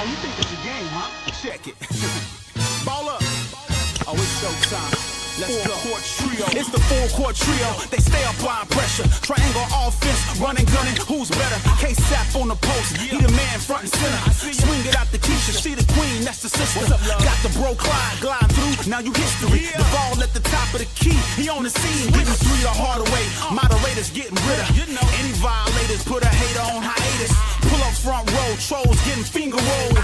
Oh, you think it's a game, huh? Check it. Ball up. Oh, it's showtime. Let's go. Court trio. It's the full court trio. They stay applying pressure. Triangle offense, running, gunning. Who's better? K-Sap on the post. He the man front and center. Swing it out the Keisha. She the queen, that's the sister. Got the bro Clyde glide through. Now you history. The ball at the top of the key. He on the scene, getting three the hard way. Moderators getting rid of. Any violators put a hater on hiatus. Pull up front row. Trolls getting finger rolled.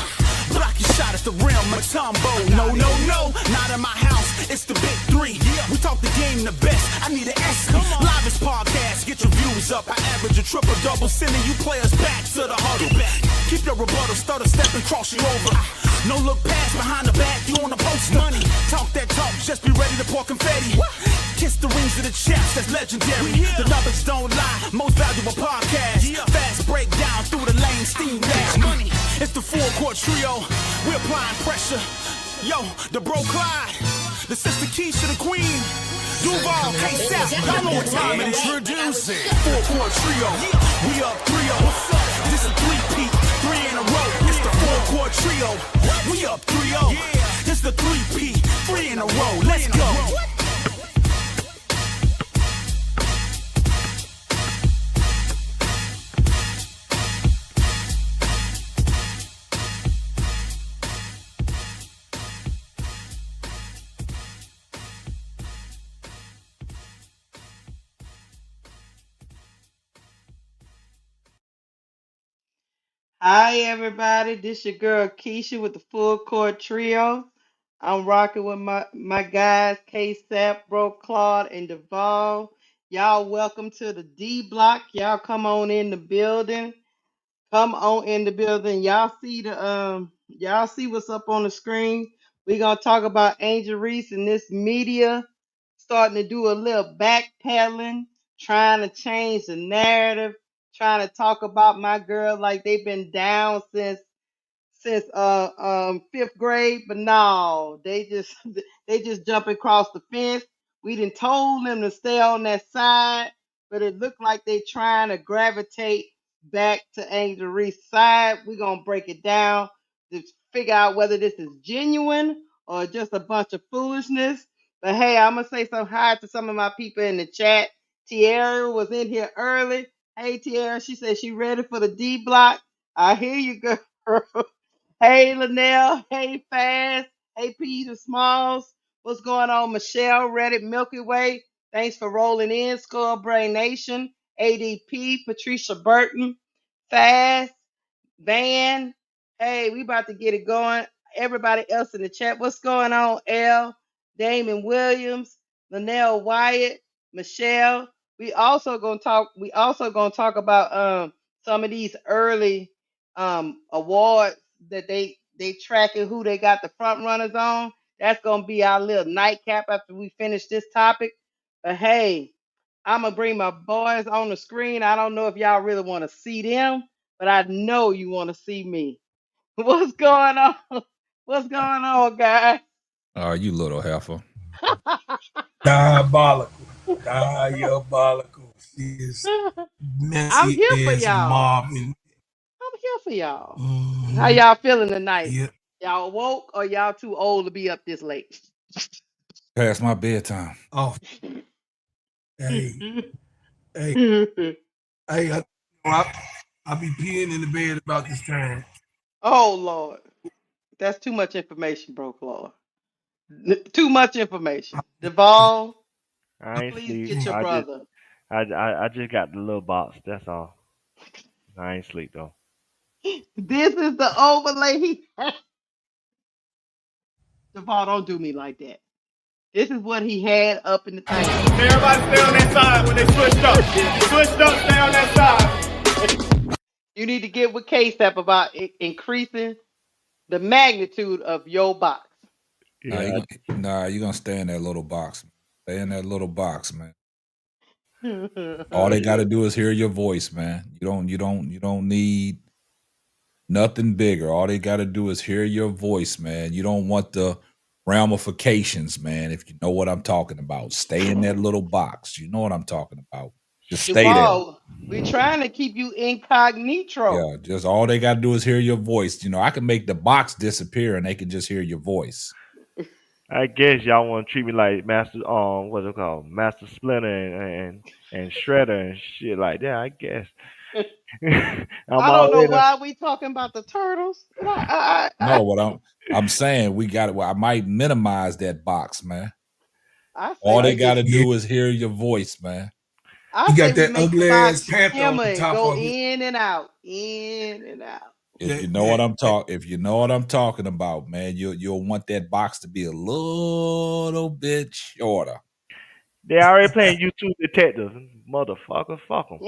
Block your shot at the rim, Matumbo. No, no, no, not in my house. It's the big three. We talk the game the best. I need an S. Livest podcast, get your views up. I average a triple double, sending you players back to the huddle. Keep your rebuttal, stutter, step and cross you over. No look past behind the back, you on the post. Money, talk that talk, just be ready to pour confetti. Kiss the rings of the champs, that's legendary. The numbers don't lie, most valuable podcast. Fast breakdown through the lane, steam dash. Money, it's the full court trio. We're applying pressure. Yo, the bro Clyde, the sister Keisha, the queen. Duval, K-Sap, y'all know what time it is. Introducing full court trio. We up 3-0. This is 3-peat, 3 in a row. It's the full court trio. We up 3-0. It's the 3-peat, 3 in a row. Let's go. Hi everybody, this your girl Keisha with the Full Court Trio. I'm rocking with my guys K-Sap, Bro Claude, and Duval. Y'all welcome to the D block. Y'all come on in the building. Come on in the building. Y'all see what's up on the screen. We're gonna talk about Angel Reese and this media starting to do a little backpedaling, trying to change the narrative, trying to talk about my girl like they've been down since fifth grade, but no, they just jump across the fence. We done told them to stay on that side, but it looked like they trying to gravitate back to Angel Reese's side. We're gonna break it down to figure out whether this is genuine or just a bunch of foolishness. But hey, I'm gonna say some hi to some of my people in the chat. Tierra was in here early. Hey Tierra, she said she ready for the D block. I hear you, girl. Hey, Linnell. Hey, Fast. Hey, Peter Smalls. What's going on? Michelle, Reddit, Milky Way. Thanks for rolling in. Skull Brain Nation. ADP, Patricia Burton. Fast. Van. Hey, we about to get it going. Everybody else in the chat. What's going on? L. Damon Williams. Linnell Wyatt. Michelle. We also gonna talk about some of these early awards that they tracking who they got the front runners on. That's gonna be our little nightcap after we finish this topic. But hey, I'm gonna bring my boys on the screen. I don't know if y'all really want to see them, but I know you want to see me. What's going on? What's going on, guys? You little heifer. Diabolical. Diabolical. She is messy. I'm here for y'all. Mobbing. I'm here for y'all. How y'all feeling tonight? Yeah. Y'all woke or y'all too old to be up this late? Past my bedtime. Oh. Hey. I be peeing in the bed about this time. Oh Lord, that's too much information, bro, Claude. Too much information. Duval, I ain't please sleep. get your brother. I just got the little box. That's all. I ain't sleep though. This is the overlay. Duval, don't do me like that. This is what he had up in the thing. Everybody stay on that side when they switched up. Switched up, stay on that side. You need to get with K-Step about increasing the magnitude of your box. Yeah. You're gonna stay in that little box. Stay in that little box, man. All they gotta do is hear your voice, man. You don't need nothing bigger. All they gotta do is hear your voice, man. You don't want the ramifications, man. If you know what I'm talking about, stay in that little box. You know what I'm talking about. Just stay there. Duval, we're trying to keep you incognito. Yeah, just all they got to do is hear your voice. You know, I can make the box disappear and they can just hear your voice. I guess y'all want to treat me like Master, what's it called, Master Splinter and Shredder and shit like that. I guess. I'm I don't know already. why we talking about the turtles. But No, what I'm saying, we got it. Well, I might minimize that box, man. I say All they we got to just Yeah. do is hear your voice, man. I You say got we that make the ugly ass box panther on shimmer the and top go of it. in and out, in and out. If you That know what I'm that talking, if you know what I'm talking about, man, you'll want that box to be a little bit shorter. They already playing YouTube detectives, motherfucker. Fuck them.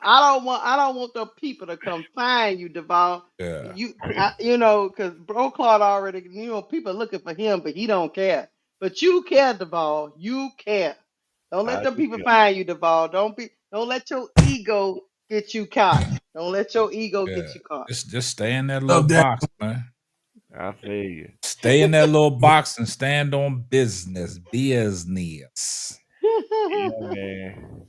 I don't want the people to come find you, Devon. Yeah, Because Bro Claude already, people looking for him, but he don't care. But you care, Devon. You care. Don't let I them do people care. find you, Devon. Don't let your ego get you caught. Don't let your ego yeah. get you caught. Just stay in that little love that. box, man. I feel you. Stay in that little box and stand on business. Business. Yeah, man.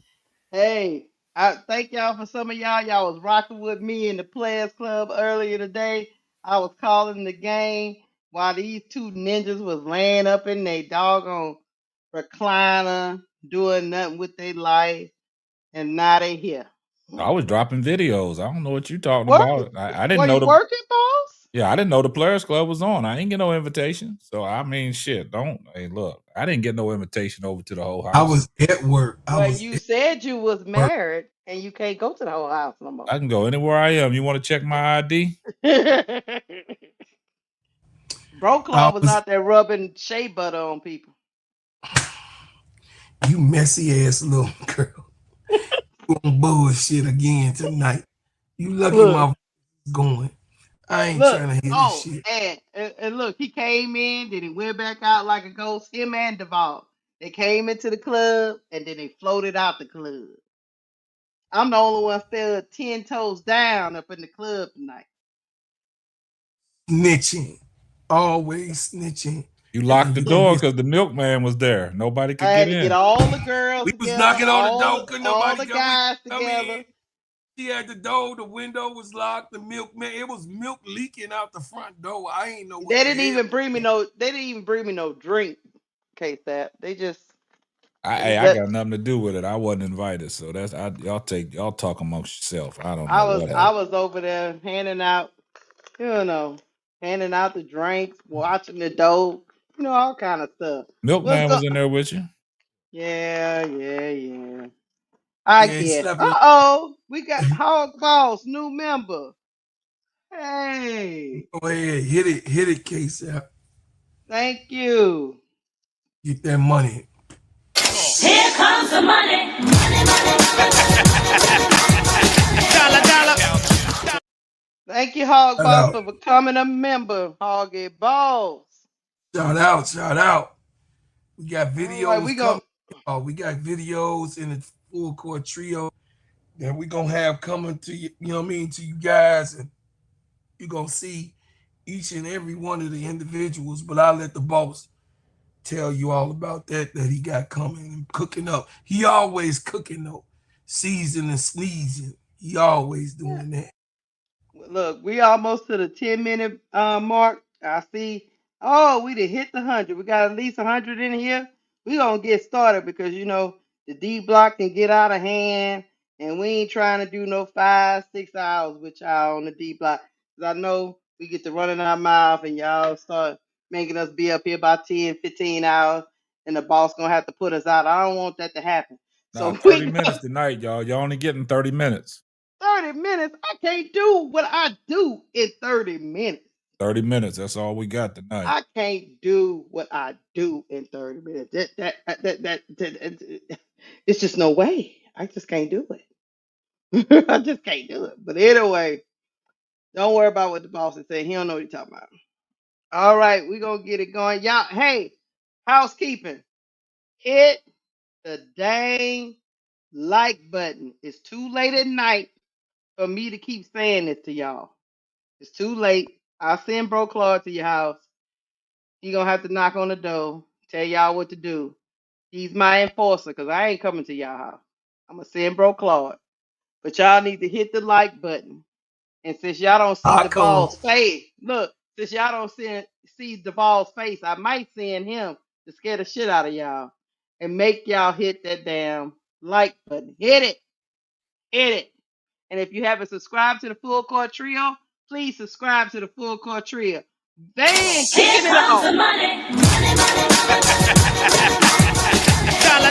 Hey, I thank y'all for some of y'all. Y'all was rocking with me in the Players Club earlier today. I was calling the game while these two ninjas was laying up in their doggone recliner, doing nothing with their life, and now they here. I was dropping videos. I don't know what you talking What? about. I didn't Were know you the working, boss? Yeah, I didn't know the Players Club was on. I didn't get no invitation. So I mean, shit. Don't hey look. I didn't get no invitation over to the whole I house. was at work. I Well, was you at said you was work. married and you can't go to the whole house no more. I can go anywhere I am. You want to check my ID? Bro I Claw was was out there rubbing shea butter on people. you messy ass little girl. You on bullshit again tonight. You lucky my Look, voice is going. I ain't look. trying to hear this Oh, shit. and look, he came in, then he went back out like a ghost. Him and Duval. They came into the club and then they floated out the club. I'm the only one still 10 toes down up in the club tonight. Snitching. Always snitching. You locked And the you gonna door get because the milkman was there. Nobody I could had get to get in. all the girls we was together, knocking on the door, couldn't all nobody the come. We guys come in. together. She had the door, the window was locked, the milk man, it was milk leaking out the front door. I ain't know what They the didn't hell. even bring me no. They didn't even bring me no drink. Case that they just I let. got nothing to do with it. I wasn't invited, so y'all talk amongst yourself. I don't know I was what I happened. was over there handing out the drinks, watching the dope, all kind of stuff. What's Milkman go? was in there with you. Yeah, yeah, yeah. I Yeah, he get. slapped it. We got Hog Boss, new member. Hey, Go ahead, hit it, case out. thank you. Get that money. Here comes the money. Money, money, dollar, dollar. Thank you, Hog Shout Boss, out. for becoming a member. Hoggy Boss. Shout out. Shout out. We got All right, videos we coming. go. We got videos in the full court trio that we gonna have coming to you, you know what I mean, to you guys, and you're gonna see each and every one of the individuals, but I'll let the boss tell you all about that he got coming and cooking up. He always cooking though, season and sneezing. He always Yeah. doing that. Look, we almost to the 10-minute mark. I see. Oh, we did hit the 100. We got at least 100 in here. We gonna get started because the D block can get out of hand, and we ain't trying to do no 5, 6 hours with y'all on the D block. Cause I know we get to running our mouth, and y'all start making us be up here about 10, 15 hours, and the boss gonna have to put us out. I don't want that to happen. Nah, So 30 we minutes tonight, y'all. Y'all only getting 30 minutes. 30 minutes. I can't do what I do in 30 minutes. 30 minutes. That's all we got tonight. I can't do what I do in 30 minutes. It's just no way. I just can't do it. I just can't do it. But anyway, don't worry about what the boss is saying. He don't know what he's talking about. All right, we're going to get it going. Y'all, hey, housekeeping. Hit the dang like button. It's too late at night for me to keep saying this to y'all. It's too late. I'll send Bro Claude to your house. He gonna have to knock on the door, tell y'all what to do. He's my enforcer because I ain't coming to y'all house. I'm going to send Bro Claude. But y'all need to hit the like button. And since y'all don't see I the come. ball's face, look, since y'all don't see the ball's face, I might send him to scare the shit out of y'all and make y'all hit that damn like button. Hit it. Hit it. And if you haven't subscribed to the Full Court Trio, please subscribe to the Full Court Trio. Van kicking it off. Dollar.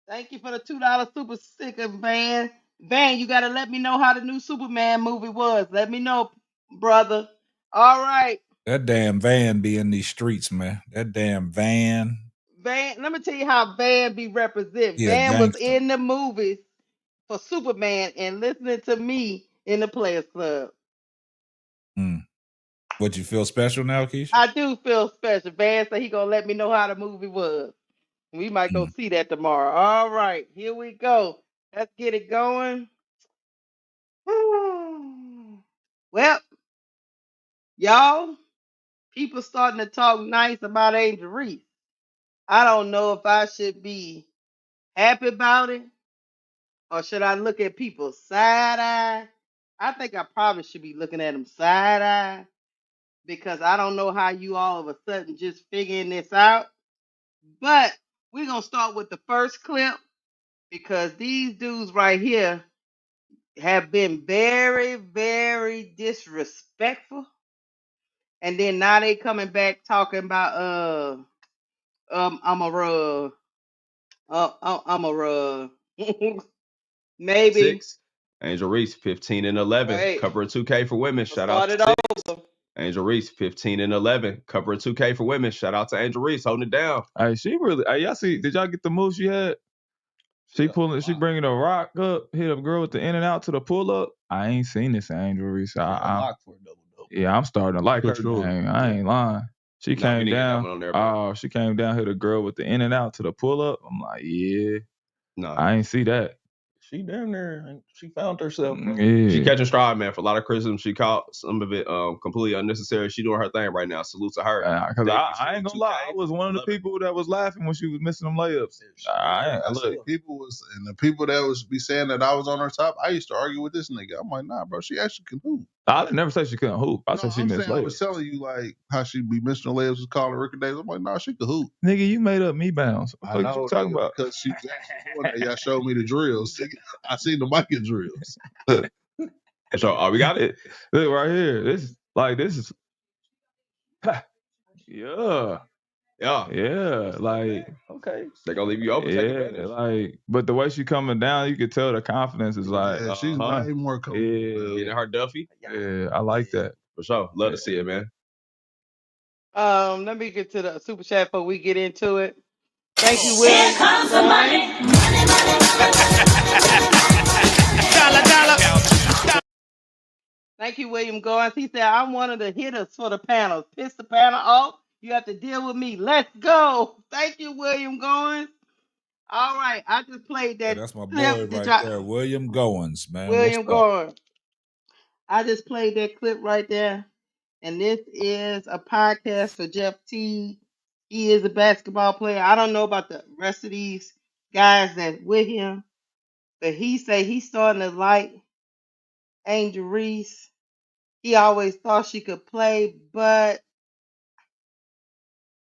Thank you for the $2 super sticker, Van. Van, you gotta let me know how the new Superman movie was. Let me know, brother. All right. That damn Van be in these streets, man. That damn Van. Van, let me tell you how Van be represented. He a Van was gangster. in the movies for Superman and listening to me in the Players Club. What, you feel special now, Keisha? I do feel special. Van said he gonna let me know how the movie was. We might go see that tomorrow. All right, here we go. Let's get it going. Well, y'all, people starting to talk nice about Angel Reese. I don't know if I should be happy about it or should I look at people side eye. I think I probably should be looking at them side eye because I don't know how you all of a sudden just figuring this out. But we're going to start with the first clip because these dudes right here have been very, very disrespectful. And then now they coming back talking about I'm a maybe. 6. Angel Reese, 15 and 11. Hey, Cover of 2K for women. Shout out start to it 6. over. Angel Reese, 15 and 11. Cover of 2K for women. Shout out to Angel Reese, holding it down. Hey, she really. Hey, y'all see? Did y'all get the move she had? She pulling. She bringing a rock up, hit a girl with the in and out to the pull up. I ain't seen this Angel Reese. Yeah, I'm starting to like her. Sure. I ain't lying. She came down. Oh, she came down, hit a girl with the in and out to the pull up. I'm like, yeah. No, I ain't see that. She down there. She found herself. Yeah. She catching stride, man. For a lot of criticism, she caught some of it completely unnecessary. She doing her thing right now. Salute to her. Because I ain't gonna lie, I was one of the people that was laughing when she was missing them layups. The people that was be saying that I was on her top. I used to argue with this nigga. I'm like, nah, bro. She actually can hoop. I didn't never say she couldn't hoop. I said she missed layups. I was telling you like how she be missing the layups, was calling Ricky Davis. I'm like, nah, she could hoop. Nigga, you made up me bounce. What the fuck you talking about? Because she y'all showed me the drills. I seen the Micah drills. So we got it. Look right here. This is yeah. Like okay, they're gonna leave you open. Yeah, like, but the way she coming down, you could tell the confidence is like, she's way more comfortable. Getting her Duffy. Yeah, I like that for sure. Love to see it, man. Let me get to the super chat before we get into it. Thank you, Will. Here comes the money. Dollar. Thank you, William Goins. He said, I'm one of the hitters for the panel. Piss the panel off. You have to deal with me. Let's go. Thank you, William Goins. All right. I just played that. Yeah, that's my boy right there, William Goins, man. William Goins. I just played that clip right there. And this is a podcast for Jeff T. He is a basketball player. I don't know about the rest of these guys that's with him, but he say he's starting to like Angel Reese. He always thought she could play, but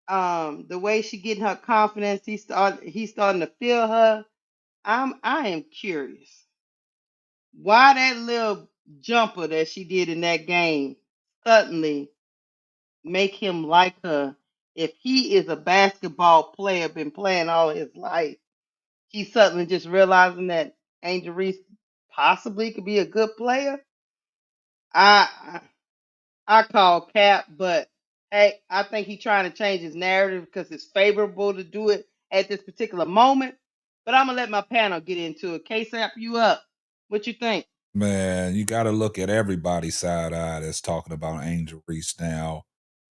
the way she getting her confidence, he's starting to feel her. I am curious why that little jumper that she did in that game suddenly make him like her. If he is a basketball player, been playing all his life, he's suddenly just realizing that Angel Reese possibly could be a good player. I call cap, but hey, I think he's trying to change his narrative because it's favorable to do it at this particular moment. But I'm gonna let my panel get into it. K-Sap, you up? What you think? Man, you got to look at everybody's side eye that's talking about Angel Reese now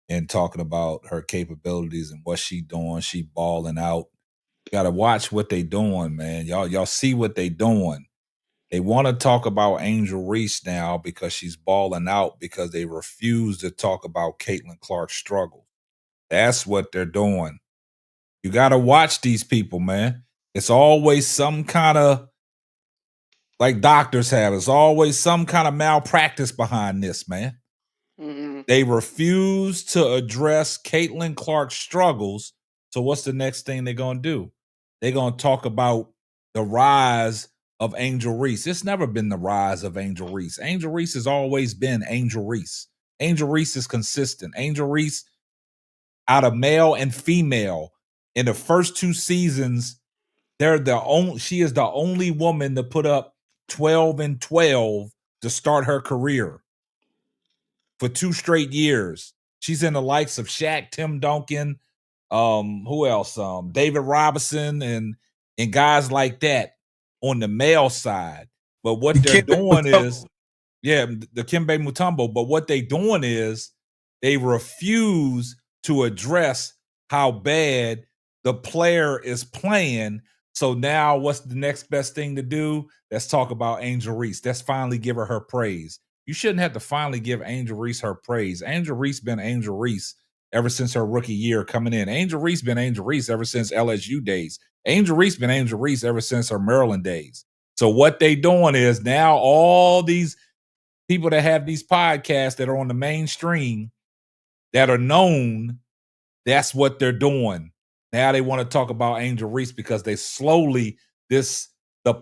and talking about her capabilities and what she doing. She balling out. You got to watch what they doing, man. Y'all see what they doing. They want to talk about Angel Reese now because she's balling out because they refuse to talk about Caitlin Clark's struggle. That's what they're doing. You got to watch these people, man. It's always some kind of, like doctors have, it's always some kind of malpractice behind this, man. Mm-hmm. They refuse to address Caitlin Clark's struggles. So what's the next thing they're going to do? They're going to talk about the rise of Angel Reese. It's never been the rise of Angel Reese. Angel Reese has always been Angel Reese. Angel Reese is consistent. Angel Reese, out of male and female, in the first 2 seasons, she is the only woman to put up 12 and 12 to start her career for 2 straight years. She's in the likes of Shaq, Tim Duncan, who else? David Robinson and guys like that on the male side. But what they're doing is, the Kimbe Mutombo. But what they're doing is they refuse to address how bad the player is playing. So now what's the next best thing to do? Let's talk about Angel Reese. Let's finally give her praise. You shouldn't have to finally give Angel Reese her praise. Angel Reese been Angel Reese ever since her rookie year coming in. Angel Reese been Angel Reese ever since LSU days. Angel Reese been Angel Reese ever since her Maryland days. So what they doing is now all these people that have these podcasts that are on the mainstream that are known, that's what they're doing. Now they want to talk about Angel Reese because the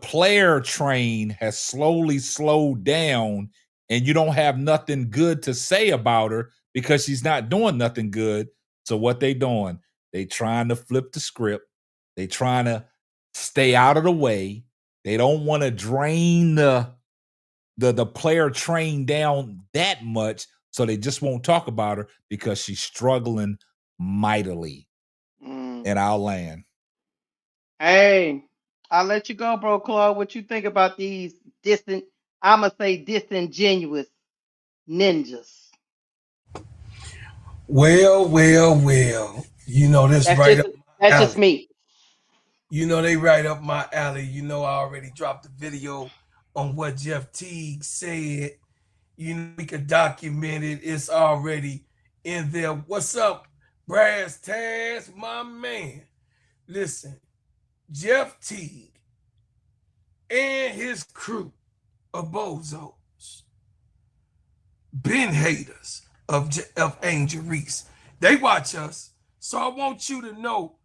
player train has slowly slowed down, and you don't have nothing good to say about her because she's not doing nothing good. So what they doing? They trying to flip the script. They trying to stay out of the way. They don't want to drain the player train down that much, so they just won't talk about her because she's struggling mightily. And I'll land. Hey, I'll let you go, bro, Claude. What you think about these disingenuous ninjas? Well. You know this right up my That's alley. just me. You know they right up my alley. You know I already dropped a video on what Jeff Teague said. You know we could document it. It's already in there. What's up, Brass Taz, my man? Listen, Jeff Teague and his crew of bozos been haters of Angel Reese. They watch us. So I want you to know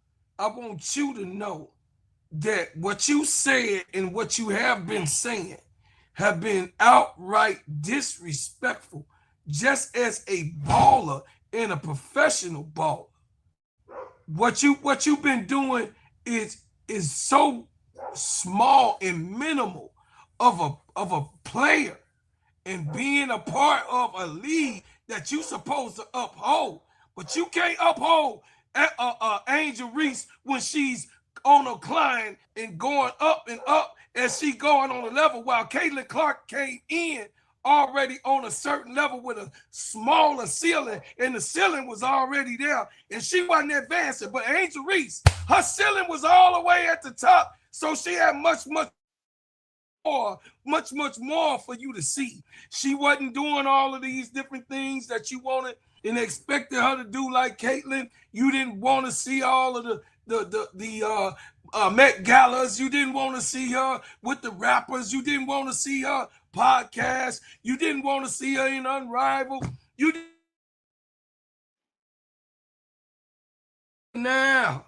that what you said and what you have been saying have been outright disrespectful, just as a baller and a professional baller. What you've been doing is so small and minimal of a player, and being a part of a league that you supposed to uphold, but you can't uphold Angel Reese when she's on a climb and going up and up as she going on a level, while Caitlin Clark came in already on a certain level with a smaller ceiling, and the ceiling was already there, and she wasn't advancing. But Angel Reese, her ceiling was all the way at the top, so she had much more for you to see. She wasn't doing all of these different things that you wanted and expected her to do like Caitlin. You didn't want to see all of the Met Galas. You didn't want to see her with the rappers. You didn't want to see her podcast. You didn't want to see her in Unrivaled. Now,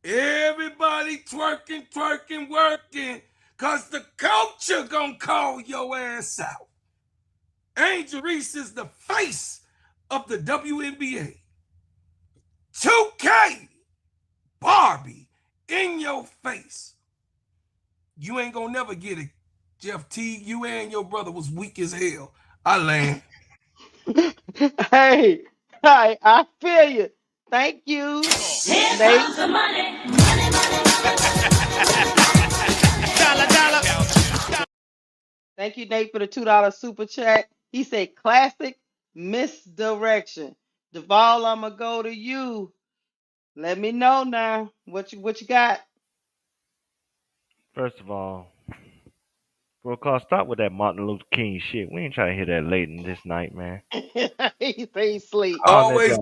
everybody twerking, working, because the culture gonna call your ass out. Angel Reese is the face of the WNBA. 2K, Barbie, in your face. You ain't gonna never get it, Jeff T. You and your brother was weak as hell. I land. Hey, I feel you. Thank you, Here Nate. comes the money. Thank you, Nate, for the $2 super chat. He said, classic misdirection. Duval, I'm going to go to you. Let me know now what you got. First of all, bro, Carl, stop with that Martin Luther King shit. We ain't trying to hear that late in this night, man. He say he sleep. Calm that Always down.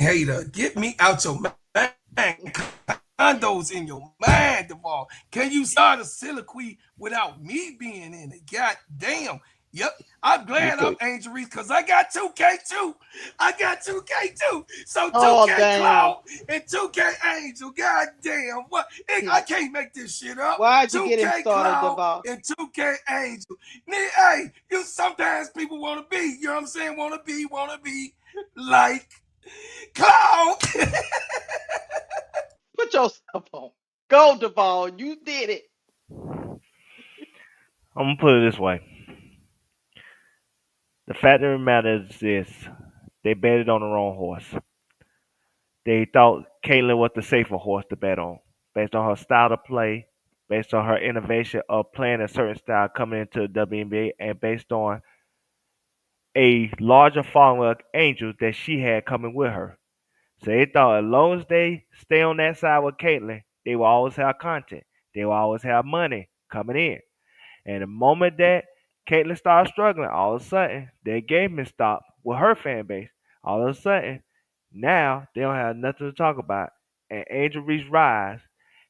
hater. Get me out your mind. Condos in your mind, Duvall. Can you start a soliloquy without me being in it? God damn. Yep. I'm glad I'm Angel Reese because I got 2K too. So 2K Oh damn! Cloud and 2K Angel. God damn. What? I can't make this shit up. Why'd you get him 2K started, Cloud Duval? and 2K Angel. Hey, you sometimes people want to be, you know what I'm saying? Want to be like Cloud. Put yourself on. Go, Duval. You did it. I'm gonna put it this way. The fact of the matter is this: they betted on the wrong horse. They thought Caitlyn was the safer horse to bet on, based on her style of play, based on her innovation of playing a certain style coming into the WNBA, and based on a larger following of Angel that she had coming with her. So they thought as long as they stay on that side with Caitlyn, they will always have content. They will always have money coming in. And the moment that Caitlyn started struggling, all of a sudden their engagement stopped with her fan base. All of a sudden, now they don't have nothing to talk about. And Angel Reese's rise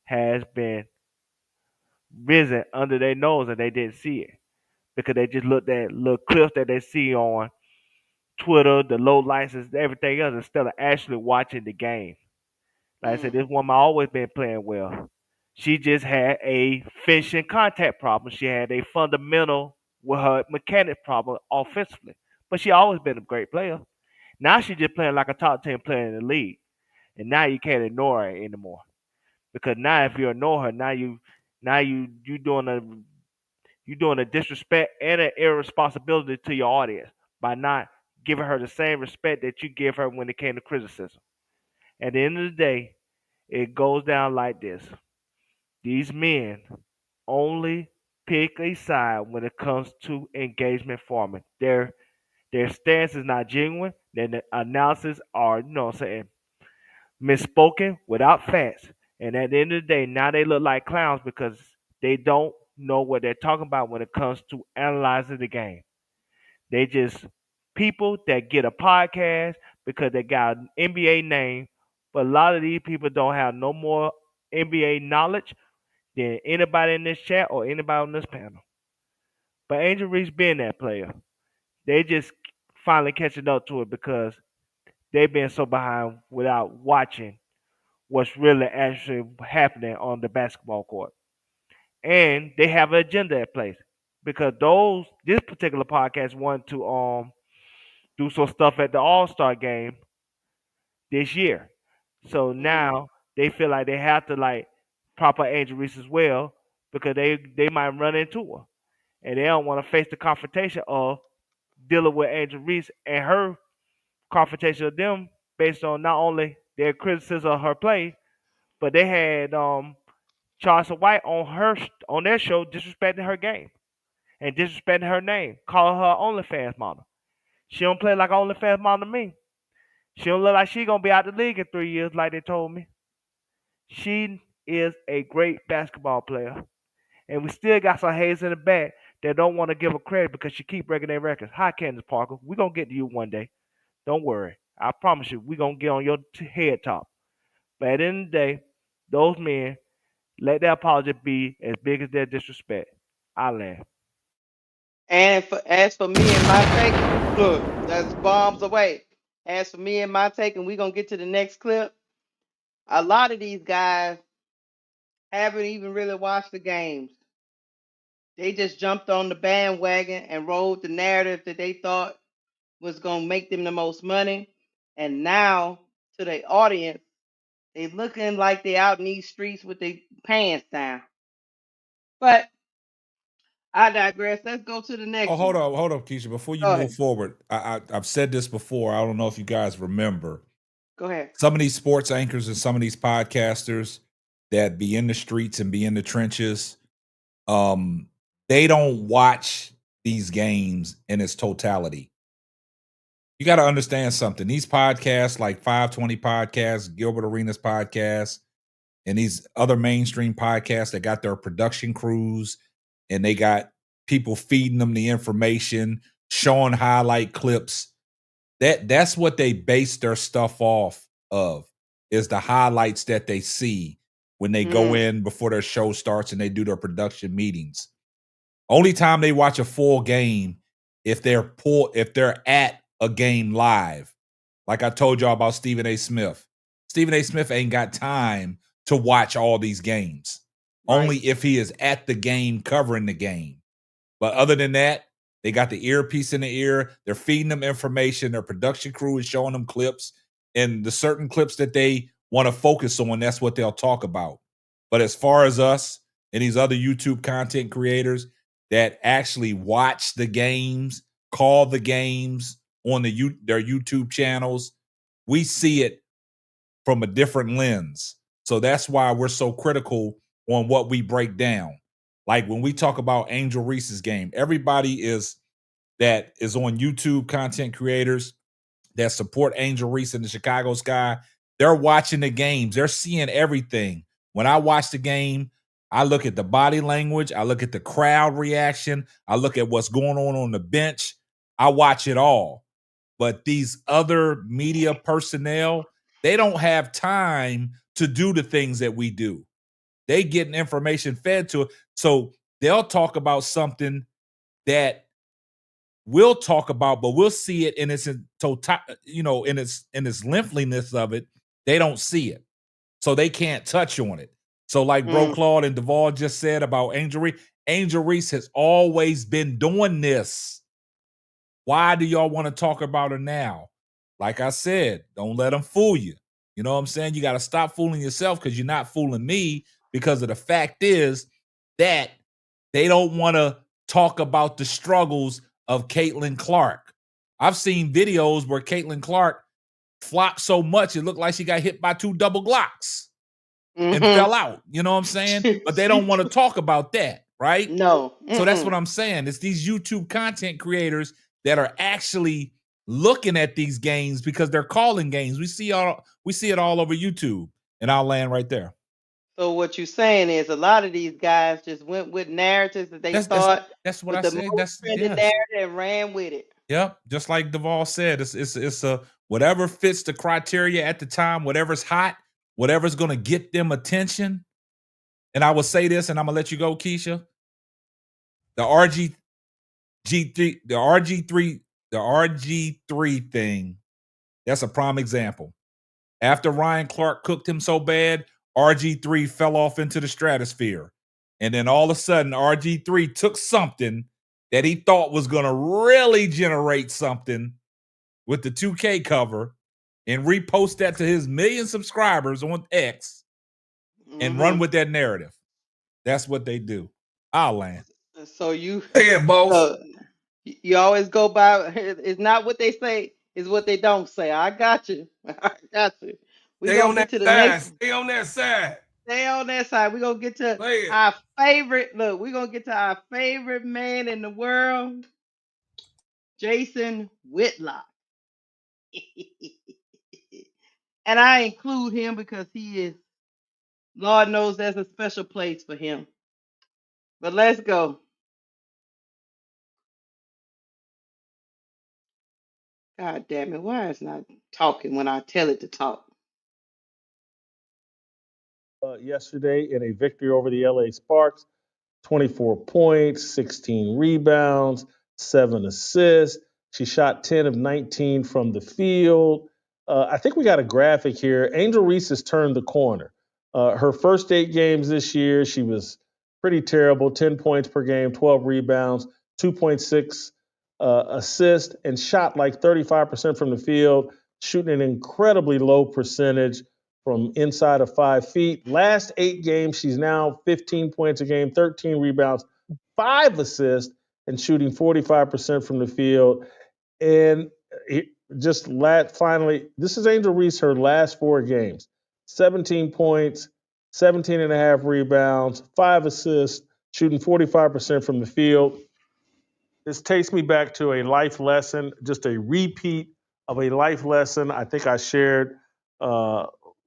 has been risen under their nose and they didn't see it. Because they just looked at little clips that they see on Twitter, the low license, everything else, instead of actually watching the game. Like I said, this woman always been playing well. She just had a finishing contact problem. She had a fundamental with her mechanic problem offensively. But she always been a great player. Now she's just playing like a top 10 player in the league. And now you can't ignore her anymore. Because now if you ignore her, now you doing a disrespect and an irresponsibility to your audience by not giving her the same respect that you give her when it came to criticism. At the end of the day, it goes down like this. These men only pick a side when it comes to engagement farming. Their stance is not genuine. Their analysis are, misspoken without facts. And at the end of the day, now they look like clowns because they don't know what they're talking about when it comes to analyzing the game. They just people that get a podcast because they got an NBA name, but a lot of these people don't have no more NBA knowledge than anybody in this chat or anybody on this panel. But Angel Reese being that player, they just finally catching up to it because they've been so behind without watching what's really actually happening on the basketball court. And they have an agenda at place because this particular podcast wanted to do some stuff at the All-Star game this year. So now they feel like they have to like prop up Angel Reese as well because they might run into her. And they don't want to face the confrontation of dealing with Angel Reese and her confrontation of them based on not only their criticism of her play, but they had Charles White on their show disrespecting her game and disrespecting her name, calling her OnlyFans model. She don't play like OnlyFans model to me. She don't look like she gonna be out the league in 3 years, like they told me. She is a great basketball player, and we still got some haters in the back that don't want to give her credit because she keep breaking their records. Hi, Candace Parker. We gonna get to you one day. Don't worry. I promise you, we gonna get on your head top. But at the end of the day, those men let their apology be as big as their disrespect. I land. And as for me and my take, look, that's bombs away. As for me and my take, and we're gonna get to the next clip. A lot of these guys haven't even really watched the games. They just jumped on the bandwagon and rode the narrative that they thought was gonna make them the most money. And now to their audience, they looking like they out in these streets with their pants down. But I digress. Let's go to the next hold one. up, Keisha. Before you Go move ahead. forward, I've said this before. I don't know if you guys remember. Go ahead. Some of these sports anchors and some of these podcasters that be in the streets and be in the trenches, they don't watch these games in its totality. You got to understand something. These podcasts, like 520 podcasts, Gilbert Arenas podcast, and these other mainstream podcasts that got their production crews and they got people feeding them the information, showing highlight clips. That's what they base their stuff off of is the highlights that they see when they go in before their show starts and they do their production meetings. Only time they watch a full game if they're at a game live. Like I told y'all about Stephen A. Smith. Stephen A. Smith ain't got time to watch all these games. Right. Only if he is at the game covering the game. But other than that, they got the earpiece in the ear. They're feeding them information. Their production crew is showing them clips. And the certain clips that they want to focus on, that's what they'll talk about. But as far as us and these other YouTube content creators that actually watch the games, call the games on their YouTube channels, we see it from a different lens. So that's why we're so critical on what we break down. Like when we talk about Angel Reese's game, everybody that is on YouTube, content creators that support Angel Reese and the Chicago Sky, they're watching the games. They're seeing everything. When I watch the game, I look at the body language. I look at the crowd reaction. I look at what's going on the bench. I watch it all. But these other media personnel, they don't have time to do the things that we do. They getting information fed to it. So they'll talk about something that we'll talk about, but we'll see it in its total, in its lengthiness of it. They don't see it. So they can't touch on it. So like Bro Claude and Duvall just said about Angel Reese has always been doing this. Why do y'all want to talk about her now? Like I said, don't let them fool you. You know what I'm saying? You got to stop fooling yourself because you're not fooling me, because of the fact is that they don't want to talk about the struggles of Caitlin Clark. I've seen videos where Caitlin Clark flopped so much it looked like she got hit by 2 double Glocks and fell out. You know what I'm saying? But they don't want to talk about that, right? No. So that's what I'm saying. It's these YouTube content creators that are actually looking at these games because they're calling games. We see it all over YouTube, and I'll land right there. So what you're saying is a lot of these guys just went with narratives that they thought that's what I the said. most trending narrative and ran with it. Yep, just like Duvall said, it's a whatever fits the criteria at the time, whatever's hot, whatever's going to get them attention. And I will say this, and I'm gonna let you go, Keisha. The RG3 thing, that's a prime example. After Ryan Clark cooked him so bad, RG3 fell off into the stratosphere. And then all of a sudden, RG3 took something that he thought was going to really generate something with the 2K cover and repost that to his 1 million subscribers on X and run with that narrative. That's what they do. I'll land. So you boss. You always go by, it's not what they say, it's what they don't say. I got you. I got you. Stay on that side. Stay on that side. Stay on that side. We're going to get to our favorite, we're going to get to our favorite man in the world, Jason Whitlock. And I include him because he is, Lord knows there's a special place for him. But let's go. God damn it, why is it not talking when I tell it to talk? Yesterday in a victory over the LA Sparks, 24 points, 16 rebounds, 7 assists. She shot 10 of 19 from the field. I think we got a graphic here. Angel Reese has turned the corner. Her first 8 games this year, she was pretty terrible, 10 points per game, 12 rebounds, 2.6 assists, and shot like 35% from the field, shooting an incredibly low percentage from inside of 5 feet. Last 8 games, she's now 15 points a game, 13 rebounds, 5 assists, and shooting 45% from the field. And finally, this is Angel Reese, her last 4 games. 17 points, 17 and a half rebounds, 5 assists, shooting 45% from the field. This takes me back to a life lesson, just a repeat of a life lesson I think I shared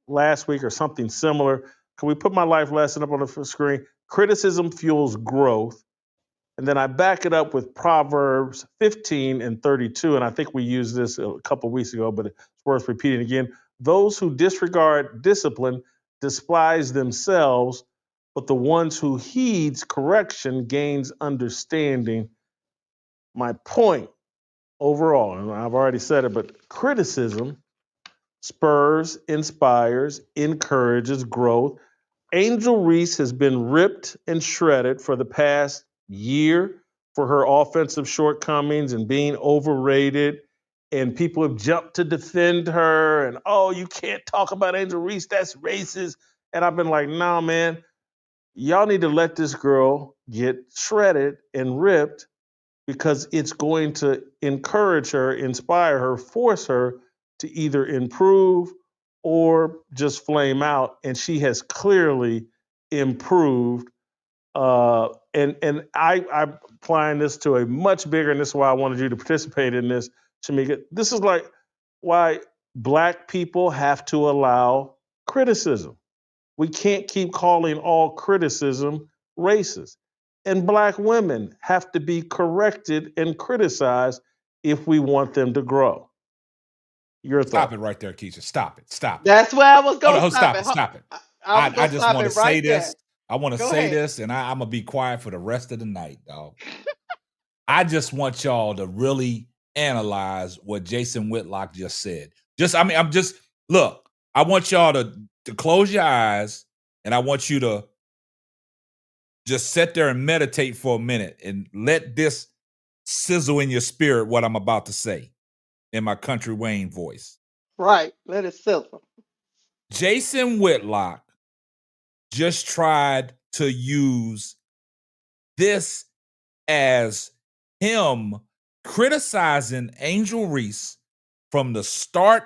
last week or something similar. Can we put my life lesson up on the screen? Criticism fuels growth. And then I back it up with Proverbs 15 and 32. And I think we used this a couple weeks ago, but it's worth repeating again. Those who disregard discipline despise themselves, but the ones who heeds correction gains understanding. My point overall, and I've already said it, but criticism spurs, inspires, encourages growth. Angel Reese has been ripped and shredded for the past year for her offensive shortcomings and being overrated. And people have jumped to defend her. And, oh, you can't talk about Angel Reese. That's racist. And I've been like, nah, man, y'all need to let this girl get shredded and ripped because it's going to encourage her, inspire her, force her to either improve or just flame out. And she has clearly improved. And I'm applying this to a much bigger, and this is why I wanted you to participate in this, Shamika. This is like why Black people have to allow criticism. We can't keep calling all criticism racist. And Black women have to be corrected and criticized if we want them to grow. Your thought. Stop it right there, Keisha. Stop it. Stop it. That's where I was going to stop it. Stop it. I just want to say this. I want to say this, and I'm going to be quiet for the rest of the night, dog. I just want y'all to really analyze what Jason Whitlock just said. Look, I want y'all to close your eyes, and I want you to just sit there and meditate for a minute and let this sizzle in your spirit what I'm about to say in my country Wayne voice. Right. Let it sizzle. Jason Whitlock just tried to use this as him criticizing Angel Reese from the start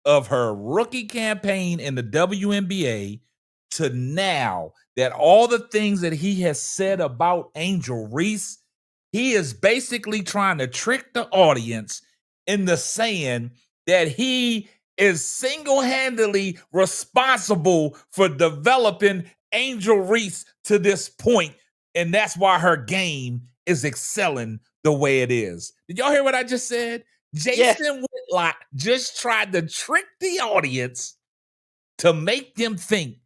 of her rookie campaign in the WNBA to now, that all the things that he has said about Angel Reese, he is basically trying to trick the audience into saying that he is single-handedly responsible for developing Angel Reese to this point, and that's why her game is excelling the way it is. Did y'all hear what I just said? Jason Whitlock just tried to trick the audience to make them think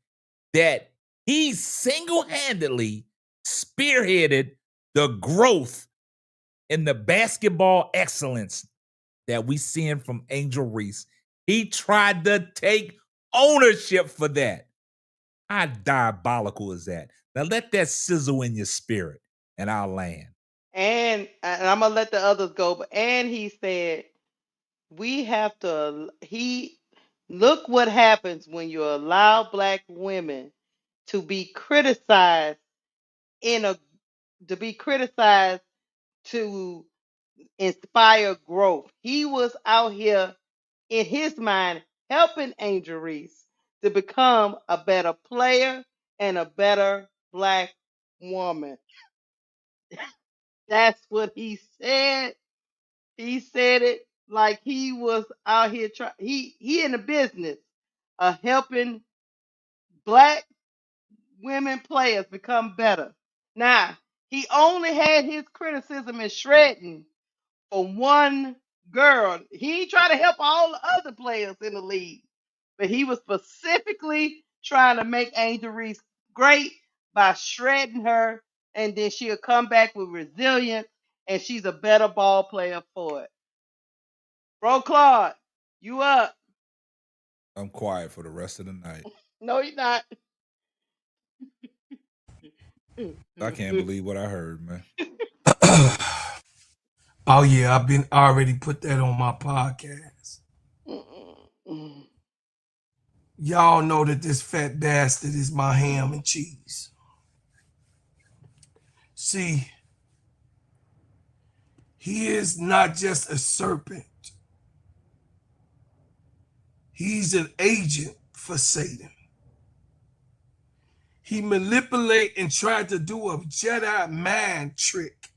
that he single-handedly spearheaded the growth in the basketball excellence that we seeing from Angel Reese. He tried to take ownership for that. How diabolical is that? Now let that sizzle in your spirit, and I'll land. And I'm gonna let the others go. And he said, we have to. Look what happens when you allow Black women to be criticized to inspire growth. He was out here in his mind helping Angel Reese to become a better player and a better Black woman. That's what he said. He said it like he was out here trying. He in the business of helping Black women players become better. Now, he only had his criticism and shredding for one girl. He ain't trying to help all the other players in the league, but he was specifically trying to make Angel Reese great by shredding her, and then she'll come back with resilience, and she's a better ball player for it. Bro, Claude, you up? I'm quiet for the rest of the night. No, you're not. I can't believe what I heard, man. Oh yeah, I already put that on my podcast. Y'all know that this fat bastard is my ham and cheese. See, he is not just a serpent. He's an agent for Satan. He manipulated and tried to do a Jedi mind trick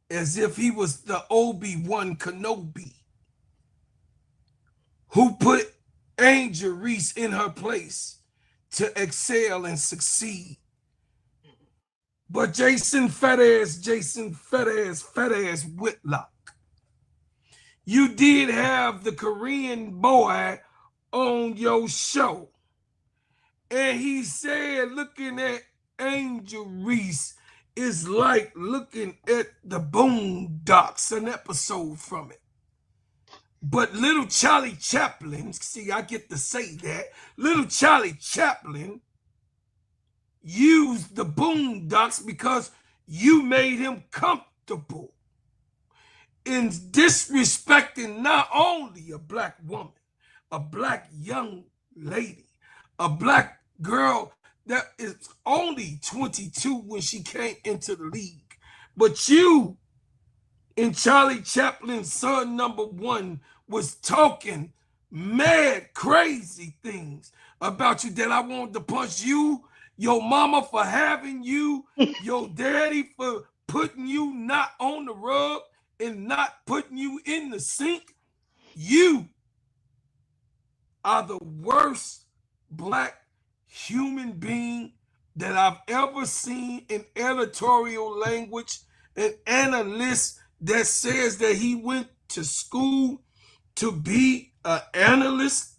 as if he was the Obi-Wan Kenobi who put Angel Reese in her place to excel and succeed. But Jason fat ass Whitlock, you did have the Korean boy on your show. And he said looking at Angel Reese is like looking at the Boondocks, an episode from it. But little Charlie Chaplin, see, I get to say that, little Charlie Chaplin used the Boondocks because you made him comfortable in disrespecting not only a black woman, a black young lady, a black girl that is only 22 when she came into the league, but you and Charlie Chaplin's son number one was talking mad crazy things about you that I wanted to punch you, your mama for having you, your daddy for putting you not on the rug and not putting you in the sink. You are the worst black human being that I've ever seen in editorial language. An analyst that says that he went to school to be an analyst,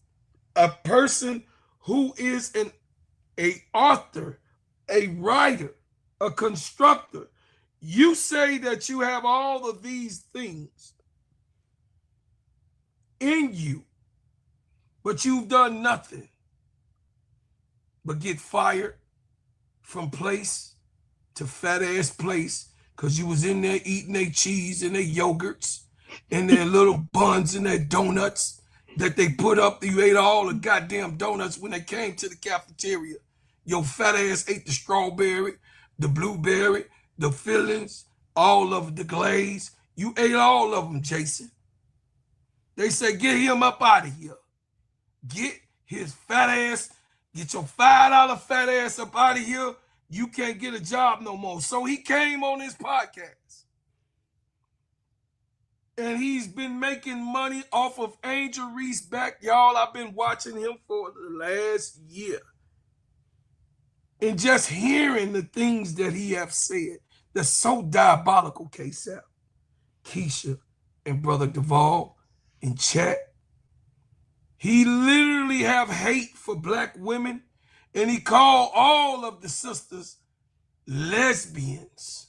a person who is an author, a writer, a constructor. You say that you have all of these things in you, but you've done nothing but get fired from place to fat ass place because you was in there eating their cheese and their yogurts and their little buns and their donuts that they put up. You ate all the goddamn donuts when they came to the cafeteria. Your fat ass ate the strawberry, the blueberry, the fillings, all of the glaze. You ate all of them, Jason. They said, get him up out of here. Get his fat ass, get your $5 fat ass up out of here. You can't get a job no more. So he came on his podcast. And he's been making money off of Angel Reese back. Y'all, I've been watching him for the last year. And just hearing the things that he have said, that's so diabolical, K-Sap, Keisha, and Brother Duvall in chat. He literally have hate for black women, and he called all of the sisters lesbians.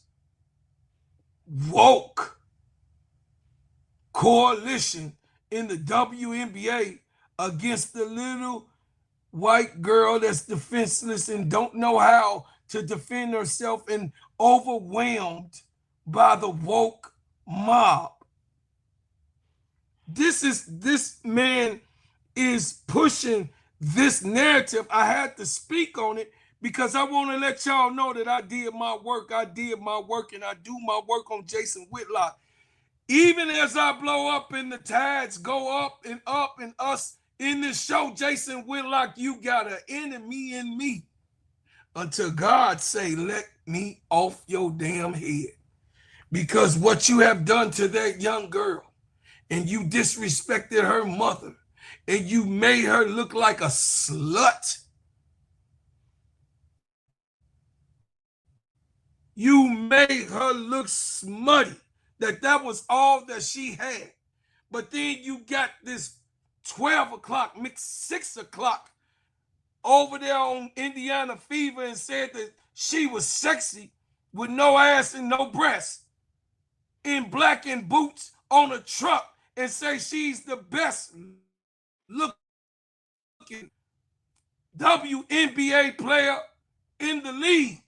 Woke coalition in the WNBA against the little white girl that's defenseless and don't know how to defend herself and overwhelmed by the woke mob. This man is pushing this narrative. I had to speak on it because I want to let y'all know that I did my work. I did my work, and I do my work on Jason Whitlock. Even as I blow up and the tides go up and us in this show, Jason Whitlock, you got an enemy in me until God say, let me off your damn head. Because what you have done to that young girl, and you disrespected her mother, and you made her look like a slut. You made her look smutty, that was all that she had. But then you got this 12 o'clock, mixed 6 o'clock over there on Indiana Fever and said that she was sexy with no ass and no breasts in black and boots on a truck and say she's the best looking WNBA player in the league.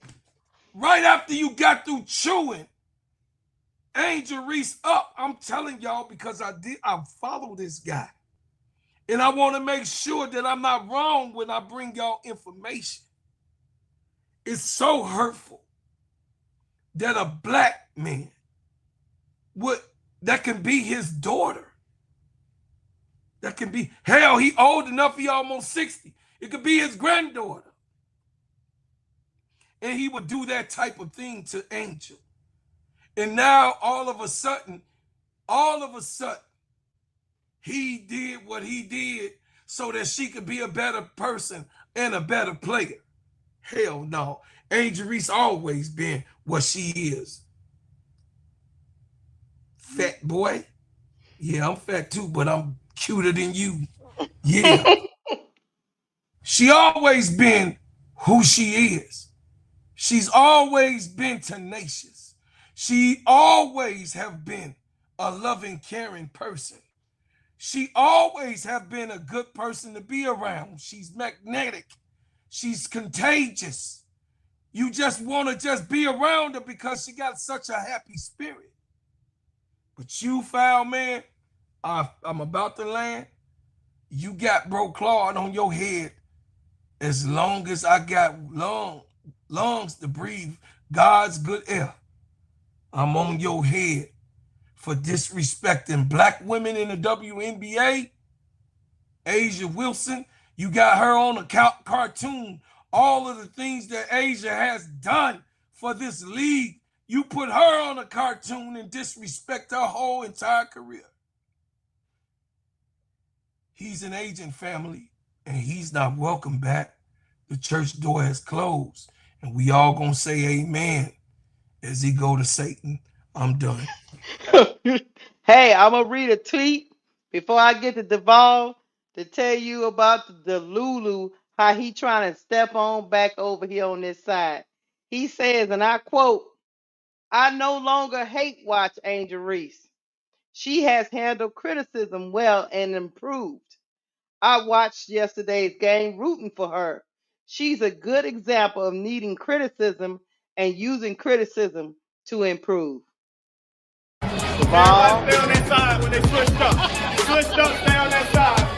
Right after you got through chewing Angel Reese up. I'm telling y'all because I follow this guy. And I want to make sure that I'm not wrong when I bring y'all information. It's so hurtful that a black man that can be his daughter. That can be, hell, he old enough, he almost 60. It could be his granddaughter. And he would do that type of thing to Angel. And now all of a sudden, he did what he did so that she could be a better person and a better player. Hell no. Angel Reese always been what she is. Fat boy. Yeah, I'm fat too, but I'm cuter than you. Yeah. She always been who she is. She's always been tenacious. She always have been a loving, caring person. She always have been a good person to be around. She's magnetic. She's contagious. You just want to just be around her because she got such a happy spirit. But you, foul man, I'm about to land. You got bro Claude on your head. As long as I got lungs to breathe God's good air, I'm on your head for disrespecting black women in the WNBA. Asia Wilson, you got her on a cartoon. All of the things that Asia has done for this league, you put her on a cartoon and disrespect her whole entire career. He's an agent, family, and he's not welcome back. The church door has closed, and we all gonna say amen as he go to Satan. I'm done. Hey, I'm gonna read a tweet before I get to Deval to tell you about the Lulu, how he trying to step on back over here on this side. He says, and I quote, "I no longer hate watch Angel Reese. She has handled criticism well and improved. I watched yesterday's game rooting for her. She's a good example of needing criticism and using criticism to improve." Everybody Deval. stay on that side when they switched up. Switched up, stay on that side.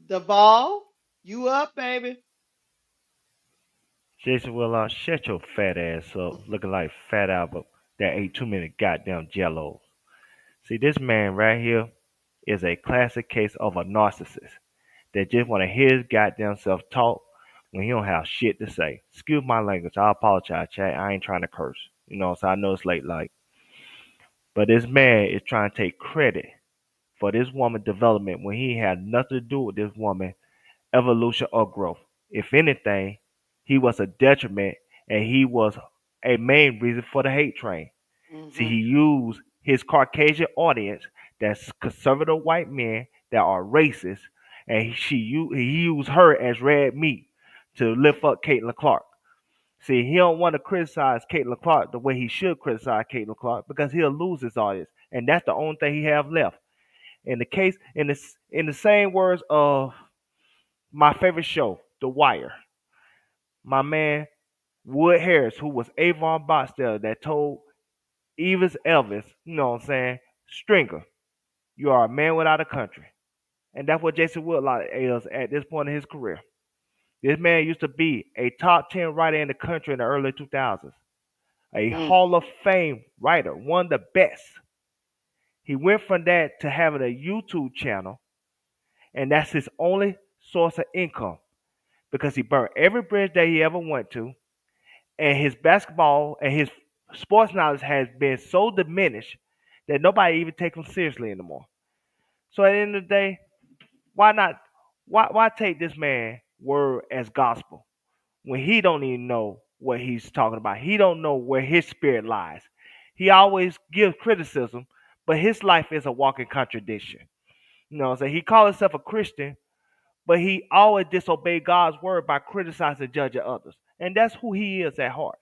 Deval, you up, baby? Jason Whitlock, shut your fat ass up, looking like Fat Albert that ate too many goddamn jellos. See, this man right here is a classic case of a narcissist that just want to hear his goddamn self talk when he don't have shit to say. Excuse my language. I apologize, chat. I ain't trying to curse. So I know it's late, like. But this man is trying to take credit for this woman's development when he had nothing to do with this woman's evolution or growth. If anything, he was a detriment and he was a main reason for the hate train. See, he used his Caucasian audience, that's conservative white men that are racist, and he used her as red meat to lift up Caitlin Clark. See, he don't want to criticize Caitlin Clark the way he should criticize Caitlin Clark because he'll lose his audience, and that's the only thing he have left. In the case, in the same words of my favorite show, The Wire, my man Wood Harris, who was Avon Barksdale, that told Elvis, you know what I'm saying, Stringer, you are a man without a country. And that's what Jason Whitlock is at this point in his career. This man used to be a top 10 writer in the country in the early 2000s, a Hall of Fame writer, one of the best. He went from that to having a YouTube channel, and that's his only source of income because he burned every bridge that he ever went to, and his basketball and his sports knowledge has been so diminished that nobody even takes him seriously anymore. So at the end of the day, why not? Why take this man word as gospel when he don't even know what he's talking about? He don't know where his spirit lies. He always gives criticism, but his life is a walking contradiction. You know what I'm saying? He calls himself a Christian, but he always disobeyed God's word by criticizing and judging others. And that's who he is at heart.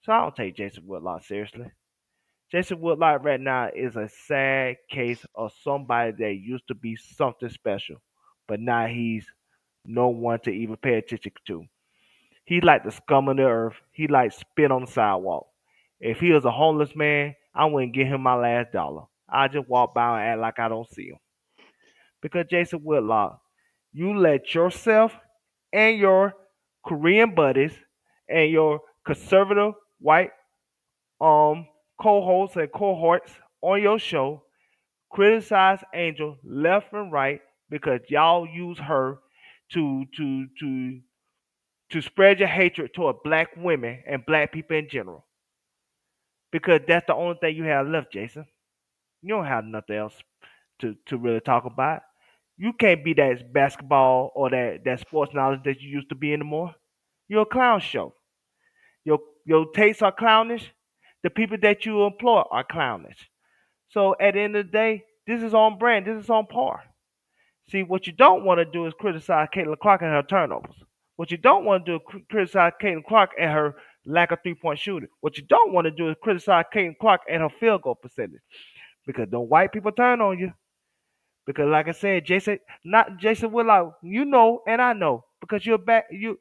So I don't take Jason Whitlock seriously. Jason Whitlock right now is a sad case of somebody that used to be something special, but now he's no one to even pay attention to. He like the scum of the earth. He like spit on the sidewalk. If he was a homeless man, I wouldn't give him my last dollar. I just walk by and act like I don't see him. Because Jason Whitlock, you let yourself and your Korean buddies and your conservative white co-hosts and cohorts on your show criticize Angel left and right because y'all use her to spread your hatred toward black women and black people in general. Because that's the only thing you have left, Jason. You don't have nothing else to really talk about. You can't be that basketball or that sports knowledge that you used to be anymore. You're a clown show. Your tastes are clownish. The people that you employ are clownish. So at the end of the day, this is on brand. This is on par. See, what you don't want to do is criticize Caitlin Clark and her turnovers. What you don't want to do is criticize Caitlin Clark and her lack of three-point shooting. What you don't want to do is criticize Caitlin Clark and her field goal percentage. Because the white people turn on you. Because like I said, Jason Whitlock, you know and I know. Because you're back you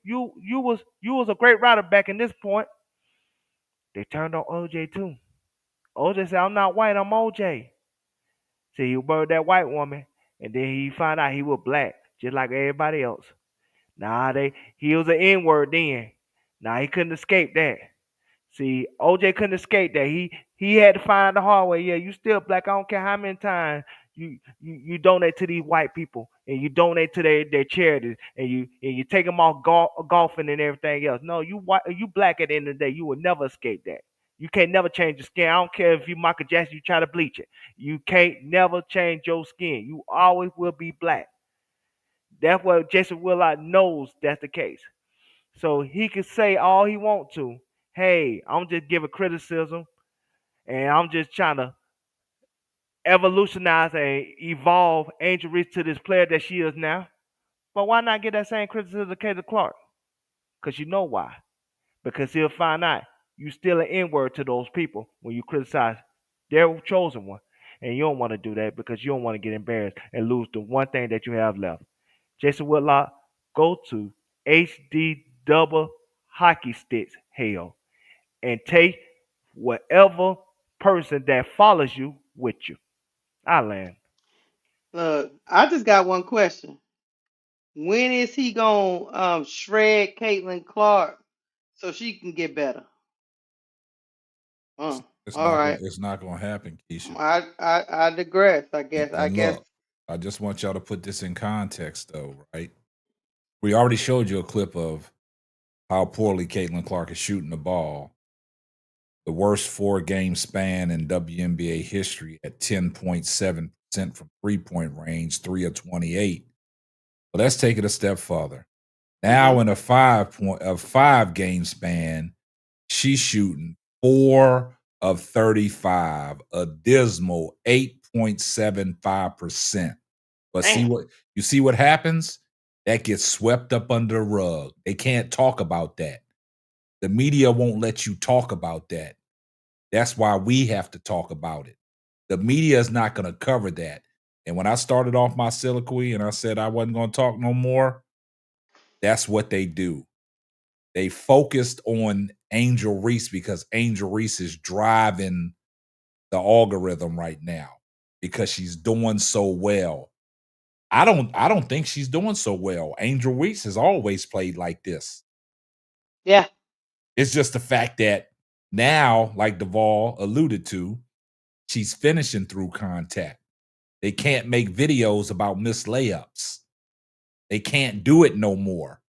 was a great writer back in this point. They turned on OJ too. OJ said, I'm not white, I'm OJ. See, he buried that white woman, and then he found out he was black, just like everybody else. He was an N-word then. He couldn't escape that. See, OJ couldn't escape that. He had to find out the hard way. Yeah, you still black. I don't care how many times you donate to these white people and you donate to their charities and you take them off golfing and everything else. No, you black at the end of the day. You will never escape that. You can't never change your skin. I don't care if you Michael Jackson, you try to bleach it. You can't never change your skin. You always will be black. That's what Jason Whitlock knows that's the case. So he can say all he wants to. Hey, I'm just giving criticism and I'm just trying to evolutionize and evolve Angel Reese to this player that she is now. But why not get that same criticism to Caitlin Clark? Because you know why. Because he'll find out you still an N-word to those people when you criticize their chosen one. And you don't want to do that because you don't want to get embarrassed and lose the one thing that you have left. Jason Whitlock, go to HD double hockey sticks hell and take whatever person that follows you with you. I land. Look, I just got one question. When is he gonna shred Caitlin Clark so she can get better? All right. It's not gonna happen, Keisha. I digress. I guess. Look, I just want y'all to put this in context, though, right? We already showed you a clip of how poorly Caitlin Clark is shooting the ball. The worst 4-game span in WNBA history at 10.7% from 3-point range, 3 of 28. But let's take it a step further. Now in a 5-game span, she's shooting 4 of 35, a dismal 8.75%. But see what happens? That gets swept up under the rug. They can't talk about that. The media won't let you talk about that. That's why we have to talk about it. The media is not going to cover that. And when I started off my soliloquy and I said I wasn't going to talk no more, that's what they do. They focused on Angel Reese because Angel Reese is driving the algorithm right now because she's doing so well. I don't think she's doing so well. Angel Reese has always played like this. Yeah. It's just the fact that now, like Duvall alluded to, she's finishing through contact. They can't make videos about missed layups. They can't do it no more.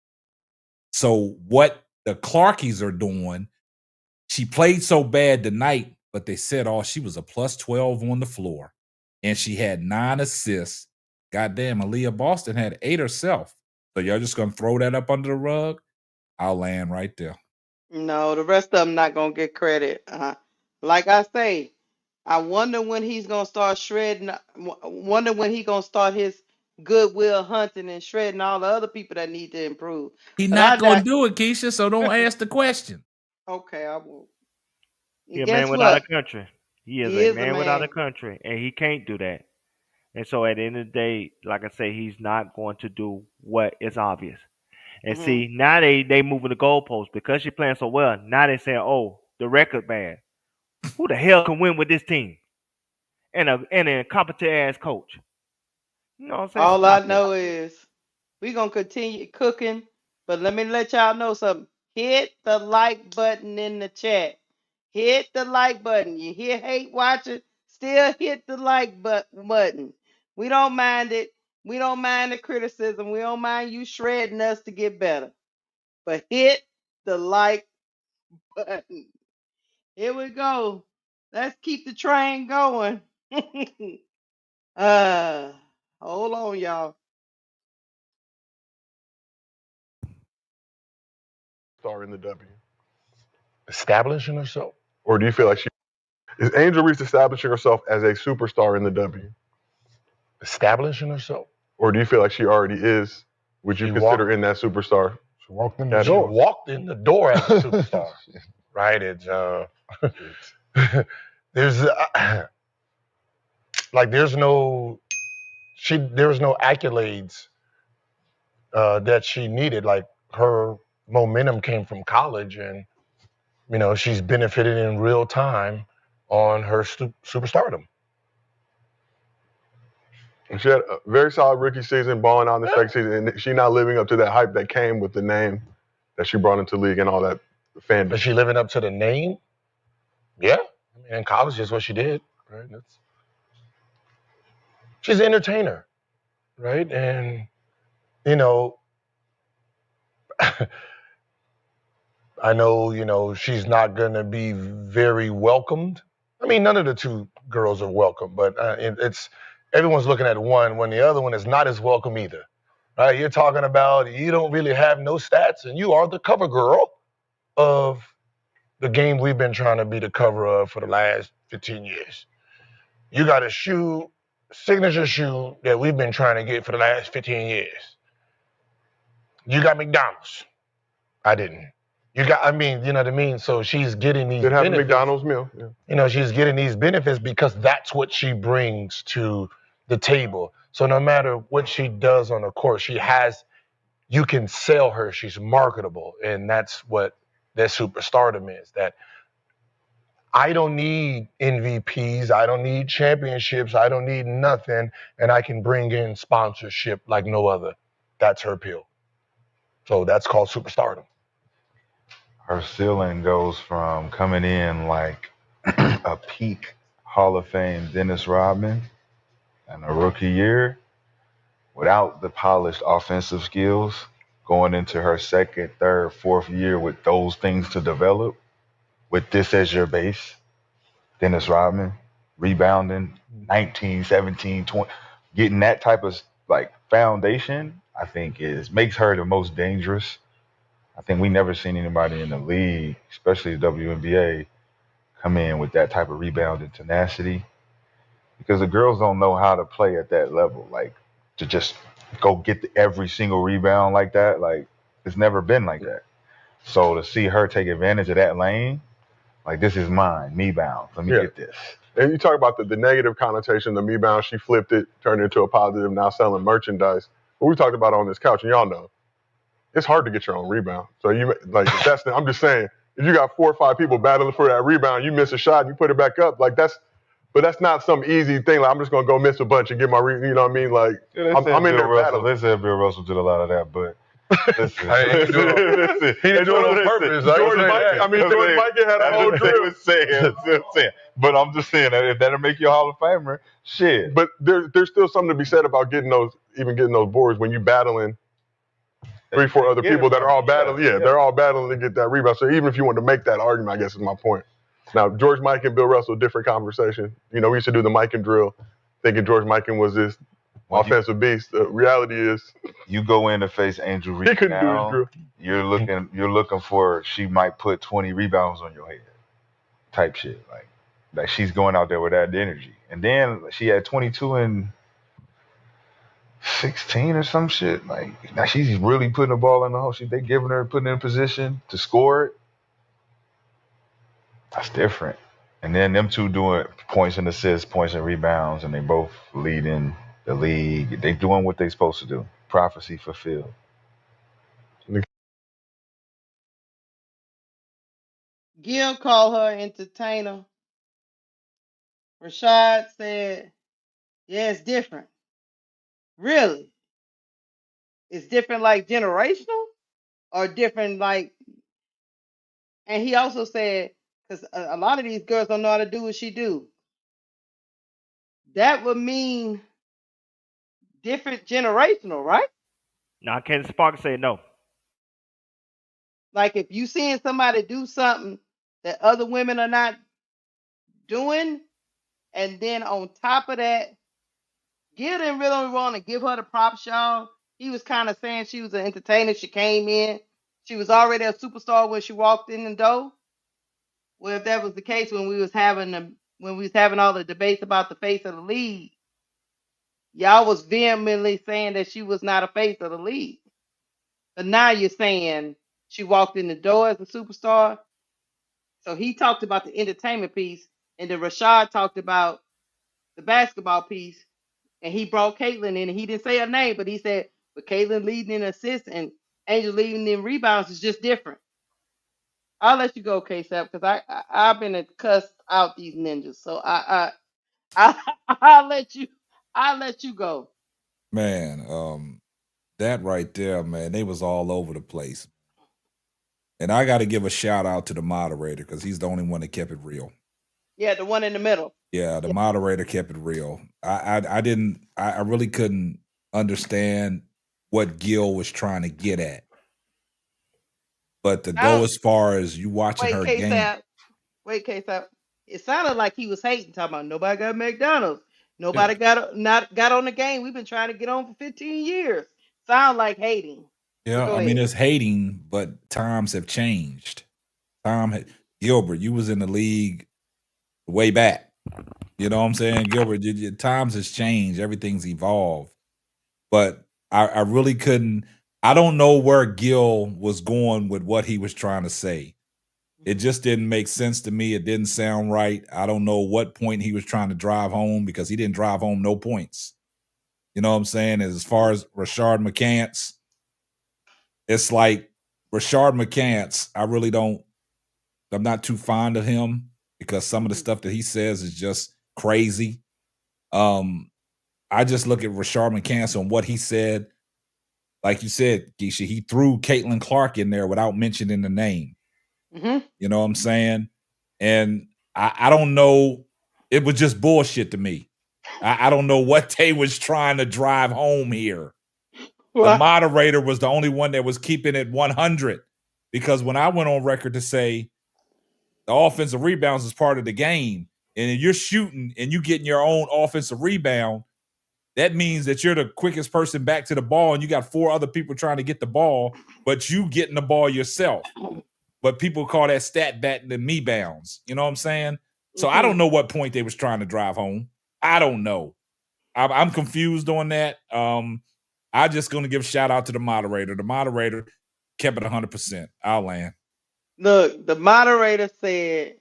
So what the Clarkies are doing, she played so bad tonight, but they said, she was a plus 12 on the floor. And she had 9 assists. Goddamn, Aaliyah Boston had 8 herself. So y'all just going to throw that up under the rug? I'll land right there. No, the rest of them not going to get credit. Like I say, I wonder when he's going to start shredding. Wonder when he's going to start his goodwill hunting and shredding all the other people that need to improve. He's not going to do it, Keisha, so don't ask the question. Okay, I won't. He's a man without a country. He is a man without a country, and he can't do that. And so at the end of the day, like I say, he's not going to do what is obvious. And see, now they moving the goalposts because she's playing so well. Now they saying, oh, the record bad. Who the hell can win with this team? And a incompetent ass coach. You know what I'm saying? All I know is we're going to continue cooking, but let me let y'all know something. Hit the like button in the chat. Hit the like button. You hear hate watching? Still hit the like button. We don't mind it. We don't mind the criticism. We don't mind you shredding us to get better. But hit the like button. Here we go. Let's keep the train going. Hold on, y'all. Star in the W. Establishing herself? Or do you feel like is Angel Reese establishing herself as a superstar in the W? Establishing herself? Or do you feel like she already is? Would you consider in that superstar? She walked in the door. She walked in the door as a superstar, right? It's there's like there's no accolades that she needed. Like her momentum came from college, and she's benefited in real time on her superstardom. And she had a very solid rookie season, balling out in the second season, and she's not living up to that hype that came with the name that she brought into the league and all that fandom. Is she living up to the name? Yeah. I mean, in college is what she did, right? She's an entertainer, right? And, I know, she's not going to be very welcomed. I mean, none of the two girls are welcome, but it's everyone's looking at one when the other one is not as welcome either. Right? You're talking about you don't really have no stats, and you are the cover girl of the game we've been trying to be the cover of for the last 15 years. You got a signature shoe that we've been trying to get for the last 15 years. You got McDonald's. I didn't. You know what I mean? So she's getting these benefits. Did have a McDonald's meal. Yeah. She's getting these benefits because that's what she brings to the table. So no matter what she does on the court, you can sell her. She's marketable. And that's what that superstardom is. That I don't need MVPs. I don't need championships. I don't need nothing. And I can bring in sponsorship like no other. That's her appeal. So that's called superstardom. Her ceiling goes from coming in like a peak Hall of Fame Dennis Rodman in a rookie year without the polished offensive skills, going into her second, third, fourth year with those things to develop, with this as your base. Dennis Rodman, rebounding 19, 17, 20, getting that type of like foundation, I think makes her the most dangerous. I think we never seen anybody in the league, especially the WNBA, come in with that type of rebound and tenacity, because the girls don't know how to play at that level. Like to just go get every single rebound like that, like it's never been like that. So to see her take advantage of that lane, like this is mine, me bound. Let me get this. And you talk about the negative connotation, the me bound. She flipped it, turned it into a positive. Now selling merchandise. What we talked about on this couch, and y'all know. It's hard to get your own rebound. So I'm just saying, if you got 4 or 5 people battling for that rebound, you miss a shot and you put it back up, but that's not some easy thing. Like I'm just gonna go miss a bunch and get my you know what I mean? Like I'm in there battling. They said Bill Russell did a lot of that, but listen, he didn't do it on purpose. George Mikan had a whole drill. But I'm just saying that if that'll make you a Hall of Famer, shit. But there's still something to be said about getting those boards when you battling 3, 4 other people that are all battling. Yeah, they're all battling to get that rebound. So even if you want to make that argument, I guess is my point. Now, George Mikan and Bill Russell, different conversation. We used to do the Mikan drill, thinking George Mikan was this offensive beast. The reality is, you go in to face Angel Reese. He couldn't do his drill. You're looking for she might put 20 rebounds on your head, type shit. Like she's going out there with that energy, and then she had 22 and 16 or some shit. Like now she's really putting the ball in the hole. They giving her, putting her in position to score it. That's different. And then them two doing points and assists, points and rebounds, and they both leading the league. They doing what they supposed to do. Prophecy fulfilled. Gil called her entertainer. Rashad said, yeah, it's different. Really? It's different like generational? Or different like... And he also said, because a lot of these girls don't know how to do what she do. That would mean different generational, right? Now, can Spark say no? Like if you seeing somebody do something that other women are not doing, and then on top of that, Gil didn't really want to give her the props, y'all. He was kind of saying she was an entertainer. She came in. She was already a superstar when she walked in the door. Well, if that was the case when we was having all the debates about the face of the league, y'all was vehemently saying that she was not a face of the league. But now you're saying she walked in the door as a superstar. So he talked about the entertainment piece, and then Rashad talked about the basketball piece, and he brought Caitlin in, and he didn't say her name, but he said, but Caitlin leading in assists and Angel leading in rebounds is just different. I'll let you go, K-Sap, because I've been cussed out these ninjas. So I'll let you go. Man, that right there, man, they was all over the place. And I got to give a shout out to the moderator because he's the only one that kept it real. Yeah, the one in the middle. Yeah, the moderator kept it real. I really couldn't understand what Gil was trying to get at. But to go as far as you watching her game. Wait, K-Sap. It sounded like he was hating, talking about nobody got McDonald's. Nobody got on the game. We've been trying to get on for 15 years. Sound like hating. Yeah, I mean, it's hating, but times have changed. Gilbert, you was in the league way back. You know what I'm saying? Gilbert, times has changed. Everything's evolved. But I really couldn't. I don't know where Gil was going with what he was trying to say. It just didn't make sense to me. It didn't sound right. I don't know what point he was trying to drive home because he didn't drive home no points. You know what I'm saying? As far as Rashard McCants, it's like Rashard McCants, I'm not too fond of him because some of the stuff that he says is just crazy. I just look at Rashard McCants on what he said. Like you said, Keisha, he threw Caitlin Clark in there without mentioning the name. Mm-hmm. You know what I'm saying? And I don't know. It was just bullshit to me. I don't know what they was trying to drive home here. What? The moderator was the only one that was keeping it 100 because when I went on record to say the offensive rebounds is part of the game, and if you're shooting and you getting your own offensive rebound, that means that you're the quickest person back to the ball and you got 4 other people trying to get the ball, but you getting the ball yourself. But people call that stat batting and me bounds. You know what I'm saying? So I don't know what point they was trying to drive home. I don't know. I'm confused on that. I'm just going to give a shout out to the moderator. The moderator kept it 100%. I'll land. Look, the moderator said,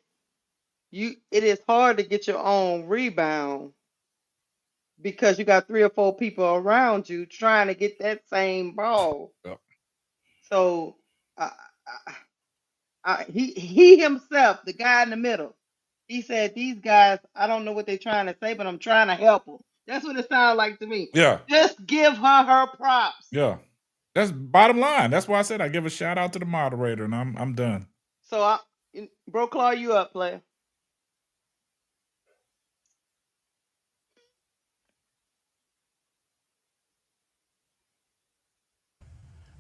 it is hard to get your own rebound because you got 3 or 4 people around you trying to get that same ball. Yep. So he himself, the guy in the middle, he said, these guys, I don't know what they're trying to say, but I'm trying to help them. That's what it sounds like to me. Yeah. Just give her props. Yeah. That's bottom line. That's why I said I give a shout out to the moderator, and I'm done. So, Bro Claw, you up, player.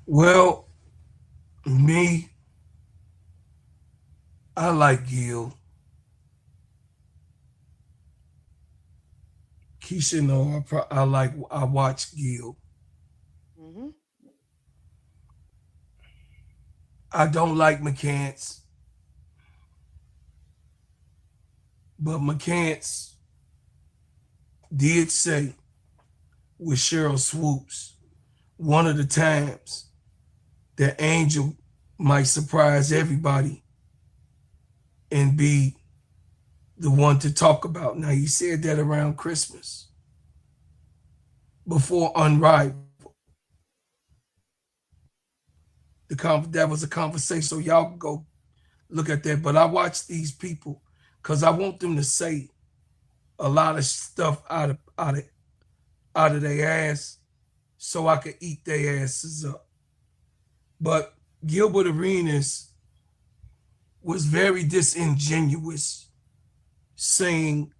Well, me, I like Gil. Keisha know I watch Gil. Mm-hmm. I don't like McCants, but McCants did say with Cheryl Swoops one of the times that Angel might surprise everybody and be the one to talk about. Now, he said that around Christmas before Unrivaled. That was a conversation, so y'all can go look at that. But I watch these people because I want them to say a lot of stuff out of their ass so I can eat their asses up. But Gilbert Arenas was very disingenuous saying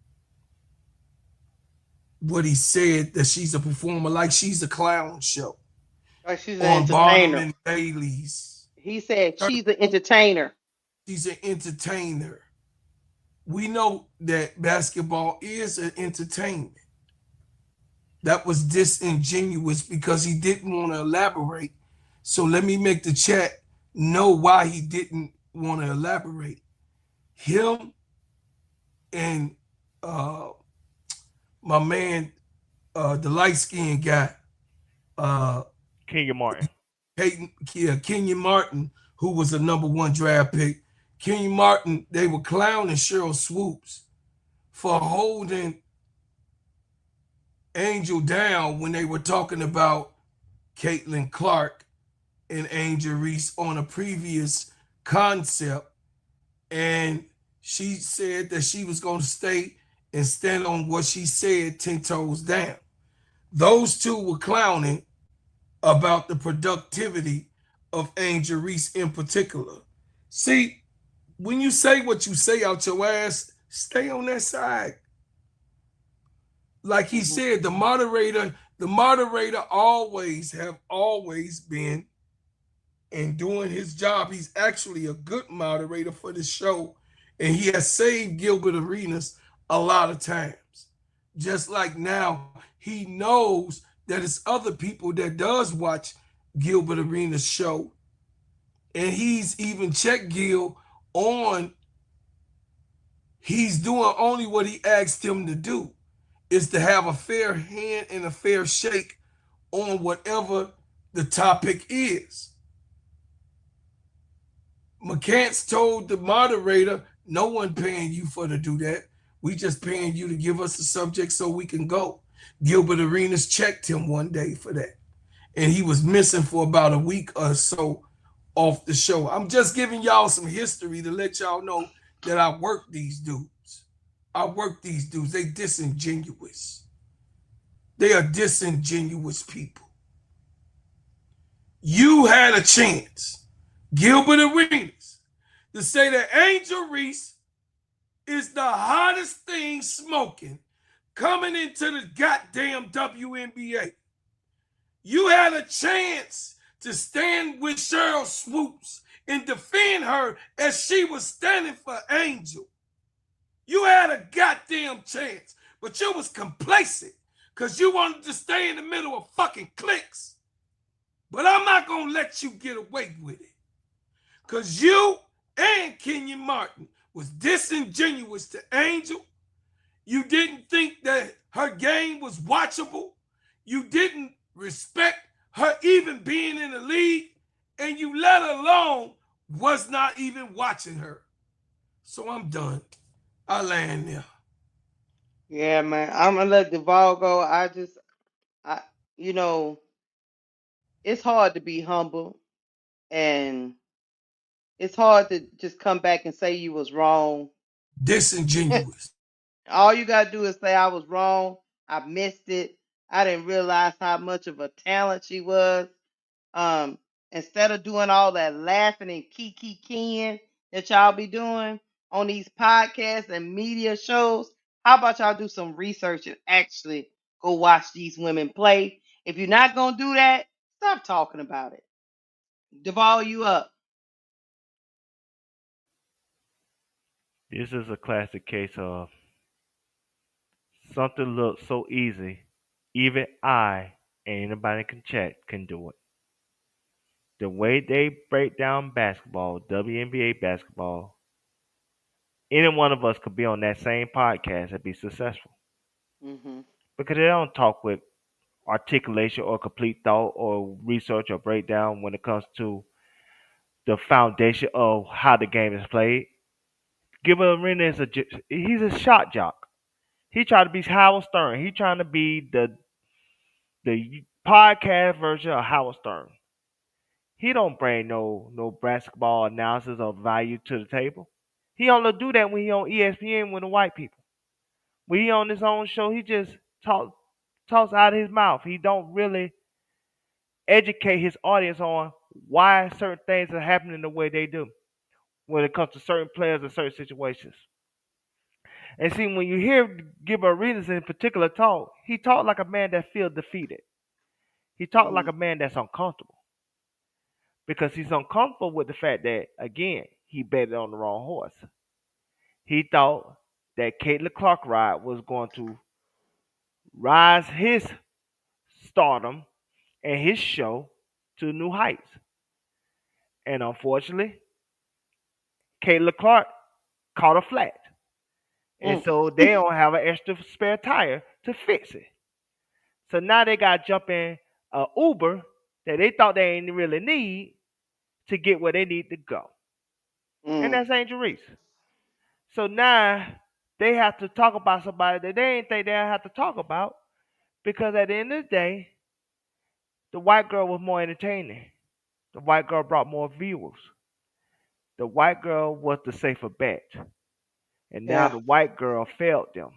what he said, that she's a performer, like she's a clown show. Like she's an entertainer. And Bailey's. He said she's an entertainer. She's an entertainer. We know that basketball is an entertainment. That was disingenuous because he didn't want to elaborate. So let me make the chat know why he didn't want to elaborate. Him and my man the light skinned guy, Kenyon Martin. Kenyon Martin, who was a #1 draft pick. Kenyon Martin, they were clowning Cheryl Swoops for holding Angel down when they were talking about Caitlin Clark and Angel Reese on a previous concept. And she said that she was going to stay and stand on what she said 10 toes down. Those two were clowning about the productivity of Angel Reese in particular. See, when you say what you say out your ass, stay on that side. Like he said, the moderator always been and doing his job. He's actually a good moderator for this show, and he has saved Gilbert Arenas a lot of times. Just like now, he knows that it's other people that does watch Gilbert Arenas' show, and he's even checked Gil on. He's doing only what he asked him to do, is to have a fair hand and a fair shake on whatever the topic is. McCants told the moderator, no one paying you for to do that. We just paying you to give us the subject so we can go. Gilbert Arenas checked him one day for that. And he was missing for about a week or so off the show. I'm just giving y'all some history to let y'all know that I work these dudes. They disingenuous. They are disingenuous people. You had a chance, Gilbert Arenas, to say that Angel Reese is the hottest thing smoking coming into the goddamn WNBA. You had a chance to stand with Cheryl Swoops and defend her as she was standing for Angel. You had a goddamn chance, but you was complacent because you wanted to stay in the middle of fucking cliques. But I'm not going to let you get away with it, because you and Kenyon Martin was disingenuous to Angel. You didn't think that her game was watchable. You didn't respect her even being in the league, and you let alone was not even watching her. So I'm done. I land there. Yeah, man. I'm gonna let Duval go. It's hard to be humble, and it's hard to just come back and say you was wrong. Disingenuous. All you gotta do is say I was wrong. I missed it. I didn't realize how much of a talent she was. Instead of doing all that laughing and kiki that y'all be doing on these podcasts and media shows, how about y'all do some research and actually go watch these women play? If you're not gonna do that, stop talking about it. Duval, you up? This is a classic case of something looks so easy, even I and anybody can do it. The way they break down basketball, WNBA basketball, any one of us could be on that same podcast and be successful. Mm-hmm. Because they don't talk with articulation or complete thought or research or breakdown when it comes to the foundation of how the game is played. Gilbert Arenas he's a shot jock. He tried to be Howard Stern. He trying to be the podcast version of Howard Stern. He don't bring no basketball analysis or value to the table. He only do that when he on ESPN with the white people. When he on his own show, he just talks out of his mouth. He don't really educate his audience on why certain things are happening the way they do when it comes to certain players and certain situations. And see, when you hear Gilbert Arenas in particular talk, he talk like a man that feels defeated. He talk like a man that's uncomfortable because he's uncomfortable with the fact that, again, he betted on the wrong horse. He thought that Caitlin Clark ride was going to rise his stardom and his show to new heights. And unfortunately, Caitlin Clark caught a flat. And so they don't have an extra spare tire to fix it. So now they got to jump in a Uber that they thought they didn't really need to get where they need to go. And that's Angel Reese. So now they have to talk about somebody that they didn't think they have to talk about because at the end of the day, the white girl was more entertaining. The white girl brought more viewers. The white girl was the safer bet. And now Yeah. the white girl failed them.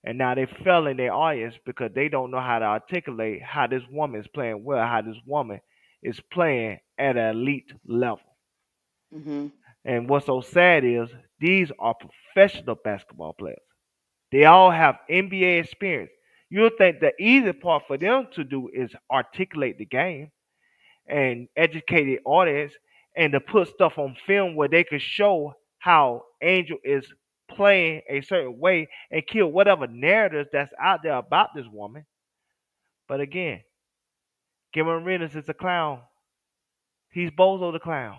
And now they fell in their audience because they don't know how to articulate how this woman is playing well, how this woman is playing at an elite level. Mm-hmm. And what's so sad is these are professional basketball players. They all have NBA experience. You'll think the easy part for them to do is articulate the game and educate the audience and to put stuff on film where they can show how Angel is playing a certain way and kill whatever narratives that's out there about this woman. But again, Cameron Arenas is a clown. He's Bozo the clown.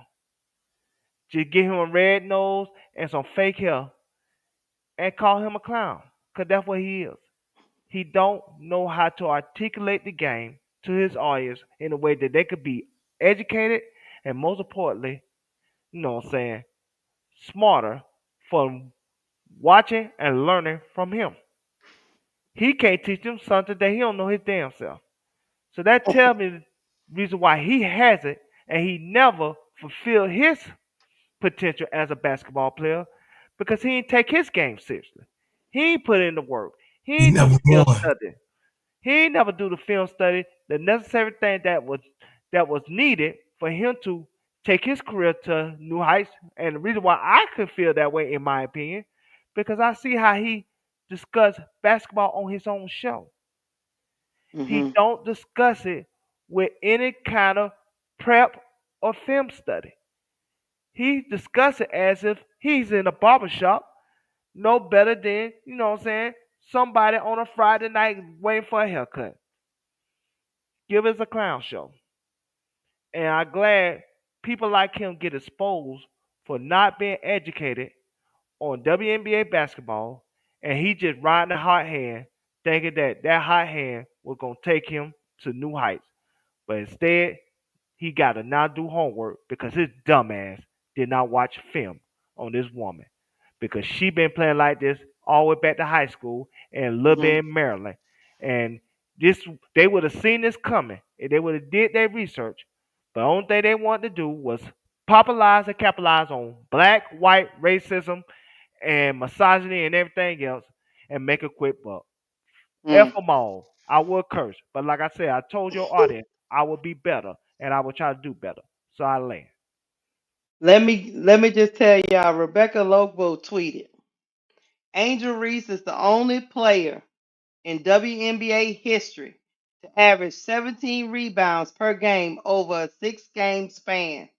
Just give him a red nose and some fake hair and call him a clown. Because that's what he is. He don't know how to articulate the game to his audience in a way that they could be educated and most importantly, you know what I'm saying, smarter from watching and learning from him. He can't teach them something that he don't know his damn self. So that tells me the reason why he has it and he never fulfilled his potential as a basketball player because he didn't take his game seriously. He ain't put in the work. He He ain't do never the film won. study. He ain't never do the film study, the necessary thing that was needed for him to take his career to new heights. And the reason why I could feel that way, in my opinion, because I see how he discuss basketball on his own show. He Mm-hmm. don't discuss it with any kind of prep or film study. He discuss it as if he's in a barber shop, no better than, you know what I'm saying, somebody on a Friday night waiting for a haircut. Give us a clown show. And I'm glad people like him get exposed for not being educated on WNBA basketball, and he just riding a hot hand, thinking that that hot hand was gonna take him to new heights. But instead, he got to now do homework because his dumbass did not watch film on this woman because she been playing like this all the way back to high school and a little Mm-hmm. bit in Maryland. And this they would have seen this coming and they would have did their research. But the only thing they wanted to do was popularize and capitalize on black, white racism and misogyny and everything else and make a quick buck. F them all. I will curse. But like I said, I told your audience I will be better and I will try to do better. So I land. Let me just tell y'all, Rebecca Lobo tweeted, Angel Reese is the only player in WNBA history to average 17 rebounds per game over a 6-game span,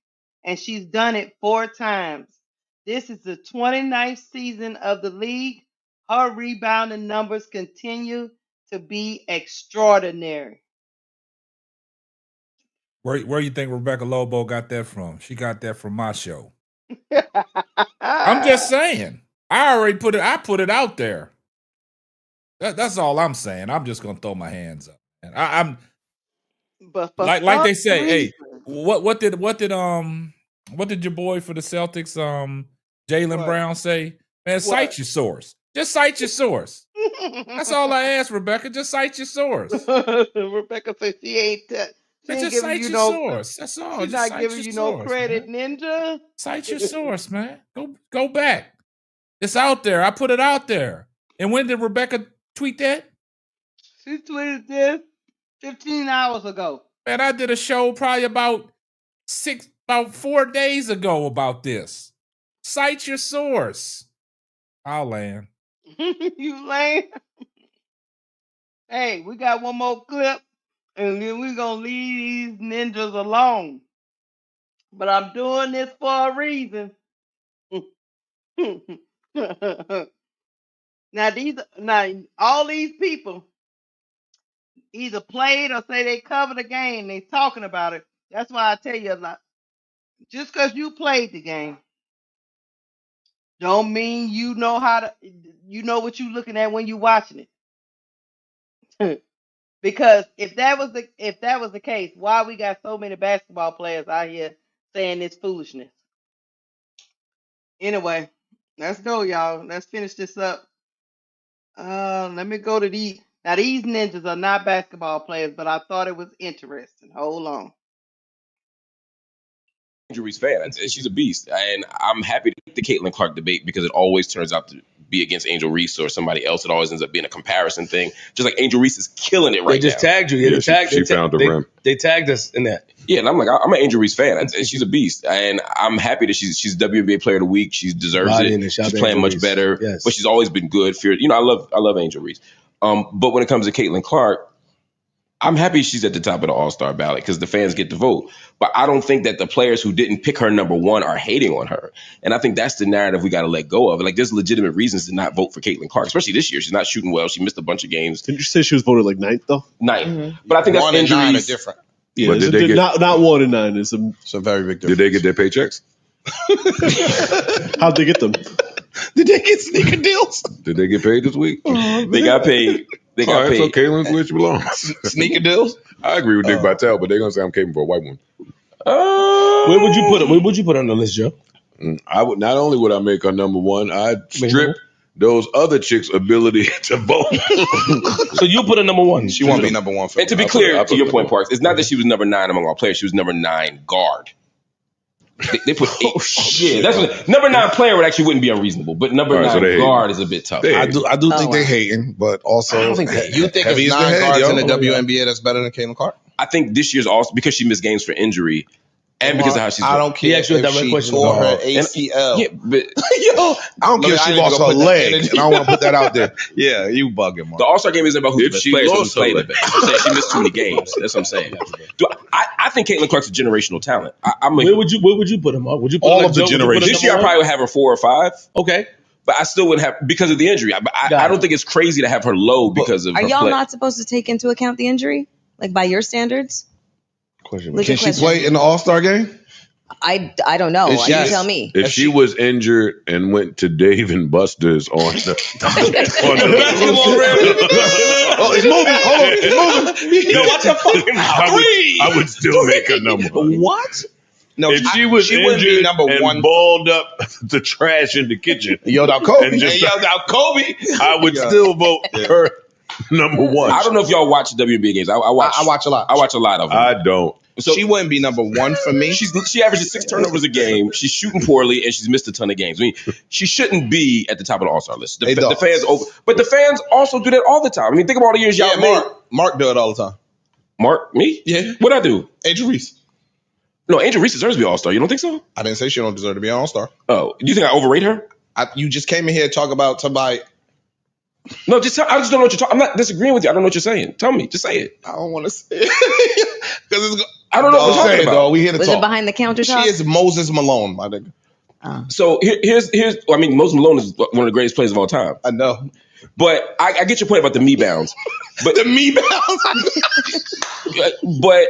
and she's done it 4 times. This is the 29th season of the league. Her rebounding numbers continue to be extraordinary. Where you think Rebecca Lobo got that from? She got that from my show. I'm just saying. I already put it. I put it out there. That's all I'm saying. I'm just gonna throw my hands up. And I'm But for like some they say. Hey, reason, what did your boy for the Celtics Jalen what? Brown say? Man, What? cite your source. Just cite your source. That's all I ask, Rebecca. Just cite your source. Rebecca said she ain't Man, just giving cite you your no. source. That's all. She's Just not cite giving your you no source, credit, man. Ninja. Cite your source, man. Go back. It's out there. I put it out there. And when did Rebecca tweet that? She tweeted this 15 hours ago. Man, I did a show probably about 4 days ago about this. Cite your source. I'll land. You lame. Hey, we got one more clip, and then we're gonna leave these ninjas alone. But I'm doing this for a reason. now all these people either played or say they covered the game. They talking about it. That's why I tell you a lot. Just because you played the game, don't mean you know what you're looking at when you're watching it. Because if that was the case, why we got so many basketball players out here saying this foolishness? Anyway, let's go, y'all. Let's finish this up. Let me go to these. Now these ninjas are not basketball players, but I thought it was interesting. Hold on. Angel Reese fan. She's a beast, and I'm happy to the Caitlin Clark debate because it always turns out to be against Angel Reese or somebody else. It always ends up being a comparison thing. Just like Angel Reese is killing it right now. They just tagged you. Yeah, she found the rim. They tagged us in that. Yeah, and I'm like, I'm an Angel Reese fan. And she's a beast, and I'm happy that she's WNBA Player of the Week. She deserves it. She's playing much better, but she's always been good. I love Angel Reese. But when it comes to Caitlin Clark, I'm happy she's at the top of the All-Star ballot because the fans get to vote. But I don't think that the players who didn't pick her number one are hating on her. And I think that's the narrative we got to let go of. Like, there's legitimate reasons to not vote for Caitlin Clark, especially this year. She's not shooting well. She missed a bunch of games. Didn't you say she was voted like 9th, though? 9th. Mm-hmm. But I think that's 1 and 9 are injuries. different. Yeah, But did they get, not 1 and 9. It's a very big difference. Did they get their paychecks? How'd they get them? Did they get sneaker deals? Did they get paid this week? They got paid. They got paid. So Caitlin's where she belongs. Sneaker deals? I agree with Dick Vitale, but they're gonna say I'm caping for a white one. Where would you put it? Where would you put it on the list, Joe? I would not only would I make her number one, I'd strip those other chicks' ability to vote. So you put her number one. She won't be number one for And to be clear, to your point, Parks, it's not that she was number 9 among all players. She was number 9 guard. They put 8. Yeah, that's what number 9 player wouldn't be unreasonable, but number 9 guard is a bit tough. I do think they're hating, but also I don't think you think it's 9 guards in the WNBA that's better than Caitlin Clark? I think this year's also because she missed games for injury and because of how she's. I don't care if she tore her ACL. Yeah, but I don't care if she lost her leg. And I want to put that out there. Yeah, you bugging, Mark. The All-Star game isn't about who's the best player. lost her leg. I'm saying she missed too many games. That's what I'm saying. I think Caitlin Clark's a generational talent. Where would you put him? Would you put all of the generation? This year, I probably would have her 4 or 5. Okay. But I still wouldn't have because of the injury. I don't think it's crazy to have her low because of. Are her y'all play. not supposed to take into account the injury, like by your standards? Can she play in the All-Star game? I don't know. You tell me. If she was injured and went to Dave and Buster's on the oh, it's moving. Hold on, it's moving. Yo, watch your fucking mouth. I would still make a number. What? No, if she was injured number and one, balled up the trash in the kitchen, yelled out Kobe, Kobe, I would still vote her number one. I don't know if y'all watch WNBA games. I watch a lot. I watch a lot of them. I don't. So she wouldn't be number one for me. She averages 6 turnovers a game. She's shooting poorly, and she's missed a ton of games. I mean, she shouldn't be at the top of the All-Star list. The fans, but the fans also do that all the time. I mean, think of all the years y'all made. Mark do it all the time. Mark, me? Yeah. What'd I do? Angel Reese. No, Angel Reese deserves to be All-Star. You don't think so? I didn't say she don't deserve to be an All-Star. Oh, you think I overrate her? You just came in here to talk about somebody. No, I just don't know what you're talking. I'm not disagreeing with you. I don't know what you're saying. Tell me. Just say it. I don't want to say it. Because I don't know what you're talking about. Though. We here to Was talk. it behind the counter talk? She is Moses Malone, my nigga. So here's. I mean, Moses Malone is one of the greatest players of all time. I know. But I get your point about the me bounds. But the me bounds. But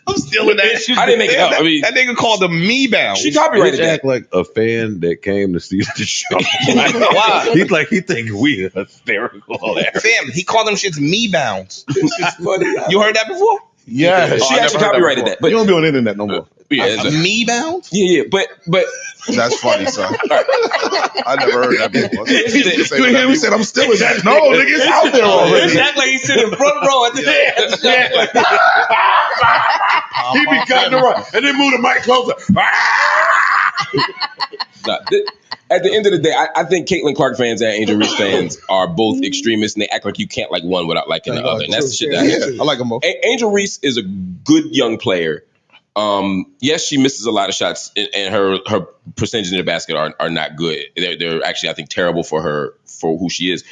I'm stealing that. I didn't make it up. I mean, that nigga called them me bounds. She copyrighted that. Act like a fan that came to see the show. Why? He's like he think we are hysterical. Fam, he called them shits me bounds. It's funny. You heard that before? Yeah, she actually copyrighted that. But you don't be on the internet no more. Yeah, me bounds? Yeah, but that's funny, son. I never heard that before. You hear me say I'm stealing that? No, nigga, it's out there already. It's act like he's sitting front row at the end. He be cutting the run and then move the mic closer. At the end of the day, I think Caitlin Clark fans and Angel Reese fans are both extremists, and they act like you can't like one without liking the other. And that's the shit that I hate. I like them both. Angel Reese is a good young player. Yes, she misses a lot of shots, and her percentages in the basket are not good. They're actually, I think, terrible for her for who she is.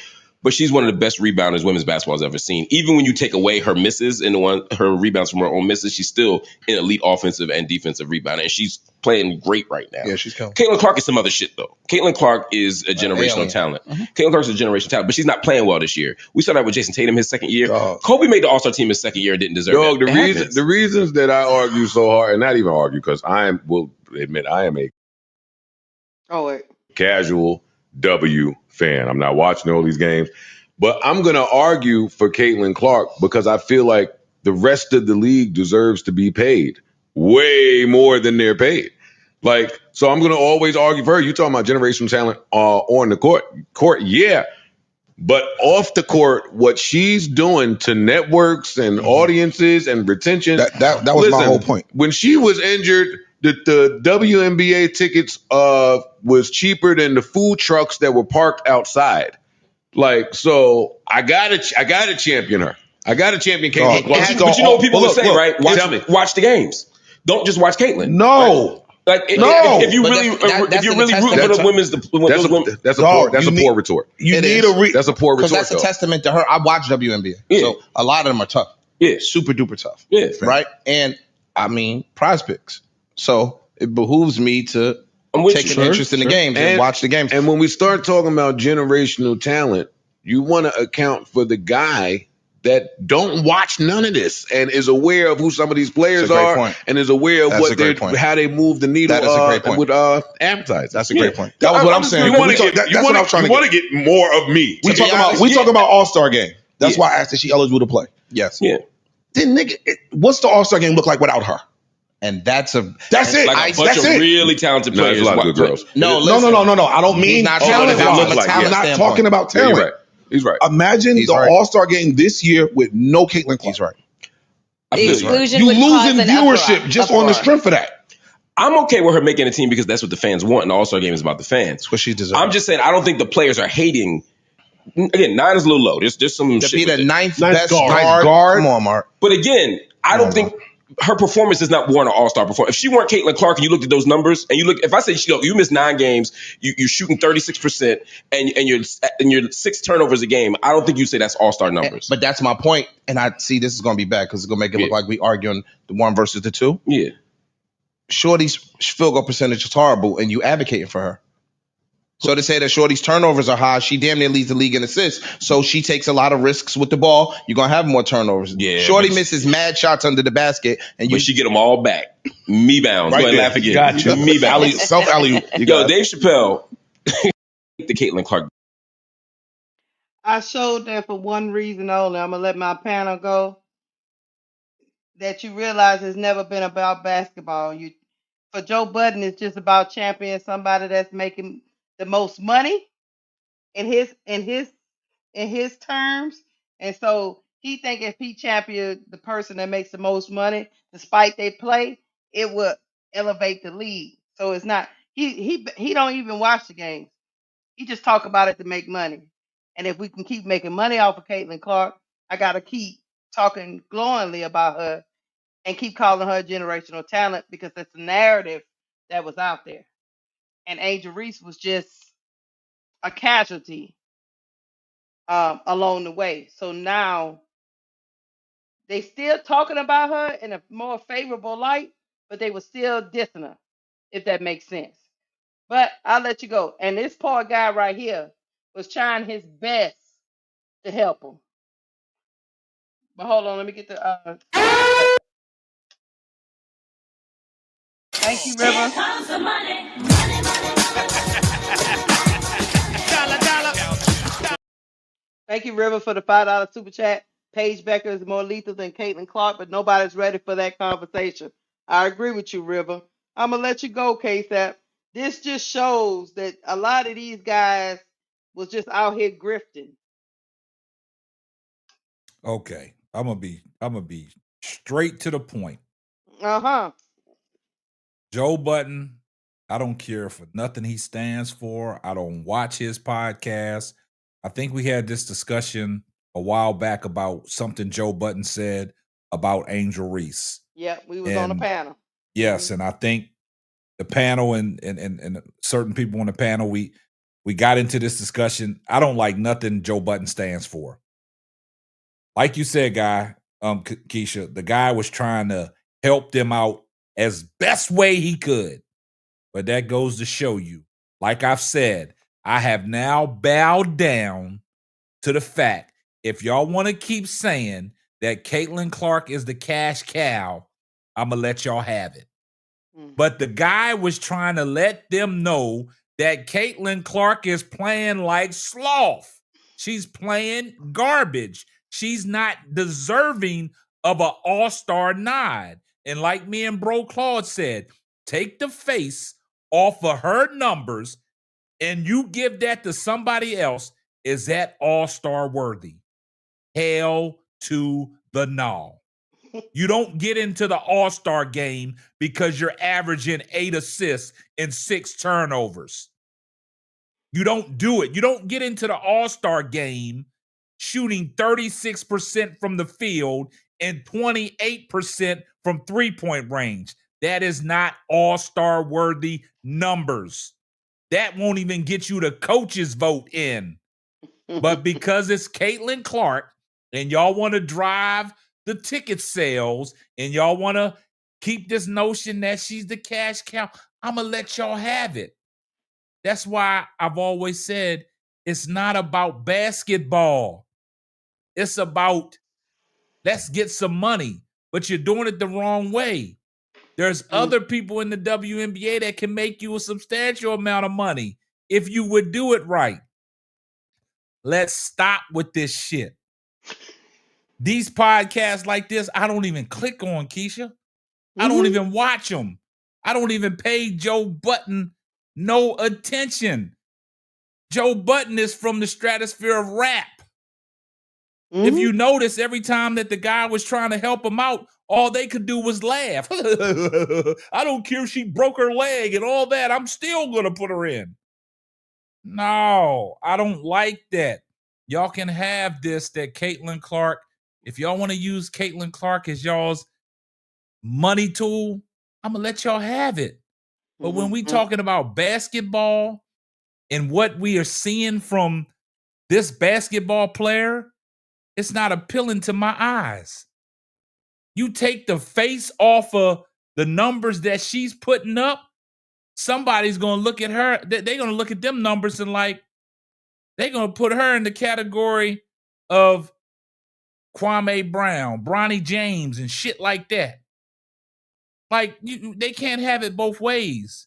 But she's one of the best rebounders women's basketball has ever seen. Even when you take away her misses and her rebounds from her own misses, she's still an elite offensive and defensive rebounder, and she's playing great right now. Yeah, she's coming. Caitlin Clark is some other shit though. Caitlin Clark is a generational talent. Caitlin Clark is a generational talent, but she's not playing well this year. We saw that with Jason Tatum his second year. Kobe made the All-Star team his second year and didn't deserve it. The reasons that I argue so hard, and not even argue, because I will admit I am a casual W fan. I'm not watching all these games. But I'm going to argue for Caitlin Clark because I feel like the rest of the league deserves to be paid way more than they're paid. Like, so I'm going to always argue for her. You talking about generational talent on the court, yeah. But off the court, what she's doing to networks and audiences and retention. That was my whole point. When she was injured, the WNBA tickets was cheaper than the food trucks that were parked outside. Like, so I gotta champion her. I gotta champion Caitlin Clark. But you know what people will say, right? Watch the games. Don't just watch Caitlin. No. Like, if you really rooting for the women's, that's a poor retort. That's a poor retort. Because that's a testament to her. I watch WNBA, so a lot of them are tough. Yeah, super duper tough. Yeah, right. And I mean, prize picks. So it behooves me to take an interest in the games and watch the games. And when we start talking about generational talent, you want to account for the guy that don't watch none of this and is aware of who some of these players are and is aware of how they move the needle with advertising. That's a great point. That was what I'm saying. You want to get more of me. We talk about All-Star game. That's why I asked if she eligible to play. Yes. Yeah. Then nigga, what's the All-Star game look like without her? And that's it. Like a bunch of really talented players. There's a lot of good girls. No. I don't mean talent. I'm not talking about talent. Yeah, He's right. Imagine the All-Star game this year with no Caitlin Clark. He's right. You losing viewership just on the strength of that. I'm okay with her making a team because that's what the fans want, and the All-Star game is about the fans. That's what she deserves. I'm just saying I don't think the players are hating. Again, 9 is a little low. There's some to shit. Be the ninth best guard. Come on, Mark. But again, I don't think her performance does not warrant an All-Star performance. If she weren't Caitlin Clark and you looked at those numbers and if I say you missed 9 games, you're shooting 36% and you're 6 turnovers a game, I don't think you say that's All-Star numbers. But that's my point. And I see this is going to be bad because it's going to make it look like we arguing the 1 versus the 2. Yeah. Shorty's field goal percentage is horrible and you advocating for her. So to say that Shorty's turnovers are high, she damn near leads the league in assists. So she takes a lot of risks with the ball. You're going to have more turnovers. Yeah, Shorty misses mad shots under the basket. But she get them all back. Me bounds. Right Go and laugh again. Gotcha. Me bounds. Self-alley. Yo, Dave Chappelle. The Caitlin Clark. I showed that for one reason only. I'm going to let my panel go. That you realize it's never been about basketball. For Joe Budden, it's just about championing somebody that's making the most money in his terms. And so he think if he champion the person that makes the most money, despite they play, it will elevate the league. So it's not he don't even watch the games. He just talk about it to make money. And if we can keep making money off of Caitlin Clark, I gotta keep talking glowingly about her and keep calling her a generational talent because that's the narrative that was out there. And Angel Reese was just a casualty along the way. So now they still talking about her in a more favorable light, but they were still dissing her, if that makes sense. But I'll let you go. And this poor guy right here was trying his best to help him. But hold on, let me get the Thank you, River. Here comes the money. Thank you, River, for the $5 super chat. Paige Becker is more lethal than Caitlin Clark, but nobody's ready for that conversation. I agree with you, River. I'm going to let you go, K-Sap. This just shows that a lot of these guys was just out here grifting. Okay. I'm gonna be straight to the point. Uh-huh. Joe Budden, I don't care for nothing he stands for. I don't watch his podcast. I think we had this discussion a while back about something Joe Budden said about Angel Reese. Yeah, we was on a panel. Yes, and I think the panel and certain people on the panel, we got into this discussion. I don't like nothing Joe Budden stands for. Like you said, Keisha, the guy was trying to help them out as best way he could. But that goes to show you, like I've said, I have now bowed down to the fact, if y'all want to keep saying that Caitlin Clark is the cash cow, I'm going to let y'all have it. But the guy was trying to let them know that Caitlin Clark is playing like sloth. She's playing garbage. She's not deserving of an all-star nod. And like me and Bro Claude said, take the face off of her numbers and you give that to somebody else. Is that all-star worthy? Hell to the no. You don't get into the all-star game because you're averaging 8 assists and 6 turnovers. You don't do it. You don't get into the all-star game shooting 36% from the field and 28% from three-point range. That is not all-star worthy numbers. That won't even get you the coach's vote in. But because it's Caitlin Clark and y'all want to drive the ticket sales and y'all want to keep this notion that she's the cash cow, I'm going to let y'all have it. That's why I've always said it's not about basketball. It's about let's get some money, but you're doing it the wrong way. There's other people in the WNBA that can make you a substantial amount of money if you would do it right. Let's stop with this shit. These podcasts like this, I don't even click on, Keisha. I don't even watch them. I don't even pay Joe Budden no attention. Joe Budden is from the stratosphere of rap. If you notice, every time that the guy was trying to help him out, all they could do was laugh. I don't care if she broke her leg and all that. I'm still going to put her in. No, I don't like that. Y'all can have this, that Caitlin Clark. If y'all want to use Caitlin Clark as y'all's money tool, I'm going to let y'all have it. But when we talking about basketball and what we are seeing from this basketball player, it's not appealing to my eyes. You take the face off of the numbers that she's putting up, somebody's going to look at her. They're going to look at them numbers and they're going to put her in the category of Kwame Brown, Bronny James, and shit like that. They can't have it both ways.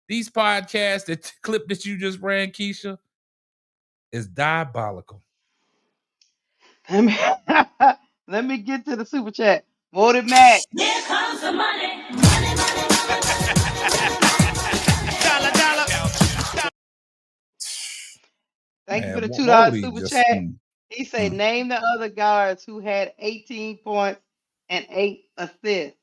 These podcasts, the clip that you just ran, Keisha, is diabolical. Let me get to the super chat. Voted Mac. Here comes the money. Thank you for the $2 super chat. He said, name the other guards who had 18 points and 8 assists.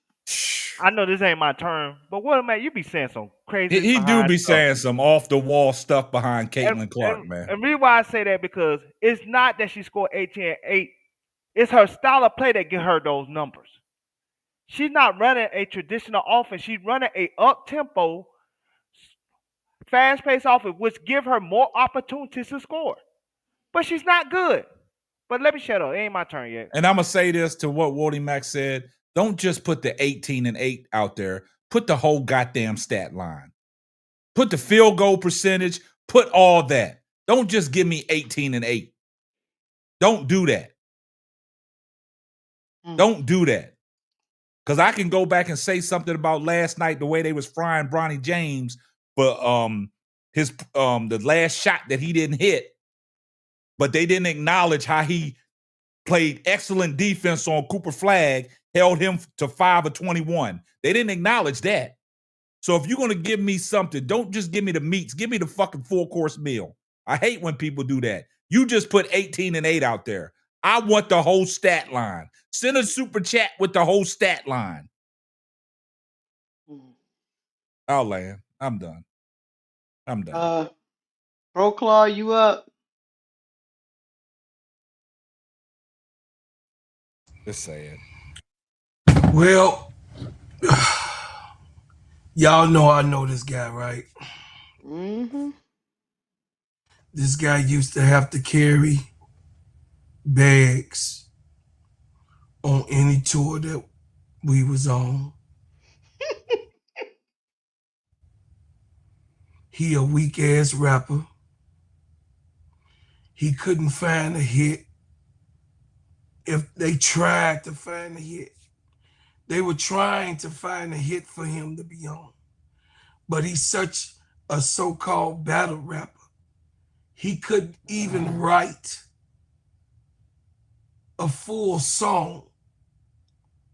I know this ain't my turn, but what, man, you be saying some crazy He do be stuff. saying some off-the-wall stuff behind Caitlin Clark, man. And the reason why I say that, because it's not that she scored 18 and 8. It's her style of play that get her those numbers. She's not running a traditional offense. She's running a up-tempo, fast-paced offense, which give her more opportunities to score. But she's not good. But let me shut up. It ain't my turn yet. And I'm going to say this to what Wody Mack said. Don't just put the 18 and 8 out there. Put the whole goddamn stat line. Put the field goal percentage. Put all that. Don't just give me 18 and 8. Don't do that. Don't do that. Because I can go back and say something about last night, the way they was frying Bronny James for the last shot that he didn't hit. But they didn't acknowledge how he played excellent defense on Cooper Flagg, held him to 5 of 21. They didn't acknowledge that. So if you're going to give me something, don't just give me the meats. Give me the fucking full-course meal. I hate when people do that. You just put 18 and 8 out there. I want the whole stat line. Send a super chat with the whole stat line. I'll land. I'm done. Bro Claw, you up? Just say it. Well, y'all know I know this guy, right? This guy used to have to carry bags on any tour that we was on. He a weak ass rapper. He couldn't find a hit. If they tried to find a hit, they were trying to find a hit for him to be on. But he's such a so-called battle rapper. he couldn't even write a full song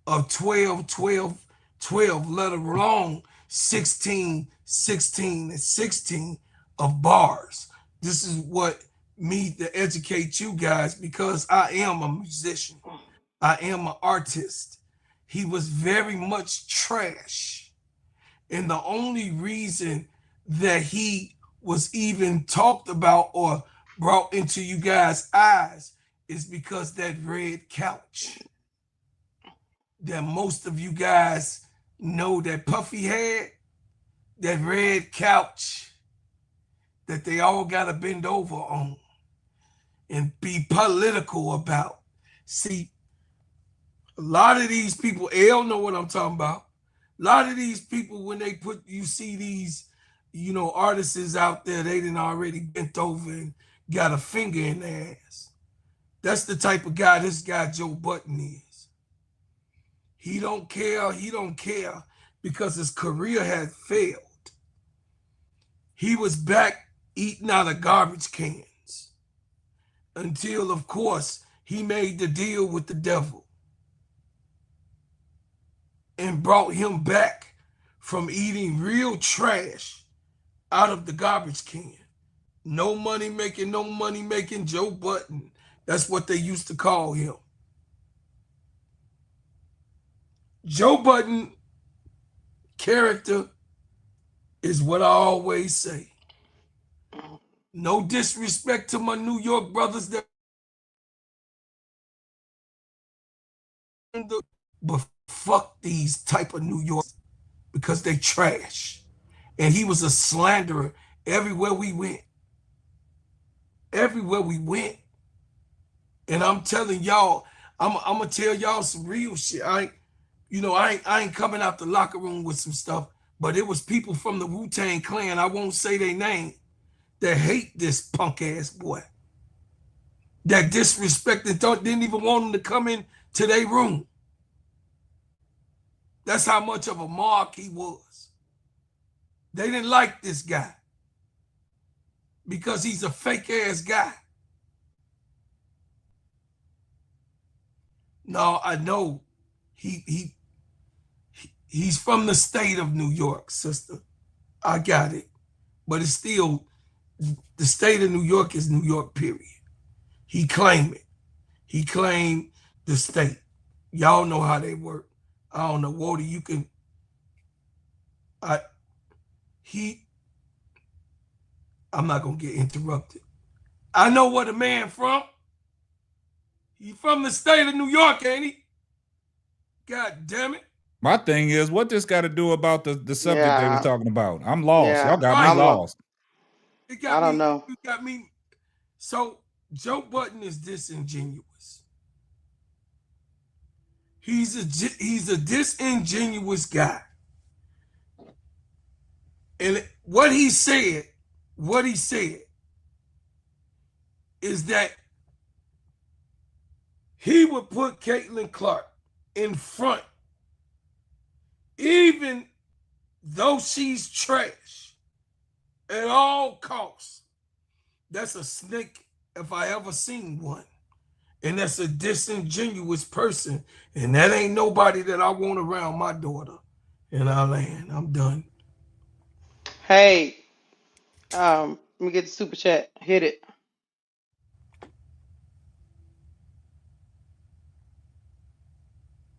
of 12, 12, 12, let alone 16, 16, and 16 of bars. This is what me to educate you guys, because I am a musician. I am an artist. He was very much trash. And the only reason that he was even talked about or brought into you guys' eyes is because that red couch that most of you guys know that Puffy had, that red couch that they all got to bend over on and be political about. See, a lot of these people, L know what I'm talking about. A lot of these people, when they you see these, artists out there, they done already bent over and got a finger in their ass. That's the type of guy this guy Joe Budden is. He don't care because his career had failed. He was back eating out of garbage cans until, of course, he made the deal with the devil and brought him back from eating real trash out of the garbage can. No money making Joe Budden. That's what they used to call him. Joe Budden character is what I always say. No disrespect to my New York brothers, but fuck these type of New York, because they trash. And he was a slanderer everywhere we went. Everywhere we went. And I'm telling y'all, I'm gonna tell y'all some real shit. I ain't coming out the locker room with some stuff, but it was people from the Wu-Tang Clan, I won't say their name, that hate this punk ass boy. That disrespected, didn't even want him to come in to their room. That's how much of a mark he was. They didn't like this guy because he's a fake ass guy. No, I know he's from the state of New York, sister. I got it. But it's still, the state of New York is New York, period. He claimed it. He claimed the state. Y'all know how they work. I don't know, Walter, you can, I'm not gonna get interrupted. I know where the man from. He from the state of New York, ain't he? God damn it. My thing is, what this got to do about the subject they were talking about? I'm lost. Yeah, Y'all got me lost. I don't know. You got me. So Joe Budden is disingenuous. He's a disingenuous guy. And what he said is that he would put Caitlin Clark in front, even though she's trash, at all costs. That's a snake if I ever seen one. And that's a disingenuous person. And that ain't nobody that I want around my daughter. And I land. I'm done. Hey, let me get the super chat. Hit it.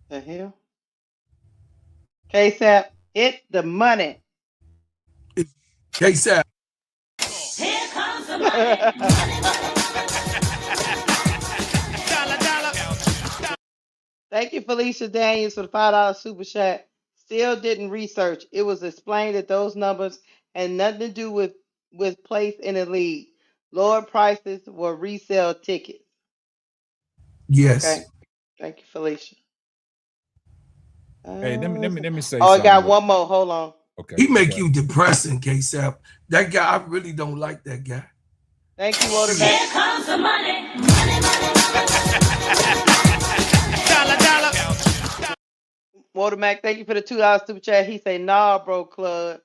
The hell? KSAP, hit the money. KSAP. Here comes the money. Thank you, Felicia Daniels, for the $5 super chat. Still didn't research. It was explained that those numbers had nothing to do with place in the league. Lower prices were resale tickets. Yes. Okay. Thank you, Felicia. Hey, let me say I something. got one more. Hold on. Okay. He make you depressing, KSAP. That guy, I really don't like that guy. Thank you, Walter. Here comes the money. Walter Mack, thank you for the $2 super chat. He say, nah, bro, club.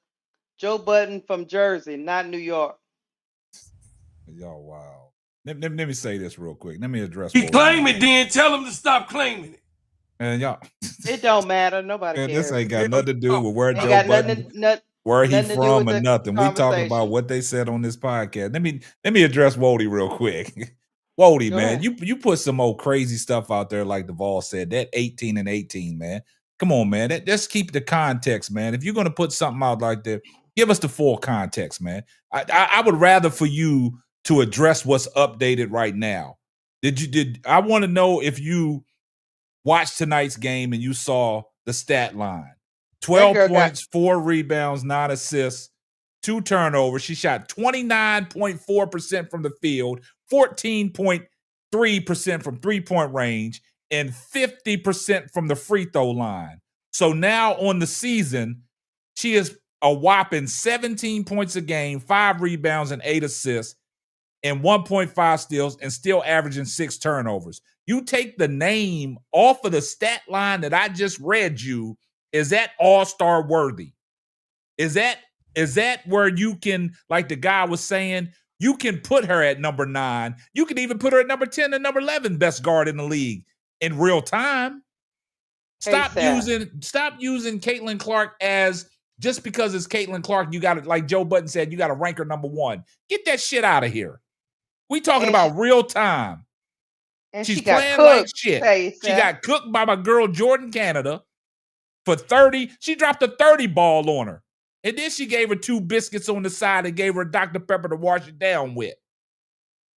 Joe Budden from Jersey, not New York. Y'all wow. Let me say this real quick. Let me address. He claim it, then tell him to stop claiming it. And y'all, It don't matter. Nobody man, cares. this ain't got nothing to do with where Ain't Joe got Budden, where he nothing to do from, with or the nothing. We talking about conversation. what they said on this podcast. Let me address Wody real quick. Wody, Go man, ahead. you put some old crazy stuff out there like Duvall said. That 18 and 18, man. Come on, man. Just keep the context, man. If you're gonna put something out like that, give us the full context, man. I would rather for you to address what's updated right now. I want to know if you watched tonight's game and you saw the stat line. 12 points, 4 rebounds, 9 assists, 2 turnovers. She shot 29.4% from the field, 14.3% from three-point range, and 50% from the free throw line. So now on the season, she is a whopping 17 points a game, 5 rebounds, and 8 assists, and 1.5 steals, and still averaging 6 turnovers. You take the name off of the stat line that I just read you, is that all-star worthy? Is that where you can, like the guy was saying, you can put her at number 9. You can even put her at number 10 and number 11 best guard in the league in real time. Stop using Caitlin Clark as just because it's Caitlin Clark, you got to, like Joe Budden said, you got to rank her number 1. Get that shit out of here. We talking about real time. And she's she got playing cooked, like shit. She got cooked by my girl Jordan Canada for 30. She dropped a 30 ball on her. And then she gave her 2 biscuits on the side and gave her a Dr. Pepper to wash it down with.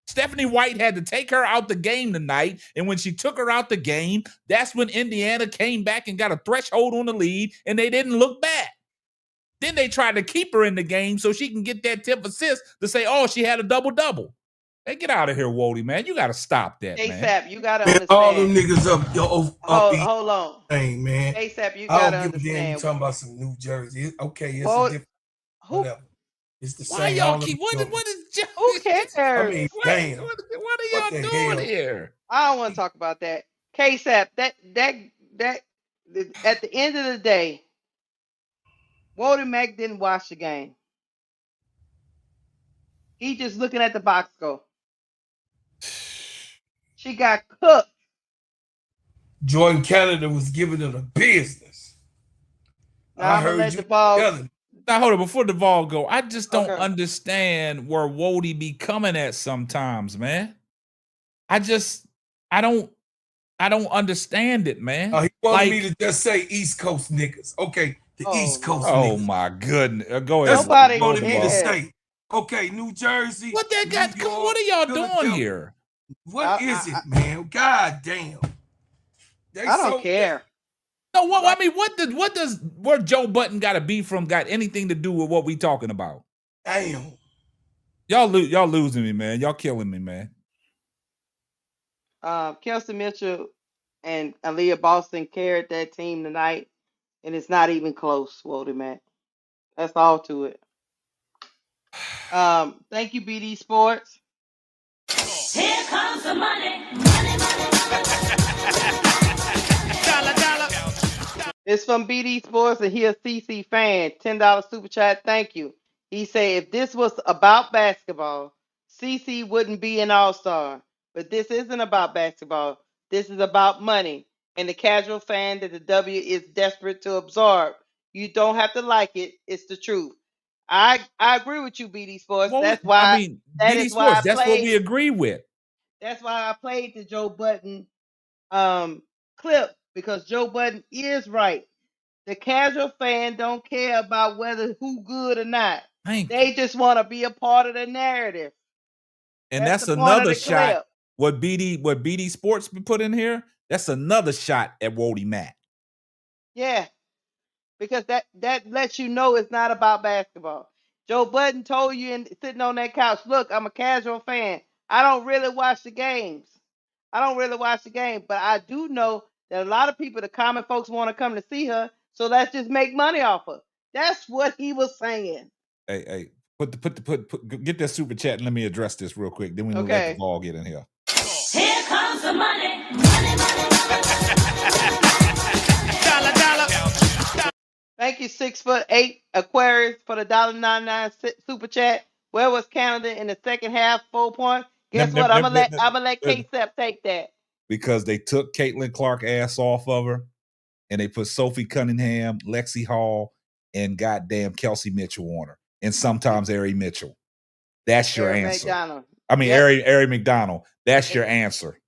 Stephanie White had to take her out the game tonight. And when she took her out the game, that's when Indiana came back and got a threshold on the lead, and they didn't look back. Then they tried to keep her in the game so she can get that 10 assist to say, oh, she had a double-double. Hey, get out of here, Wody, man. You got to stop that, man. ASAP, you got to understand. All them niggas up hold on. Hey, man. ASAP, you got to understand. I don't give a damn you talking about some New Jersey. Okay, it's a different. Whatever. It's the same. Why y'all keep, what is who cares? I mean, damn. What are y'all doing here? I don't want to talk about that. KSAP, that at the end of the day, Wody Mack didn't watch the game. He just looking at the box score. She got cooked. Jordan Canada was giving her the business. Now I heard you telling. Now hold on, before the ball go, I just don't understand where Wody be coming at sometimes, man. I don't understand it, man. He wanted me to just say East Coast niggas. Okay, the East Coast niggas. Oh my goodness. Go ahead. Nobody wanted me to say. Okay, New Jersey. What that got? What are y'all doing here? What is it, man? God damn. I don't care. No, what I mean, what does where Joe Budden got to be from got anything to do with what we talking about? Damn. Y'all losing me, man. Y'all killing me, man. Kelsey Mitchell and Aaliyah Boston carried that team tonight, and it's not even close, Wody Mack. That's all to it. Thank you, BD Sports. Here comes the money. It's from BD Sports, and he a CC fan. $10 super chat. Thank you. He said, if this was about basketball, CC wouldn't be an all-star. But this isn't about basketball. This is about money and the casual fan that the W is desperate to absorb. You don't have to like it. It's the truth. I agree with you, BD Sports. That's why BD Sports. That's what we agree with. That's why I played the Joe Budden clip, because Joe Budden is right. The casual fan don't care about whether who good or not. They just want to be a part of the narrative. And that's another shot. What BD Sports put in here, that's another shot at Wody Mack. Yeah. Because that lets you know it's not about basketball. Joe Budden told you sitting on that couch, look, I'm a casual fan. I don't really watch the games. But I do know that a lot of people, the common folks, want to come to see her, so let's just make money off her. That's what he was saying. Hey, get that super chat and let me address this real quick. Then we let the ball get in here. Here comes the money. Thank you, 6'8" Aquarius, for the $1.99 super chat. Where was Canada in the second half? 4 points. Guess Them- what? them- them- I'm gonna let them- K-Sep take that. because they took Caitlin Clark ass off of her, and they put Sophie Cunningham, Lexi Hall, and goddamn Kelsey Mitchell on her, and sometimes Ari Mitchell. That's your Eric answer. McDonald. I mean, Yep. Ari McDonald. That's your answer.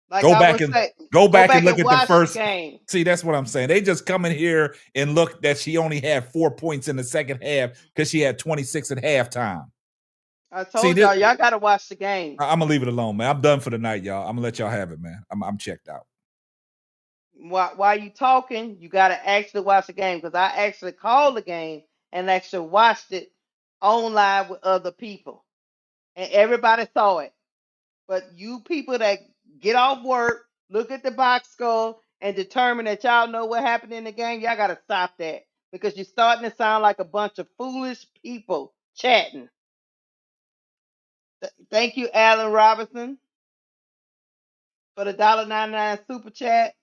Like Go I back would and say, go back and look at watch the first game. See, that's what I'm saying. They just come in here and look that she only had 4 points in the second half because she had 26 at halftime. I told y'all gotta watch the game. I'm gonna leave it alone, man. I'm done for the night, y'all. I'm gonna let y'all have it, man. I'm checked out. While you talking, you gotta actually watch the game because I actually called the game and actually watched it on live with other people, and everybody saw it. But you people that get off work, look at the box score, and determine that y'all know what happened in the game, y'all gotta stop that because you're starting to sound like a bunch of foolish people chatting. Thank you, Alan Robinson, for the $1.99 super chat.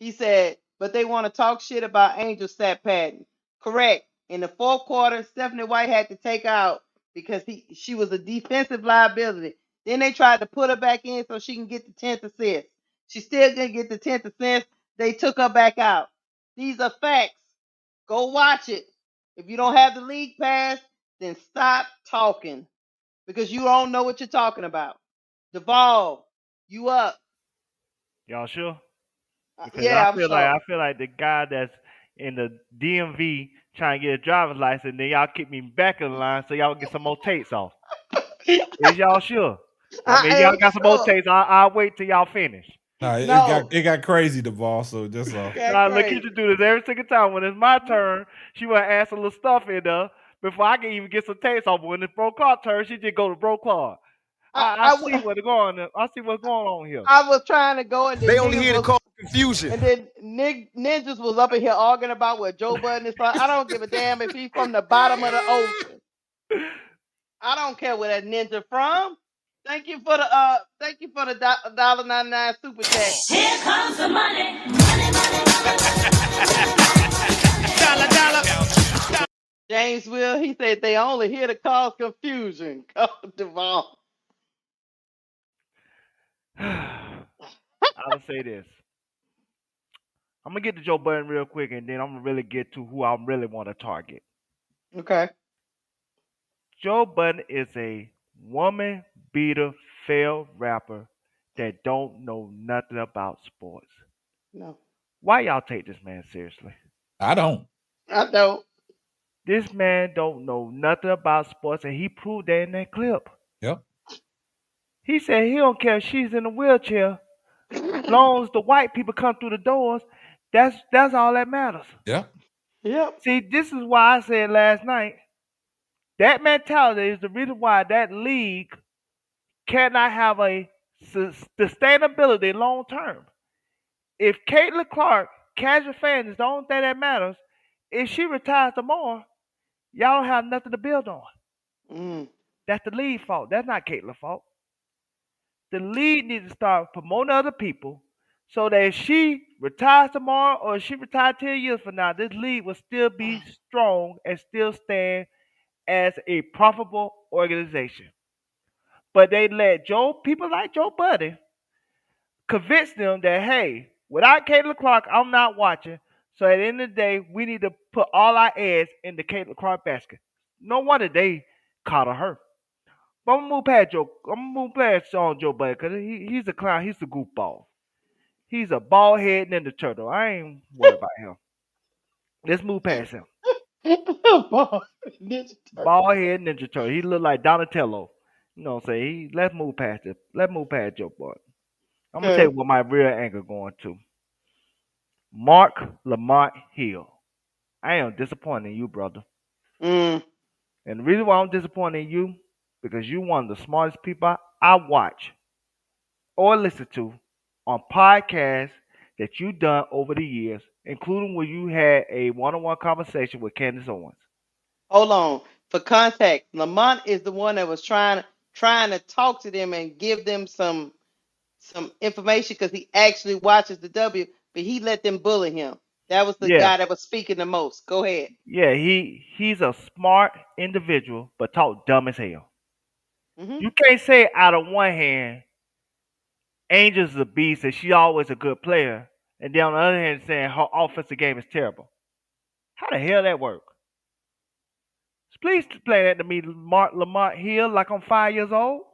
He said, but they want to talk shit about Angel stat padding. Correct. In the fourth quarter, Stephanie White had to take out because she was a defensive liability. Then they tried to put her back in so she can get the 10th assist. She still didn't get the 10th assist. They took her back out. These are facts. Go watch it. If you don't have the league pass, then stop talking because you don't know what you're talking about. Duvall, you up? Y'all sure? Because Yeah, I I'm feel sure. like the guy that's in the DMV trying to get a driver's license, then y'all kick me back in the line so y'all get some more tapes off. Is y'all sure? I mean, y'all got some more tapes. I'll wait till y'all finish. Nah, it got crazy, Duvall. So just Nah, look, you do this every single time. When it's my turn, she want to add some little stuff in there before I can even get some tapes off. When it's Bro Clark turn, she just go to Bro Clark. I see what's going on. I see what's going on here. I was trying to go and They only here to cause confusion. And then Ninjas was up in here arguing about what Joe Budden is from. I don't give a damn if he's from the bottom of the ocean. I don't care where that ninja from. Thank you for the $1.99 super chat. Here comes the money. James Will, he said they only here to cause confusion. Go Duvall. I'll say this. I'm gonna get to Joe Budden real quick, and then I'm gonna really get to who I really want to target. Okay. Joe Budden is a woman beater, failed rapper that don't know nothing about sports. No. Why y'all take this man seriously? I don't. I don't. This man don't know nothing about sports, and he proved that in that clip. Yep. He said he don't care if she's in a wheelchair, as long as the white people come through the doors. That's all that matters. Yep. Yep. See, this is why I said last night that mentality is the reason why that league cannot have a sustainability long term. If Caitlin Clark, casual fans, is the only thing that matters, if she retires tomorrow, y'all don't have nothing to build on. That's the league fault. That's not Caitlin's fault. The league needs to start promoting other people so that if she retires tomorrow or if she retires 10 years from now, this league will still be strong and still stand as a profitable organization. But they let people like Joe Budden convince them that, hey, without Caitlin Clark, I'm not watching. So at the end of the day, we need to put all our eggs in the Caitlin Clark basket. No wonder they caught her. But I'm gonna move past Joe. I'm gonna move past Joe Budden because he's a clown. He's a goofball. He's a bald head ninja turtle. I ain't worried about him. Let's move past him. Bald head ninja turtle. He look like Donatello. You know what I'm saying? Let's move past it. Let's move past Joe Budden. I'm gonna tell you what my real anger going to. Mark Lamont Hill. I am disappointed in you, brother. And the reason why I'm disappointed in you, because you one of the smartest people I watch or listen to on podcasts that you done over the years, including when you had a one-on-one conversation with Candace Owens. Hold on. For context, Lamont is the one that was trying to talk to them and give them some information because he actually watches the W. but he let them bully him. That was the Yeah, guy that was speaking the most. Go ahead. yeah. He's a smart individual, but talk dumb as hell. Hmm. You can't say out of one hand, Angel's a beast and she always a good player, and then on the other hand saying her offensive game is terrible. How the hell that work? Please explain that to me, Mark Lamont Hill, like I'm 5 years old.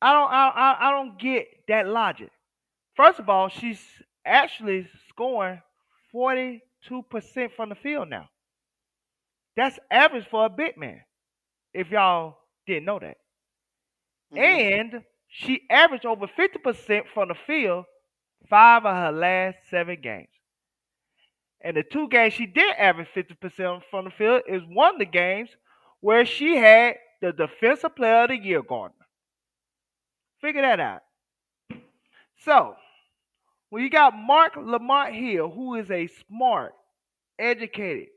I don't get that logic. First of all, she's actually scoring 42% from the field now. That's average for a big man. If y'all didn't know that. And she averaged over 50% from the field 5 of her last 7 games. And the 2 games she did average 50% from the field is one of the games where she had the Defensive Player of the Year garner. Figure that out. So, when you got Mark Lamont Hill, who is a smart, educated,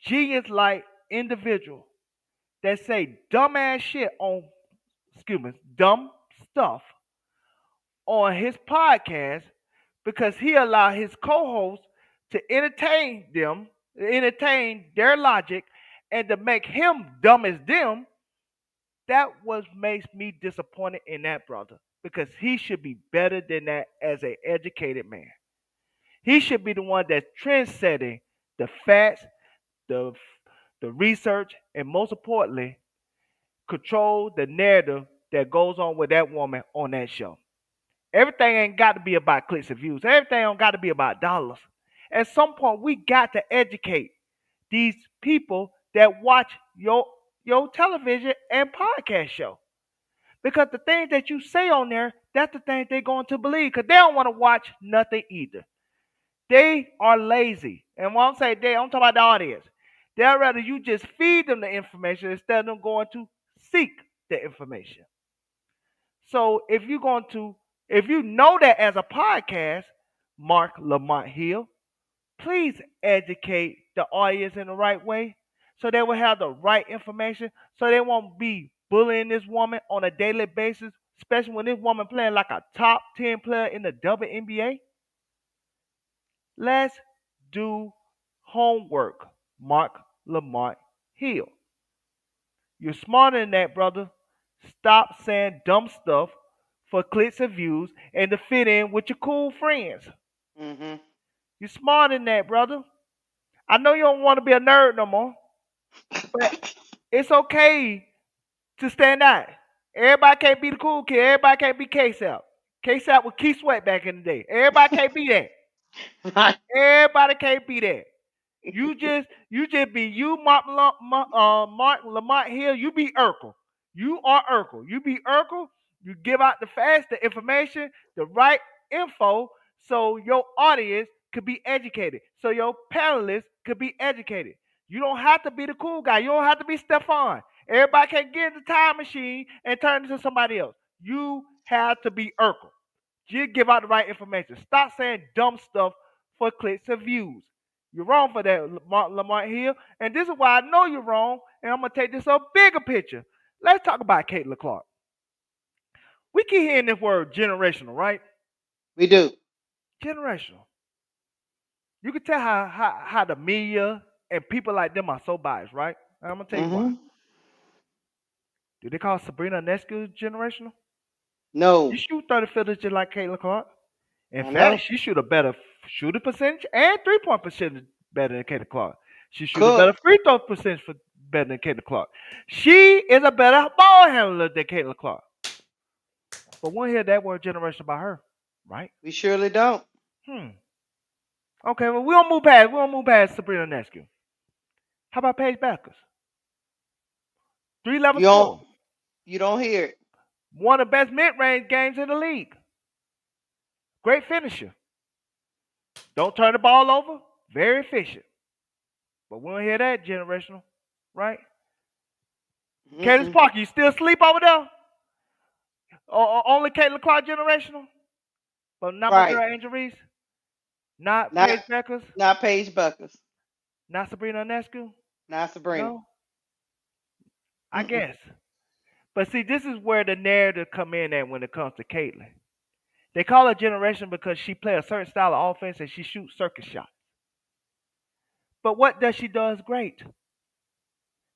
genius-like individual that say dumbass shit on, dumb stuff on his podcast because he allowed his co-hosts to entertain their logic, and to make him dumb as them, that was makes me disappointed in that brother because he should be better than that as an educated man. He should be the one that's trendsetting the facts, the the research, and most importantly, control the narrative that goes on with that woman on that show. Everything ain't got to be about clicks and views. Everything don't got to be about dollars. At some point, we got to educate these people that watch your television and podcast show. Because the things that you say on there, that's the things they're going to believe. Because they don't want to watch nothing either. They are lazy. And when I'm saying they, I'm talking about the audience. They'd rather you just feed them the information instead of them going to seek the information. So if you know that as a podcast, Mark Lamont Hill, please educate the audience in the right way so they will have the right information so they won't be bullying this woman on a daily basis, especially when this woman playing like a top 10 player in the WNBA. Let's do homework, Mark Lamont Hill. You're smarter than that, brother. Stop saying dumb stuff for clicks and views and to fit in with your cool friends. Mm-hmm. You're smarter than that, brother. I know you don't want to be a nerd no more, but it's okay to stand out. Everybody can't be the cool kid. Everybody can't be K-Sap. K-Sap was Key Sweat back in the day. Everybody can't be that. Everybody can't be that. You just be you, Mark Lamont Hill. You be Urkel. You are Urkel. You be Urkel. You give out the facts, the information, the right info, so your audience could be educated, so your panelists could be educated. You don't have to be the cool guy. You don't have to be Stefan. Everybody can get in the time machine and turn into somebody else. You have to be Urkel. Just give out the right information. Stop saying dumb stuff for clicks and views. You're wrong for that, Lamont Hill. And this is why I know you're wrong. And I'm going to take this a bigger picture. Let's talk about Caitlin Clark. We keep hearing this word generational, right? We do. Generational. You can tell how the media and people like them are so biased, right? And I'm going to tell you why. Do they call Sabrina Ionescu generational? No. She shoot 30 footers just like Caitlin Clark. In fact, she shoot a better shooting percentage and 3-point percentage better than Caitlin Clark. She shoot a better free throw percentage better than Caitlin Clark. She is a better ball handler than Caitlin Clark. But we don't hear that word generation about her, right? We surely don't. Okay, well we don't move past Sabrina Ionescu. How about Paige Beckers? 3-level score. You don't hear it. One of the best mid-range games in the league. Great finisher. Don't turn the ball over. Very efficient. But we don't hear that generational, right? Candace Parker, you still sleep over there? Or only Caitlin Clark generational? But not my girl Angel Reese? Not Paige Beckers? Not Paige Beckers. Not Sabrina Ionescu? Not Sabrina. No? I guess. But see, this is where the narrative come in at when it comes to Caitlin. They call her generation because she plays a certain style of offense and she shoots circus shots. But what does she does great?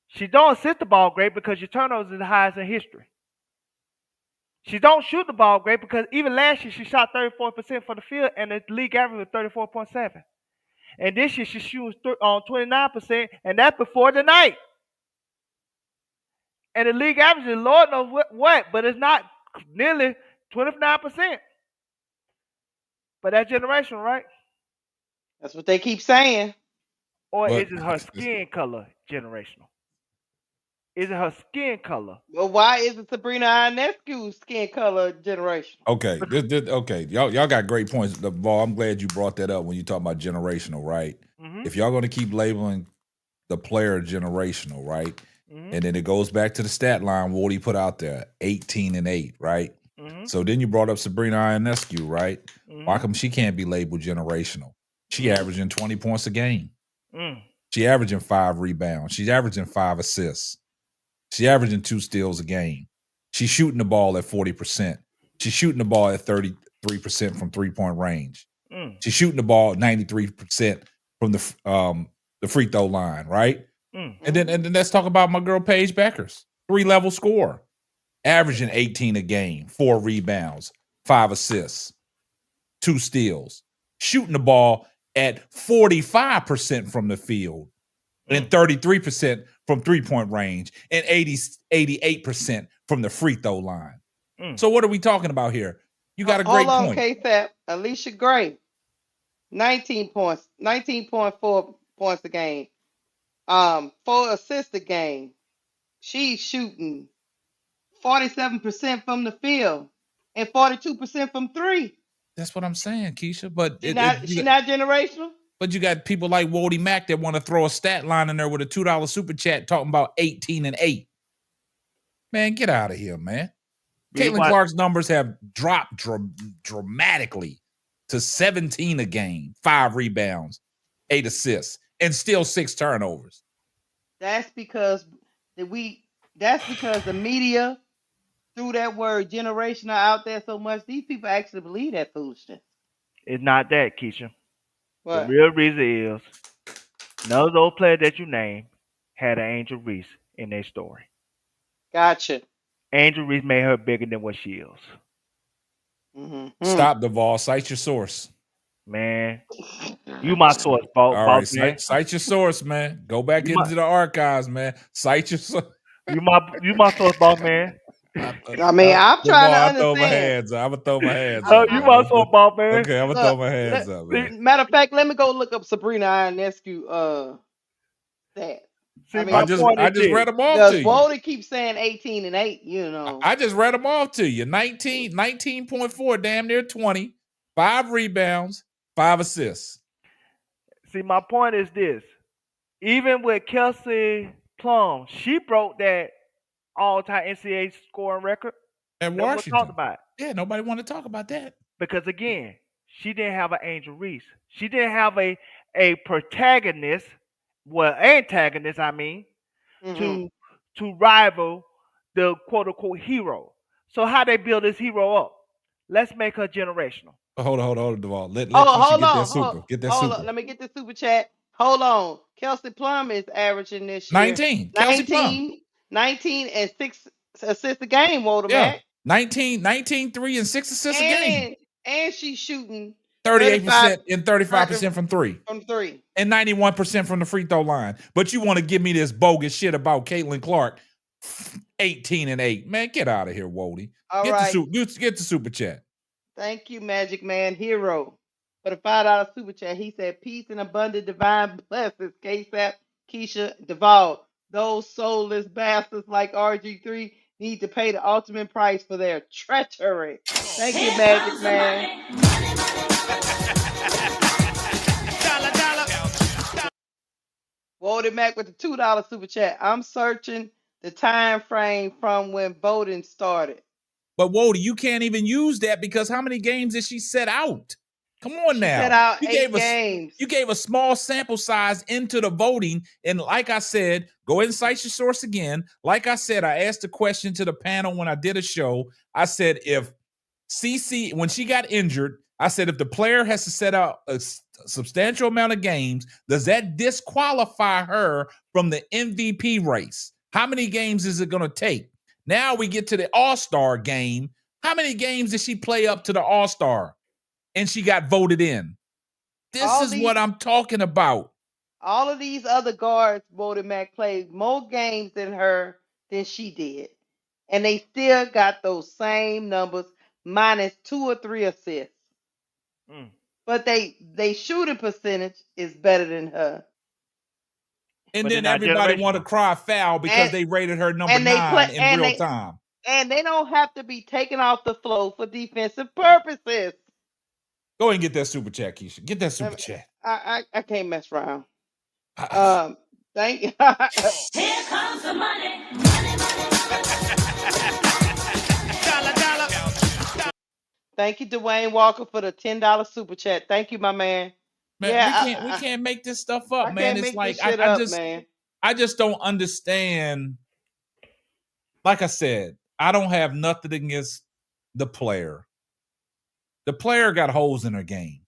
She don't assist the ball great because your turnovers is the highest in history. She don't shoot the ball great because even last year she shot 34% for the field and the league average was 34.7. And this year she shoots 29%, and that's before the night. And the league average is Lord knows what, but it's not nearly 29%. But that's generational, right? That's what they keep saying. Or is it her skin color generational? Is it her skin color? Well, why isn't Sabrina Ionescu's skin color generational? Okay, okay, y'all got great points. Ball, I'm glad you brought that up when you talk about generational, right? Mm-hmm. If y'all going to keep labeling the player generational, right? Mm-hmm. And then it goes back to the stat line what he put out there, 18-8, right? Mm-hmm. So then you brought up Sabrina Ionescu, right? Mm-hmm. Why come she can't be labeled generational? She averaging 20 points a game. Mm. She averaging 5 rebounds. She's averaging 5 assists. She's averaging 2 steals a game. She's shooting the ball at 40%. She's shooting the ball at 33% from 3-point range. Mm. She's shooting the ball 93% from the free throw line, right? Mm. And then let's talk about my girl Paige Beckers, 3-level scorer, averaging 18 a game, 4 rebounds, 5 assists, 2 steals, shooting the ball at 45% from the field, and 33% from 3-point range, and 88% from the free throw line. So what are we talking about here? You got a great point. point. K-Fap, Alicia Gray, 19 points, 19.4 points a game, 4 assists a game. She's shooting 47% from the field and 42% from 3. That's what I'm saying, Keisha. But she's not generational. But you got people like Wody Mack that want to throw a stat line in there with a $2 super chat talking about 18-8. Man, get out of here, man. Caitlin Clark's numbers have dropped dramatically to 17 a game, 5 rebounds, 8 assists, and still 6 turnovers. That's because the media threw that word generational out there so much. These people actually believe that foolishness. It's not that, Keisha. What? The real reason is none of those players that you named had an Angel Reese in their story. Gotcha. Angel Reese made her bigger than what she is. Mm-hmm. Stop, Duvall. Cite your source. Man, you my source, boss. All right, cite your source, man. Go back into the archives, man. Cite your source. You my source, boss, man. I mean, I'm trying to understand. Throw my hands up. I'm gonna throw my hands up. up. You my source, boss, man. Okay, I'm gonna throw my hands up, man. Matter of fact, let me go look up Sabrina Ionescu that. I just read them off to you. Wody keeps saying 18-8, you know. I just read them off to you. 19.4, damn near 20, 5 rebounds, 5 assists. See, my point is this. Even with Kelsey Plum, she broke that all-time NCAA scoring record. At Washington. Talked about it. Yeah, nobody wanted to talk about that. Because again, she didn't have an Angel Reese. She didn't have a protagonist, antagonist, I mean, to rival the quote-unquote hero. So how they build this hero up? Let's make her generational. Hold on, Duvall. Let hold get on. that super. Get that super. Let me get the super chat. Hold on. Kelsey Plum is averaging this year 19 and 6 assists a game, Walter Mack. 19, 3 and 6 assists a game. And she's shooting 38% and 35% from 3. From 3. And 91% from the free throw line. But you want to give me this bogus shit about Caitlin Clark 18-8. Man, get out of here, Wody. Get the super chat. Thank you, Magic Man Hero. For the $5 super chat, he said, peace and abundant divine blessings, K-Fap, Keisha, Duvall. Those soulless bastards like RG3 need to pay the ultimate price for their treachery. Thank you, Magic Man. Wody Mack with the $2 super chat. I'm searching the time frame from when voting started. But Wody, you can't even use that because how many games did she set out? Come on now. Set out 8 games. You gave a small sample size into the voting. And like I said, go ahead and cite your source again. Like I said, I asked a question to the panel when I did a show. I said, if CC, when she got injured, I said if the player has to set out a substantial amount of games, does that disqualify her from the MVP race? How many games is it going to take? Now we get to the All-Star game. How many games did she play up to the All-Star? And she got voted in. This is what I'm talking about. All of these other guards, voted Mac, played more games than she did. And they still got those same numbers, minus 2 or 3 assists. But they shooting percentage is better than her. And then everybody want to cry foul because they rated her number 9 in real time. And they don't have to be taken off the floor for defensive purposes. Go ahead and get that super chat, Keisha. Get that super chat. I can't mess around. Thank you. Here comes the money. Thank you, Dwayne Walker, for the $10 super chat. Thank you, my man. Man, we can't make this stuff up, man. It's like I just don't understand. Like I said, I don't have nothing against the player. The player got holes in her game.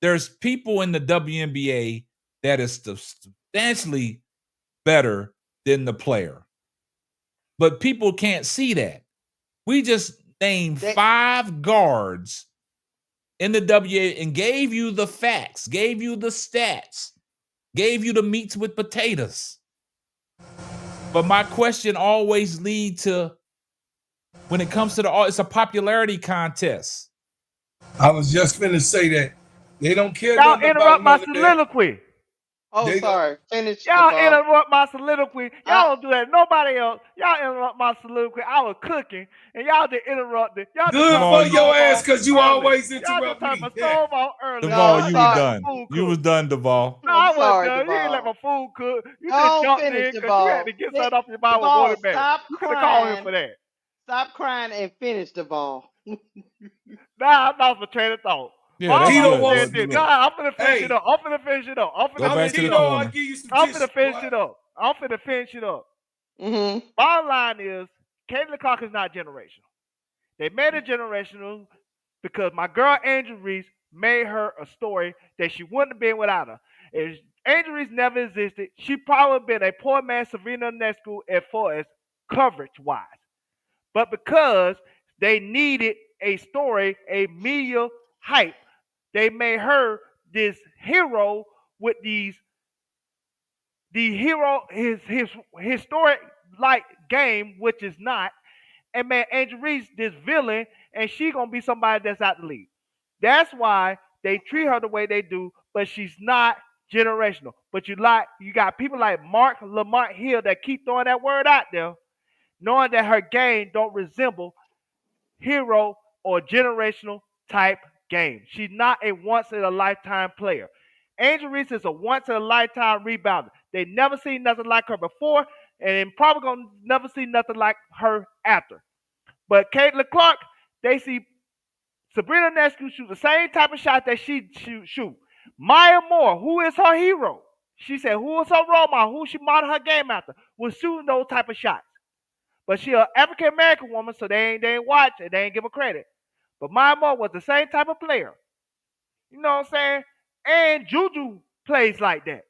There's people in the WNBA that is substantially better than the player. But people can't see that. We just named 5 guards in the WNBA and gave you the facts, gave you the stats, gave you the meats with potatoes. But my question always leads to, when it comes to it's a popularity contest. I was just finna say that. They don't care. Y'all interrupt my soliloquy. Sorry. Finish. Y'all interrupt my soliloquy. Y'all don't do that. Nobody else. Y'all interrupt my soliloquy. I was cooking, and y'all did interrupt it. Y'all good for your ass, because you always interrupt me. Duval, you were done. You was done, Duval. No, I wasn't done. You didn't let my food cook. You just jumped in because you had to get something off your mouth with watermelon. You could have called him for that. Stop crying and finish the ball. Nah, I'm off the train of thought. Yeah, that's I'm good. finna finish it up. I'm finna finish it up. I'm finna finish it up. Bottom line is, Caitlin Clark is not generational. They made her generational because my girl Angel Reese made her a story that she wouldn't have been without her. If Angel Reese never existed, she probably been a poor man Sabrina Ionescu as far as coverage wise. But because they needed a story, a media hype, they made her this hero with his historic like game, which is not, and made Angel Reese this villain, and she gonna be somebody that's out the league. That's why they treat her the way they do, but she's not generational. But you got people like Lamont Hill that keep throwing that word out there, knowing that her game don't resemble hero or generational type game. She's not a once-in-a-lifetime player. Angel Reese is a once-in-a-lifetime rebounder. They never seen nothing like her before, and probably gonna never see nothing like her after. But Caitlin Clark, they see Sabrina Ionescu shoot the same type of shot that she shoot. Maya Moore, who is her hero, she said, who is her role model, who she modeled her game after, was shooting those type of shots. But she an African American woman, so they ain't watch and they ain't give her credit. But Maya Moore was the same type of player. You know what I'm saying? And Juju plays like that.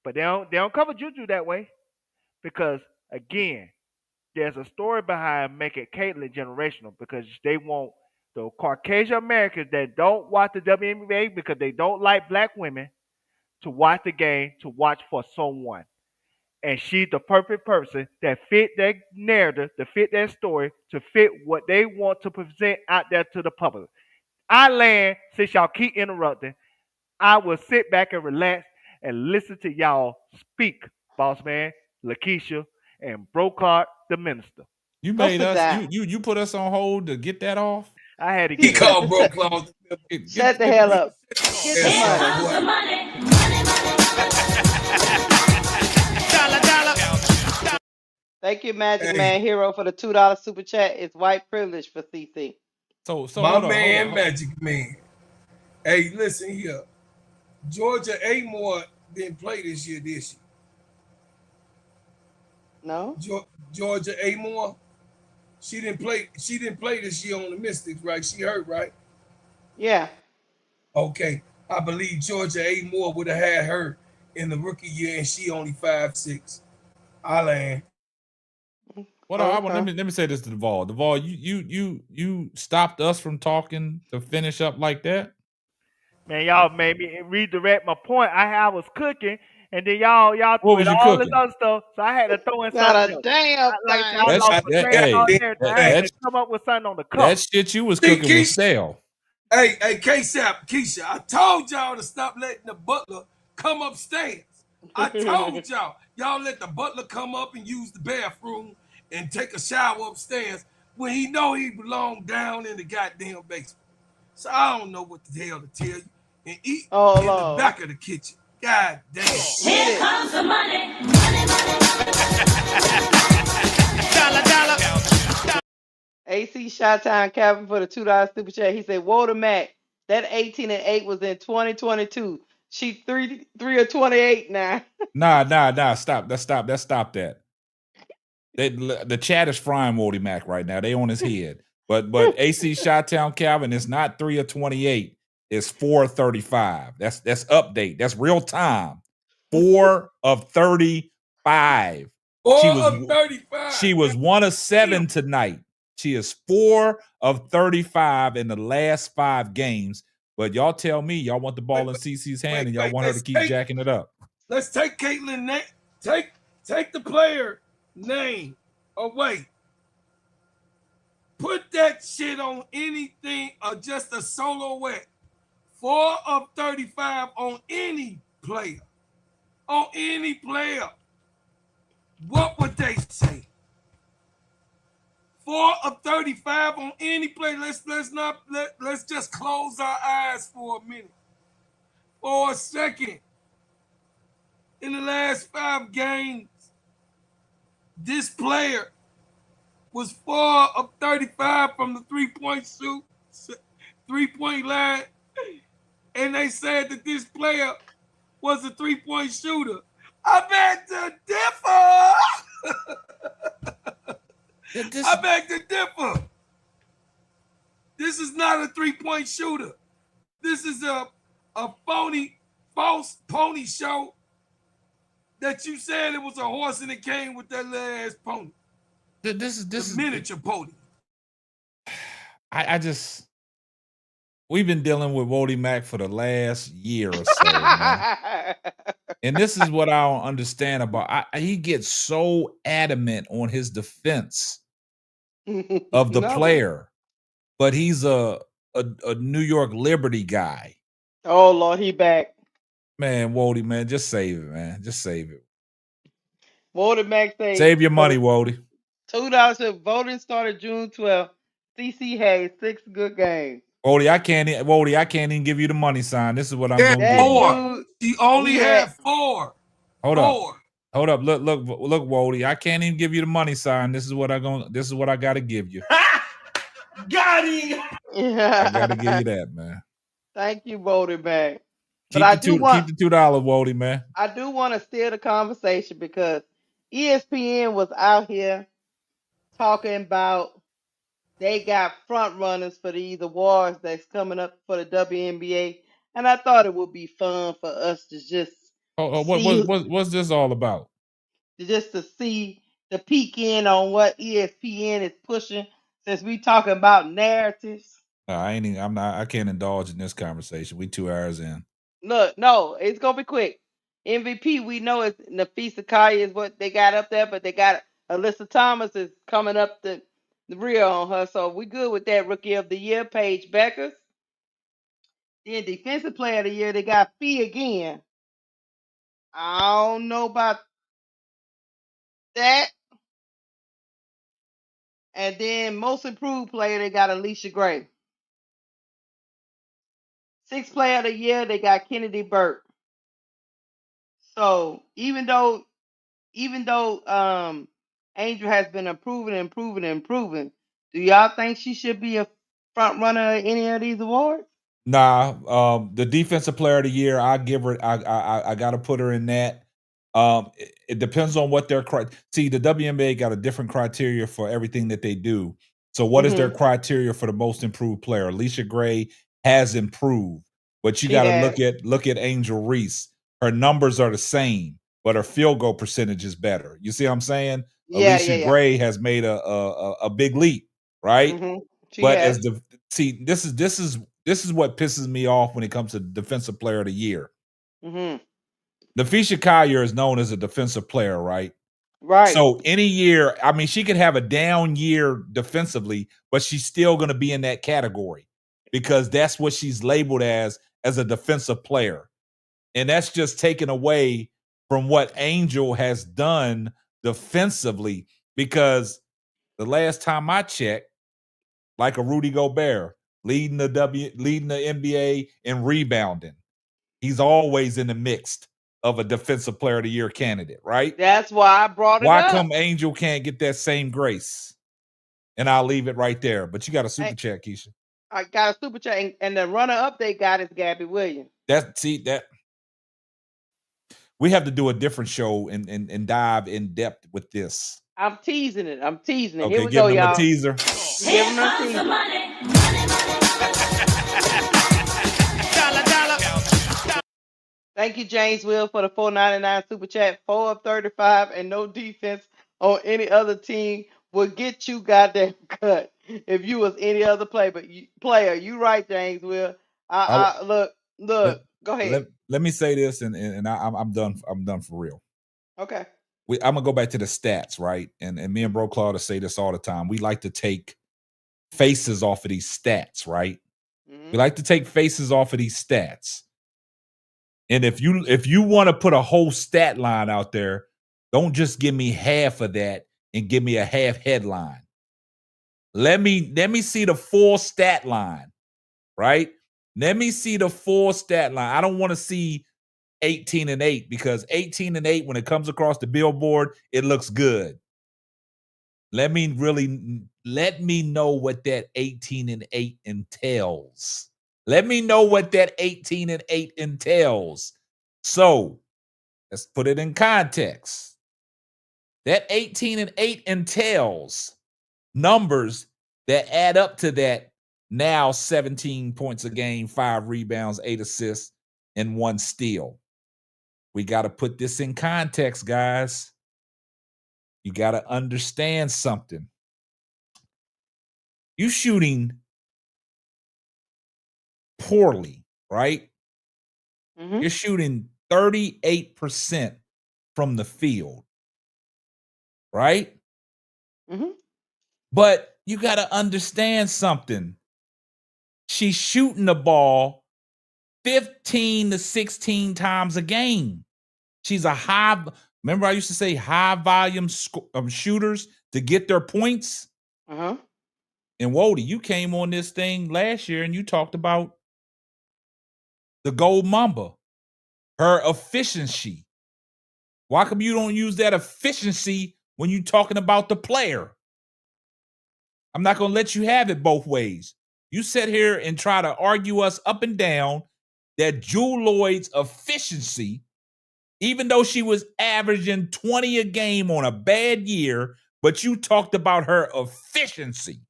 But they don't cover Juju that way. Because again, there's a story behind making Caitlyn generational, because they want the Caucasian Americans that don't watch the WNBA because they don't like black women to watch the game, to watch for someone. And she's the perfect person that fit that narrative, to fit that story, to fit what they want to present out there to the public. I land, since y'all keep interrupting, I will sit back and relax and listen to y'all speak, boss man, Lakeisha, and Brocard, the minister. You made us, you put us on hold to get that off? I had to get it off. Brocard. Shut the hell up. Get the money. Thank you, Magic Man Hero, for the $2 super chat. It's white privilege for CC. So my man, Magic Man. Hey, listen here. Georgia Amore didn't play this year, did she? No. Georgia Amore? She didn't play this year on the Mystics, right? She hurt, right? Yeah. Okay. I believe Georgia A. Moore would have had her in the rookie year, and she only 5'6". I land. Well, let me say this to Duvall. Duvall, you stopped us from talking to finish up like that. Man, y'all made me redirect my point. I was cooking, and then y'all threw was in you all this cooking? other stuff, so I had to throw in Not something a else. damn Like thing. I lost my train of thought and everything. I had to come up with something on the cuff. That shit you was cooking was stale. Hey, Keisha, I told y'all to stop letting the butler come upstairs. I told y'all. Y'all let the butler come up and use the bathroom and take a shower upstairs when he know he belonged down in the goddamn basement. So I don't know what the hell to tell you. And eat in the back of the kitchen. God damn. Here comes the money. AC Shot-Town Calvin for the $2 super chat. He said, Walter Mack, that 18-8 was in 2022. She 3 of 28 now. Nah. Stop that. The chat is frying Wody Mack right now. They on his head. But AC Shot-Town Calvin is not 3 of 28. It's 4 of 35. That's update. That's real time. 4 of 35. 4 of 35. She was 1 of 7 tonight. She is 4 of 35 in the last 5 games. But y'all tell me y'all want the ball in CeCe's hand and y'all want her to keep jacking it up. Let's take Caitlin name. Take the player name away. Put that shit on anything or just a silhouette. 4 of 35 on any player. On any player. What would they say? 4 of 35 on any player. Let's just close our eyes for a minute. For a second. In the last 5 games, this player was 4 of 35 from the three-point line. And they said that this player was a 3-point shooter. I beg to differ. I beg to differ. This is not a 3-point shooter. This is a false pony show that you said it was a horse and it came with that little ass pony. This is miniature pony. I just we've been dealing with Wody Mack for the last year or so, man. And this is what I don't understand about. He gets so adamant on his defense of the player, but he's a New York Liberty guy. Oh Lord, he back. Man, Wody, man, just save it, man. Just save it. Wody Mack say save your money, Wody. $2 voting started June 12th. CeCe had 6 good games. Wody, I can't even give you the money sign. This is what I'm gonna do. 4. He only had 4. Hold up. Look, Wody. I can't even give you the money sign. This is what I gotta give you. Got him. I gotta give you that, man. Thank you, Wody Mack. Keep the $2, Wody, man. I do want to steer the conversation because ESPN was out here talking about they got front runners for these awards that's coming up for the WNBA, and I thought it would be fun for us to just what's this all about? Just to see the peek in on what ESPN is pushing, since we talking about narratives. I can't indulge in this conversation. We 2 hours in. Look, no, it's gonna be quick. MVP, we know it's Nafisa Kaya is what they got up there, but they got Alyssa Thomas is coming up the rear on her, so we good with that. Rookie of the Year, Paige Beckers. Then Defensive Player of the Year, they got Fee again. I don't know about that. And then Most Improved Player, they got Alicia Gray. 6th Player of the Year, they got Kennedy Burke. So even though Angel has been improving, do y'all think she should be a front runner at any of these awards? Nah, the Defensive Player of the Year, I give her. I got to put her in that. It depends on what their see. The WNBA got a different criteria for everything that they do. So, what is their criteria for the most improved player? Alicia Gray has improved, but you got to look at Angel Reese. Her numbers are the same, but her field goal percentage is better. You see what I'm saying? Alicia Gray has made a big leap, right? But as this is what pisses me off when it comes to defensive player of the year. Nafisha Collier is known as a defensive player, right? Right. So any year, I mean, she could have a down year defensively, but she's still going to be in that category because that's what she's labeled as a defensive player. And that's just taken away from what Angel has done defensively, because the last time I checked, like a Rudy Gobert, leading the NBA in rebounding. He's always in the mix of a defensive player of the year candidate, right? That's why I brought it up. Why come Angel can't get that same grace? And I'll leave it right there. But you got a super chat, Keisha. I got a super chat, and the runner-up they got is Gabby Williams. We have to do a different show and dive in depth with this. I'm teasing it. Okay, here we go, y'all. A teaser. Give them a teaser. Thank you, James Will, for the $4.99 super chat. 4 of 35 and no defense on any other team will get you goddamn cut if you was any other player. You right, James Will. Look. Go ahead. Let me say this, and I'm done. I'm done for real. Okay. I'm gonna go back to the stats, right? And me and Bro Claude say this all the time. We like to take faces off of these stats, right? We like to take faces off of these stats. And if you want to put a whole stat line out there, don't just give me half of that and give me a half headline. Let me see the full stat line, right? Let me see the full stat line. I don't want to see 18-8 because 18-8, when it comes across the billboard, it looks good. Let me know what that 18-8 entails. Let me know what that 18-8 entails. So let's put it in context. That 18-8 entails numbers that add up to that now 17 points a game, 5 rebounds, 8 assists, and 1 steal. We got to put this in context, guys. You got to understand something. You shooting poorly, right? You're shooting 38% from the field, right? But you got to understand something. She's shooting the ball 15 to 16 times a game. She's remember I used to say high volume shooters to get their points? And Wody, you came on this thing last year and you talked about the Gold Mamba, her efficiency. Why come you don't use that efficiency when you're talking about the player? I'm not going to let you have it both ways. You sit here and try to argue us up and down that Jewel Lloyd's efficiency, even though she was averaging 20 a game on a bad year, but you talked about her efficiency.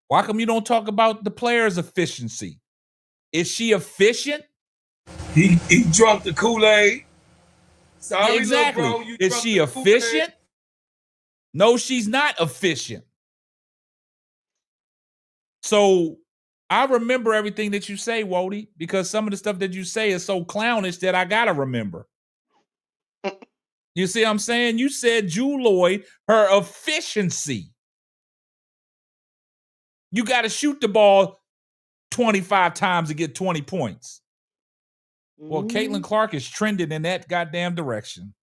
Why come you don't talk about the player's efficiency? Is she efficient? He drunk the Kool-Aid. Sorry, exactly. Little bro, is she efficient? Kool-Aid? No, she's not efficient. So I remember everything that you say, Wody, because some of the stuff that you say is so clownish that I gotta remember. You see what I'm saying? You said Jewel Lloyd, her efficiency. You got to shoot the ball 25 times to get 20 points. Well, Caitlin Clark is trending in that goddamn direction.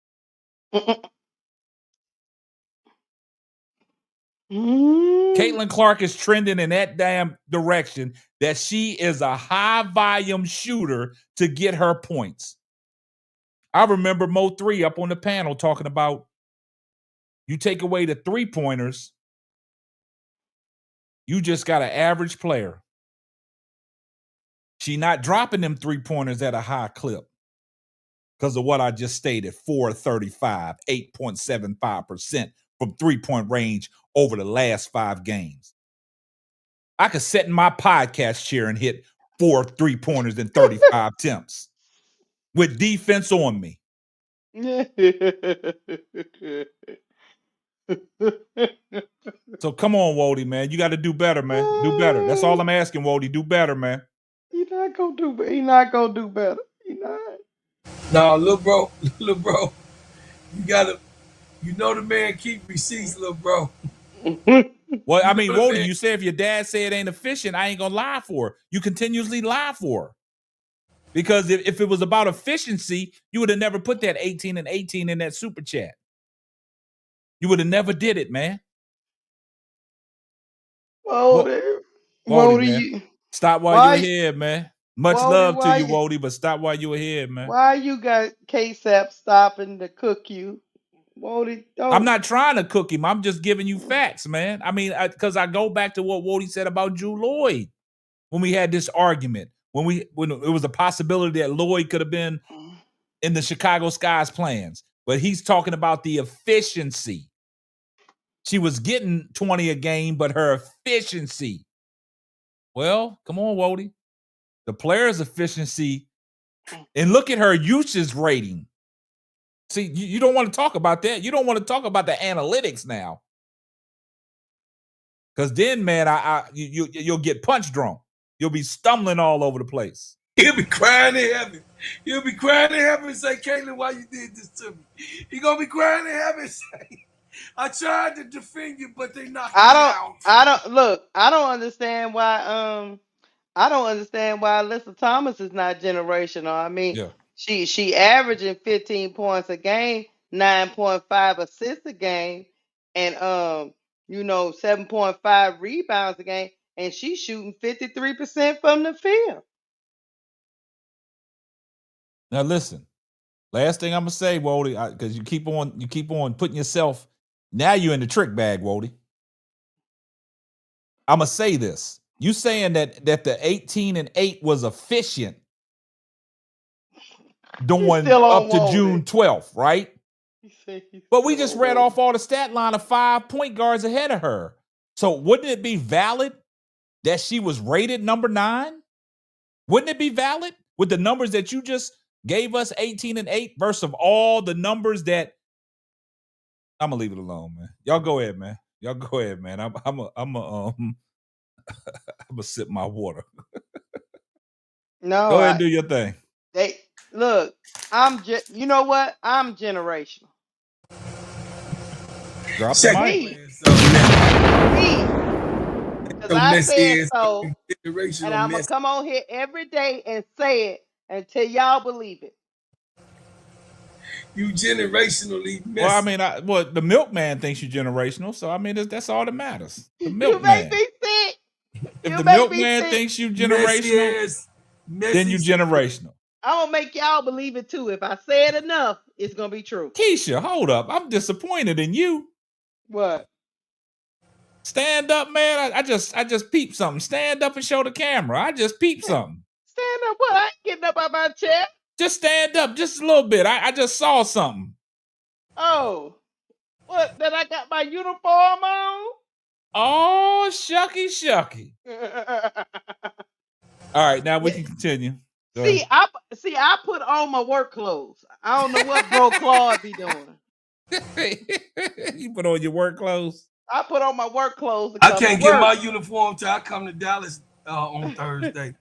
Caitlin Clark is trending in that damn direction that she is a high volume shooter to get her points. I remember Mo3 up on the panel talking about you take away the 3-pointers, you just got an average player. She not dropping them 3-pointers at a high clip. because of what I just stated. 435, 8.75% from 3-point range over the last 5 games. I could sit in my podcast chair and hit 4 3-pointers in 35 attempts with defense on me. So come on, Wody, man. You got to do better, man. Do better. That's all I'm asking, Wody. Do better, man. He not gonna do better. He not. No, little bro, you know the man keep receipts, little bro. Well, I mean, Wody, you say if your dad say it ain't efficient, I ain't gonna lie for her. You continuously lie for her. Because if it was about efficiency, you would have never put that 18 and 18 in that super chat. You would have never did it, man. Wody, stop while you're ahead, man. Much love to you, Wody, but stop while you're ahead, man. Why you got KSAP stopping to cook you? Wody, don't. I'm not trying to cook him. I'm just giving you facts, man. I mean, because I go back to what Wody said about Drew Lloyd when we had this argument. When it was a possibility that Lloyd could have been in the Chicago Sky's plans. But he's talking about the efficiency. She was getting 20 a game, but her efficiency. Well, come on, Wody. The player's efficiency, and look at her usage rating. See, you don't want to talk about that. You don't want to talk about the analytics now. Because then, man, you'll get punch drunk. You'll be stumbling all over the place. He'll be crying in heaven. He'll be crying in heaven and say, Caitlin, why you did this to me? He's going to be crying in heaven and say, I tried to defend you, but they knocked me out. I don't understand why Alyssa Thomas is not generational. I mean, she averaging 15 points a game, 9.5 assists a game, and 7.5 rebounds a game, and she's shooting 53% from the field. Now listen, last thing I'm gonna say, Wody, because you keep on putting yourself. Now you're in the trick bag, Wody. I'm gonna say this. You saying that the 18 and 8 was efficient during up to June 12th, right? But we just read off all the stat line of 5 point guards ahead of her. So wouldn't it be valid that she was rated number 9? Wouldn't it be valid with the numbers that you just gave us, 18 and 8, versus all the numbers that I'm gonna leave it alone, man. Y'all go ahead, man. I'm gonna sip my water. No, go ahead and do your thing. You know what? I'm generational. Drop the mic. Because I said so, and I'm gonna come on here every day and say it until y'all believe it. You generationally messy. Well, I mean, the milkman thinks you're generational, so I mean, that's all that matters. The milkman. You make me sick. If the milkman thinks you generational, then you generational. I'm gonna make y'all believe it too. If I say it enough, it's gonna be true. Keisha, hold up. I'm disappointed in you. What? Stand up, man. I just peeped something. Stand up and show the camera. I just peeped something. Stand up? What? I ain't getting up out my chair. Just stand up, just a little bit. I just saw something. Oh, what? That I got my uniform on? Oh, shucky. All right, now we can continue. I put on my work clothes. I don't know what bro Claude be doing. You put on your work clothes? I put on my work clothes. I can't get my uniform till I come to Dallas on Thursday.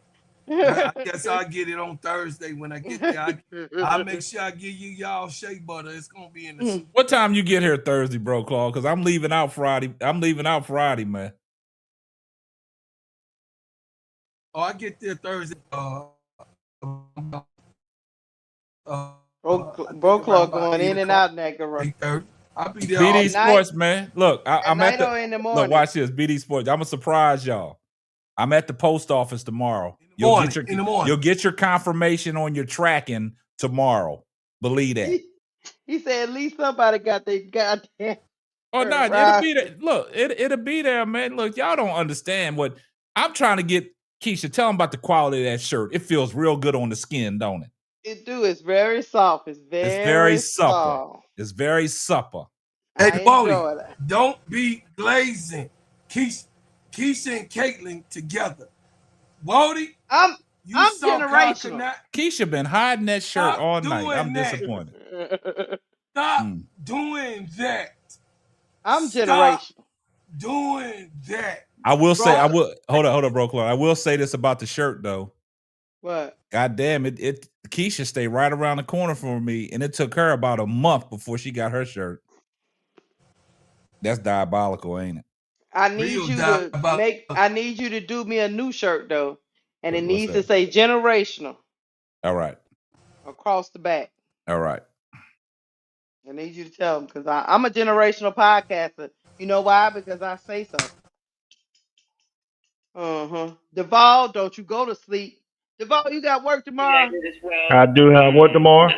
I guess I'll get it on Thursday when I get there. I'll make sure I give y'all shea butter. It's gonna be in the. What time you get here Thursday, bro, Claude? Because I'm leaving out Friday. Man. Oh, I get there Thursday. Bro Claude going in and out in that garage. I'll be there. BD Sports, man. Look, I'm at in the morning. Look, watch this. BD Sports. I'm gonna surprise y'all. I'm at the post office tomorrow. In the morning. You'll get your confirmation on your tracking tomorrow. Believe that. He said at least somebody got their goddamn. Oh no, it'll be there. Look, it'll be there, man. Look, y'all don't understand what I'm trying to get. Keisha, tell them about the quality of that shirt. It feels real good on the skin, don't it? It do. It's very soft. It's very supple. soft. It's very supple. Hey, I Wally, enjoy that. don't be glazing Keisha and Caitlin together. Wally, I'm so generational. Keisha been hiding that shirt Stop all night. doing I'm that. disappointed. Stop doing that. I'm Stop generational. doing that. I will say, Bro. I will hold on, bro, Clark. I will say this about the shirt though. What? God damn it! Keisha stayed right around the corner from me, and it took her about a month before she got her shirt. That's diabolical, ain't it? I need you to do me a new shirt though, and it needs to say generational. All right. Across the back. All right. I need you to tell them because I'm a generational podcaster. You know why? Because I say so. Duvall, don't you go to sleep. Duvall, you got work tomorrow? I do have work tomorrow.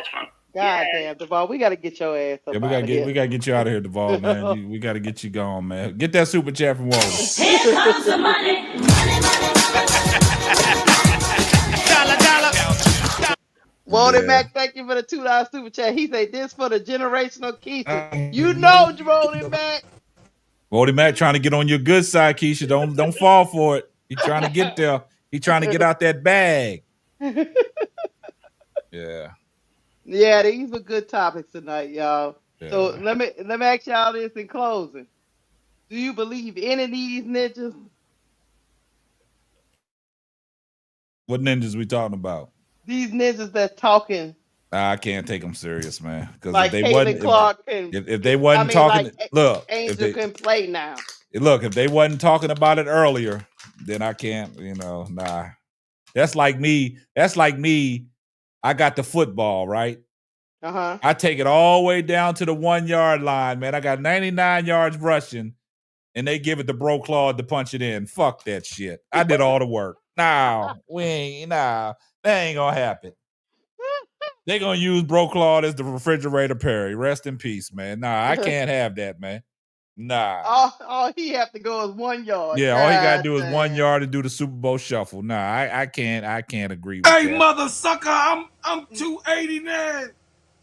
God damn, Duvall, we got to get your ass up out of here. We gotta get you out of here, Duvall, man. We gotta get you gone, man. Get that super chat from Walter. Here comes the money. Walter Mac, thank you for the $2 super chat. He said this for the generational Keisha. You know, Walter Mac. Walter Mac trying to get on your good side, Keisha. Don't fall for it. He trying to get there. He trying to get out that bag. Yeah. Yeah, these were good topics tonight, y'all. Yeah. So let me ask y'all this in closing. Do you believe any of these ninjas? What ninjas we talking about? These ninjas that's talking. I can't take them serious, man. Because Like if they Caitlin Clark if they wasn't talking, like look, Angel can play now. Look, if they wasn't talking about it earlier, then I can't. Nah. That's like me. I got the football, right? I take it all the way down to the 1 yard line, man. I got 99 yards rushing, and they give it to Bro Claude to punch it in. Fuck that shit. I did all the work. That ain't gonna happen. They gonna use Bro Claude as the refrigerator Perry. Rest in peace, man. Nah, I can't have that, man. Nah. All he have to go is 1 yard. Yeah, all he gotta do is 1 yard and do the Super Bowl shuffle. Nah, I can't agree with Hey, that. mother sucker, I'm 289.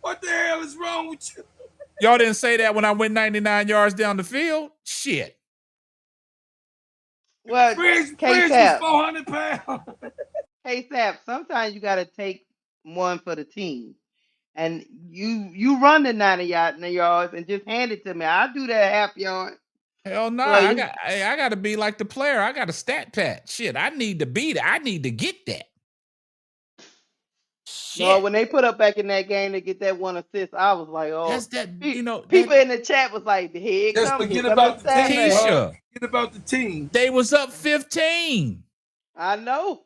What the hell is wrong with you? Y'all didn't say that when I went 99 yards down the field? Shit. Well, Fridge was 400 pounds. Hey, Sap, sometimes you got to take one for the team. And you run the 90 yards and just hand it to me. I'll do that half yard. Hell no. I got to be like the player. I got a stat pad. Shit, I need to beat it. I need to get that. Shit. No, when they put up back in that game to get that one assist, I was like, oh. That's that, people in the chat was like, here it comes. Forget about the team. Forget about the team. They was up 15. I know.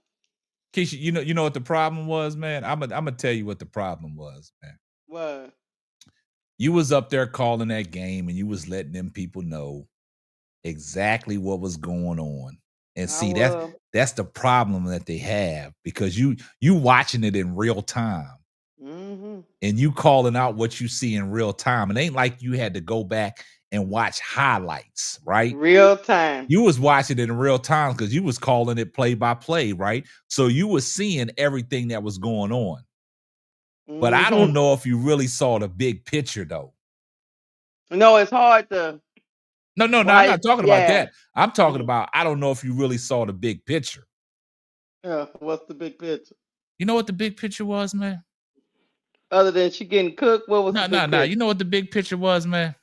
Keisha, you know what the problem was, man? I'm gonna tell you what the problem was, man. What? You was up there calling that game and you was letting them people know exactly what was going on. And see, that's the problem that they have, because you watching it in real time. Mm-hmm. And you calling out what you see in real time. It ain't like you had to go back and watch highlights, right? Real time. You was watching it in real time because you was calling it play by play, right? So you was seeing everything that was going on. Mm-hmm. But I don't know if you really saw the big picture, though. No, it's hard to. No, I'm not talking about that. I'm talking about, I don't know if you really saw the big picture. Yeah, what's the big picture? You know what the big picture was, man? Other than she getting cooked, what was the big picture? You know what the big picture was, man?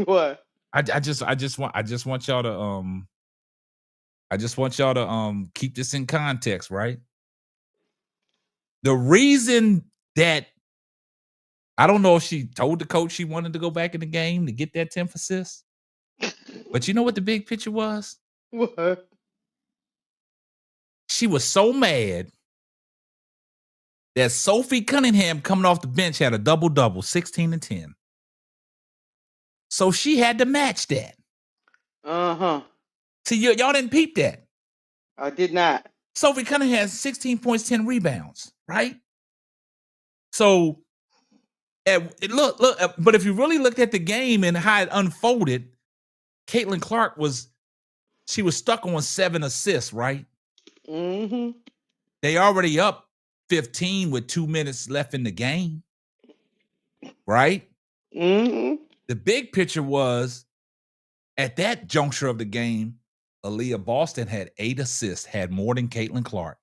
What? I just want y'all to keep this in context, right? The reason that I don't know if she told the coach she wanted to go back in the game to get that 10th assist. But you know what the big picture was? What? She was so mad that Sophie Cunningham coming off the bench had a double-double, 16 and 10. So she had to match that. Uh-huh. See, y'all didn't peep that. I did not. Sophie Cunningham has 16 points, 10 rebounds, right? So, look, but if you really looked at the game and how it unfolded, Caitlin Clark was stuck on 7 assists, right? Mm-hmm. They already up 15 with 2 minutes left in the game. Right? Mm-hmm. The big picture was at that juncture of the game, Aaliyah Boston had 8 assists, had more than Caitlin Clark.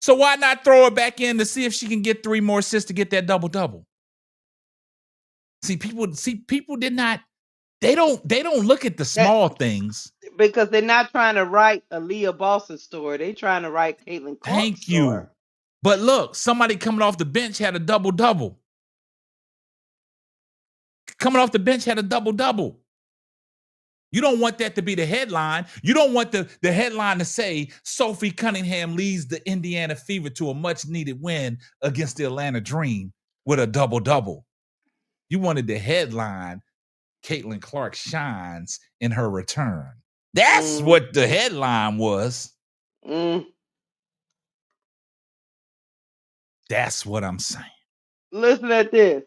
So why not throw her back in to see if she can get 3 more assists to get that double-double? People did not. They don't look at the small things. Because they're not trying to write a Leah Boston story. They're trying to write Caitlin Clark's Thank story. you. But look, somebody coming off the bench had a double-double. Coming off the bench had a double-double. You don't want that to be the headline. You don't want the headline to say Sophie Cunningham leads the Indiana Fever to a much-needed win against the Atlanta Dream with a double-double. You wanted the headline, Caitlin Clark shines in her return. That's what the headline was. That's what I'm saying. Listen at this.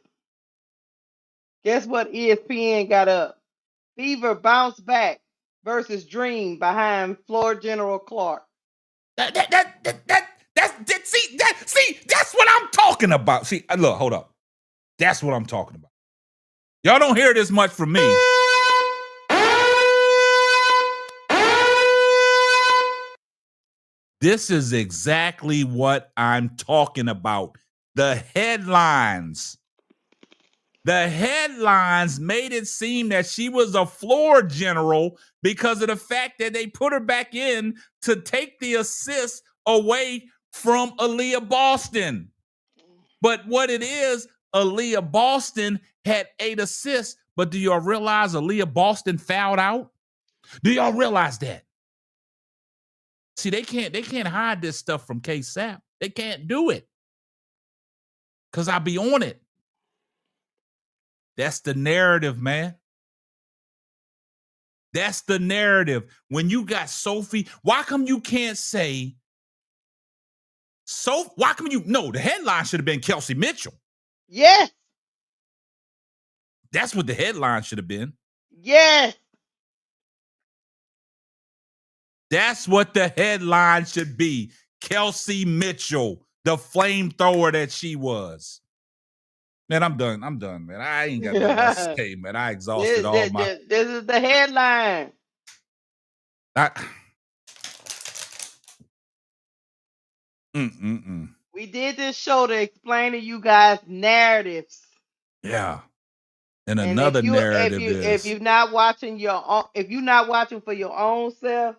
Guess what ESPN got up? Fever bounced back versus Dream behind floor General Clark. That's what I'm talking about. See, look, hold up. That's what I'm talking about. Y'all don't hear this much from me. This is exactly what I'm talking about. The headlines. The headlines made it seem that she was a floor general because of the fact that they put her back in to take the assist away from Aaliyah Boston. But what it is, Aaliyah Boston had 8 assists, but do y'all realize Aaliyah Boston fouled out? Do y'all realize that? See, they can't hide this stuff from K-Sap. They can't do it. Because I be on it. That's the narrative, man. That's the narrative. When you got Sophie, why come you can't say why come you no, the headline should have been Kelsey Mitchell. Yes. That's what the headline should have been. Yes. That's what the headline should be. Kelsey Mitchell, the flamethrower that she was. Man, I'm done, man. I ain't got nothing else to say, man. I exhausted all my... This is the headline. We did this show to explain to you guys narratives. Yeah. And another narrative is... If you're not watching for your own self,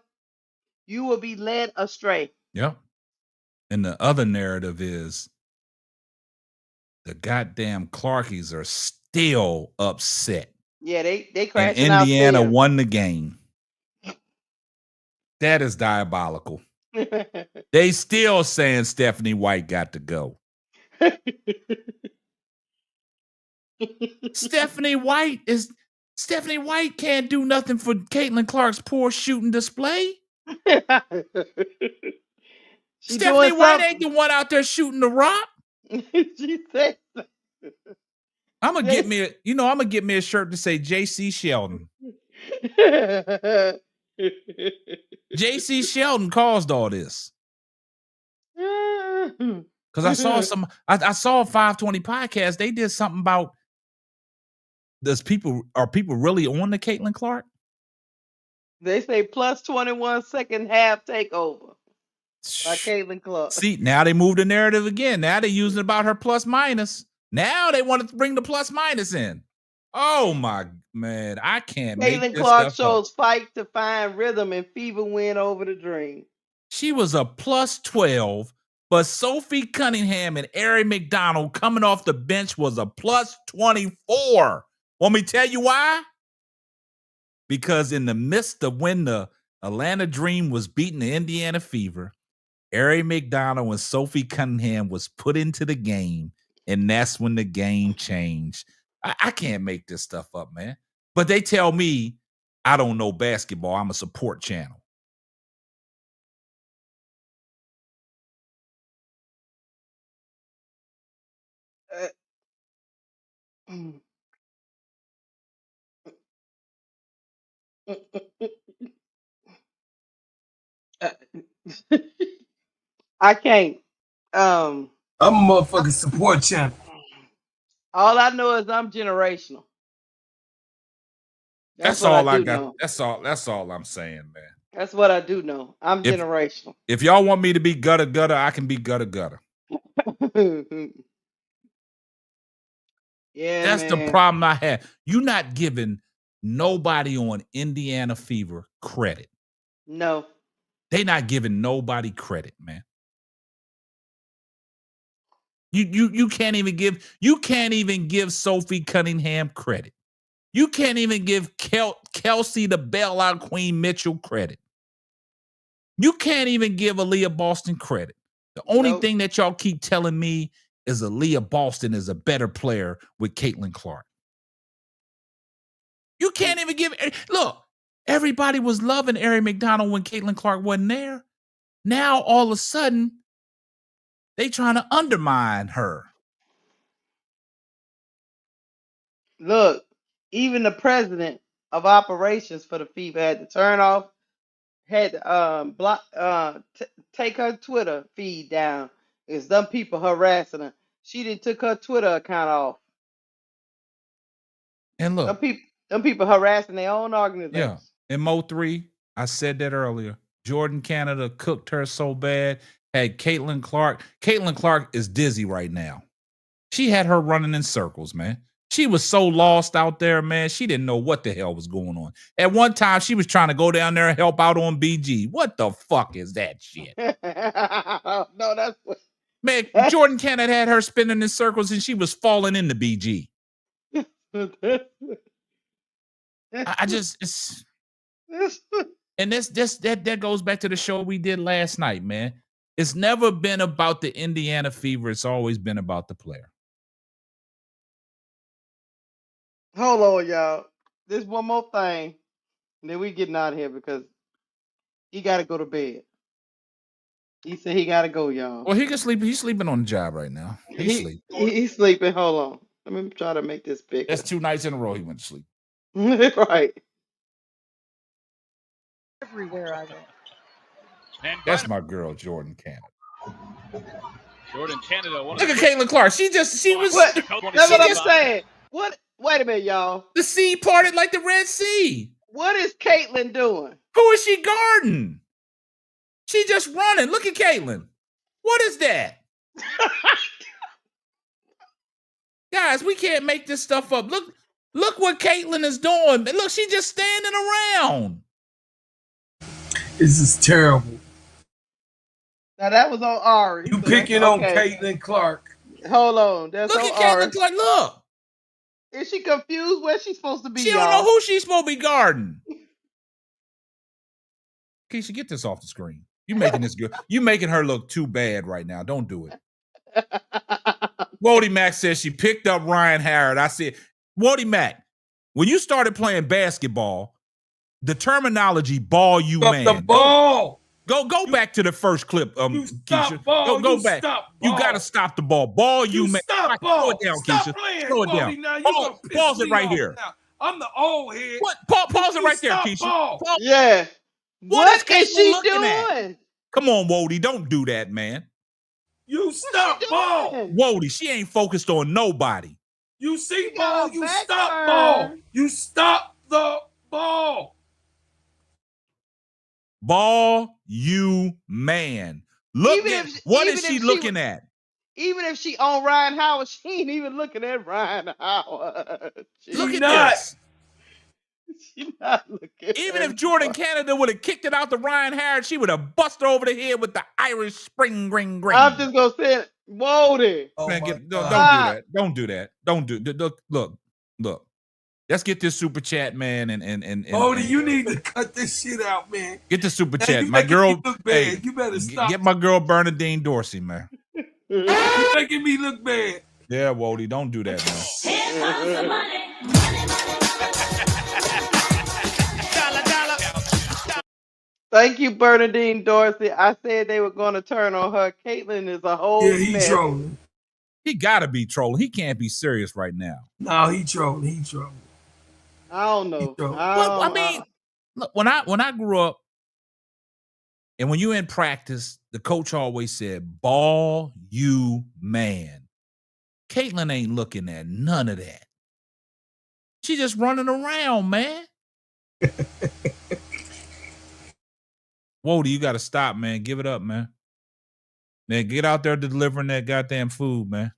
you will be led astray. Yep. And the other narrative is the goddamn Clarkies are still upset. Yeah, they crashing and out. Indiana won the game. That is diabolical. They still saying Stephanie White got to go. Stephanie White can't do nothing for Caitlin Clark's poor shooting display. Stephanie White ain't the one out there shooting the rock. She said, I'm gonna get me a shirt to say JC Sheldon. JC Sheldon caused all this. Because I saw I saw a 520 podcast. They did something about are people really on the Caitlin Clark? They say plus 21 second half takeover by Caitlin Clark. See, now they moved the narrative again. Now they're using about her plus minus. Now they want to bring the plus minus in. Oh my man, I can't make this Caitlin Clark stuff shows up. fight to find rhythm and Fever win over the Dream. She was a plus 12, but Sophie Cunningham and Ari McDonald coming off the bench was a plus 24. Want me to tell you why? Because in the midst of when the Atlanta Dream was beating the Indiana Fever, Ari McDonald and Sophie Cunningham was put into the game, and that's when the game changed. I can't make this stuff up, man. But they tell me I don't know basketball. I'm a support channel. I can't. I'm a motherfucking support channel. All I know is I'm generational. That's what all I I do got. know. That's all I'm saying, man. That's what I do know. I'm generational. If y'all want me to be gutter gutter, I can be gutter gutter. Yeah, That's the man. problem I have. You're not giving nobody on Indiana Fever credit. No. They not giving nobody credit, man. You can't even give Sophie Cunningham credit. You can't even give Kelsey the bailout Queen Mitchell credit. You can't even give Aaliyah Boston credit. The only thing that y'all keep telling me is Aaliyah Boston is a better player with Caitlin Clark. You can't even give. Look, everybody was loving Ari McDonald when Caitlin Clark wasn't there. Now all of a sudden, they trying to undermine her. Look, even the president of operations for the FIBA had to turn off, had to block, take her Twitter feed down. It's some people harassing her. She didn't took her Twitter account off. And look, them people harassing their own organization. Yeah, in Mo3, I said that earlier. Jordan Canada cooked her so bad. Had Caitlin Clark. Caitlin Clark is dizzy right now. She had her running in circles, man. She was so lost out there, man. She didn't know what the hell was going on. At one time, she was trying to go down there and help out on BG. What the fuck is that shit? No, that's what. Man, Jordan Canada had her spinning in circles and she was falling into BG. I just, it's, and that goes back to the show we did last night, man. It's never been about the Indiana Fever. It's always been about the player. Hold on, y'all. There's one more thing, and then we getting out of here because he got to go to bed. He said he got to go, y'all. Well, he can sleep. He's sleeping on the job right now. He's sleeping. Hold on. Let me try to make this bigger. That's 2 nights in a row he went to sleep. Right. Everywhere I went. That's my girl, Jordan Canada. Jordan Canada. Look at Caitlin Clark. She was. What? That's what I'm saying. What? Wait a minute, y'all. The sea parted like the Red Sea. What is Caitlin doing? Who is she guarding? She just running. Look at Caitlin. What is that? Guys, we can't make this stuff up. Look what Caitlin is doing. Look, she just standing around. This is terrible. Now that was on Ari. You picking on Caitlin Clark. Hold on. That's look on at Caitlin Ari. Clark. Look. Is she confused where she's supposed to be? She don't know who she's supposed to be guarding. Keisha, get this off the screen. You making this good. You making her look too bad right now. Don't do it. Wody Mack says she picked up Ryan Howard. I said, Wody Mack, when you started playing basketball, the terminology "ball you man." The ball. Go back to the first clip, Keisha. Ball, go back. Stop you got to stop the ball. Ball you man. Stop ball. Slow it down, Stop Keisha. playing. Slow it down. Now Pause it right here. Now. I'm the old head. What? Pause it right there, Keisha. Yeah. What is she doing? At? Come on, Wody. Don't do that, man. You stop ball. Wody, she ain't focused on nobody. You see ball. You stop ball. You stop the ball. Ball, you man. Look at what is she looking at? Even if she on Ryan Howard, she ain't even looking at Ryan Howard. Look at this. She's not looking. Even if Jordan Canada would have kicked it out to Ryan Howard, she would have busted her over the head with the Irish spring ring. I'm just gonna say it. Whoa, don't do that. Don't do that. Look. Let's get this super chat, man, and you need to cut this shit out, man. Get the super chat. My girl, hey, you better stop. Get my girl Bernadine Dorsey, man. You're making me look bad. Yeah, Wody, don't do that, man. Here comes the money. Thank you, Bernadine Dorsey. I said they were going to turn on her. Caitlin is a whole mess. Trolling. He got to be trolling. He can't be serious right now. No, he trolling. I don't know. I mean, look, when I grew up, And when you're in practice, the coach always said, ball you man. Caitlin ain't looking at none of that. She just running around, man. Whoa, you got to stop, man. Give it up, man. Man, get out there delivering that goddamn food, man.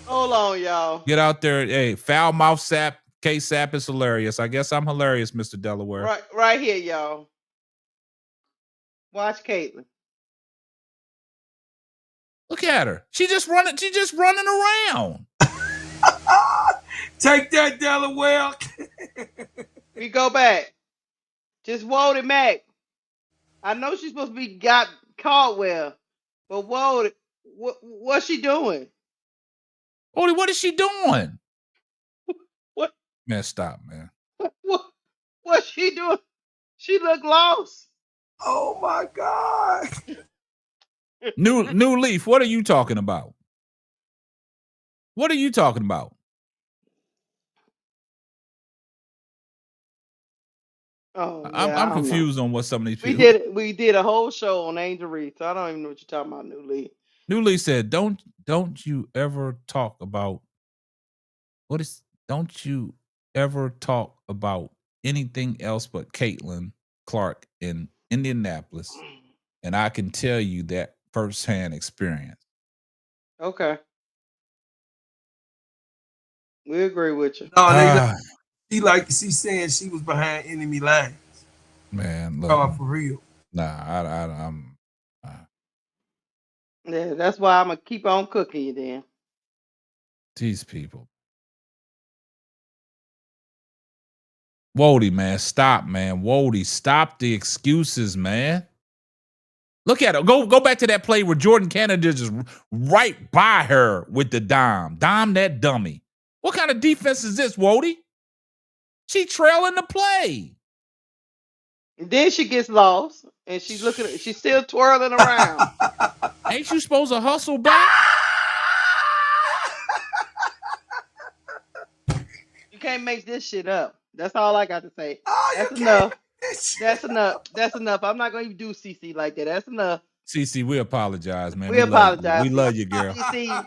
Hold on, y'all. Get out there. Hey, foul mouth sap. K-Sap is hilarious. I guess I'm hilarious, Mr. Delaware. Right here, y'all. Watch Caitlin. Look at her. She's just running around. Take that, Delaware. We go back. Just Wody Mac. I know she's supposed to be got Caldwell, but Wody, what's she doing? Wody, what is she doing? What? Man, stop, man. What's she doing? She look lost. Oh my God. New Leaf, what are you talking about? What are you talking about? Oh, yeah, I'm confused on what some of these people. We did a whole show on Angel Reese. So I don't even know what you're talking about, New Leaf. New Leaf said, "Don't you ever talk about don't you ever talk about anything else but Caitlin Clark in Indianapolis?" And I can tell you that firsthand experience. Okay. We agree with you. No, she's saying she was behind enemy lines. Man, look. Oh, for real. Nah, I'm. Yeah, that's why I'm gonna keep on cooking you then. These people. Wody, man, stop, man. Wody, stop the excuses, man. Look at her. Go back to that play where Jordan Canada just right by her with the dime. Dime that dummy. What kind of defense is this, Wody? She trailing the play. And then she gets lost and she's still twirling around. Ain't you supposed to hustle back? You can't make this shit up. That's all I got to say. Oh, that's enough. That's enough. That's enough. I'm not going to do CC like that. That's enough. CC, we apologize, man. We apologize. We love you, girl. CC,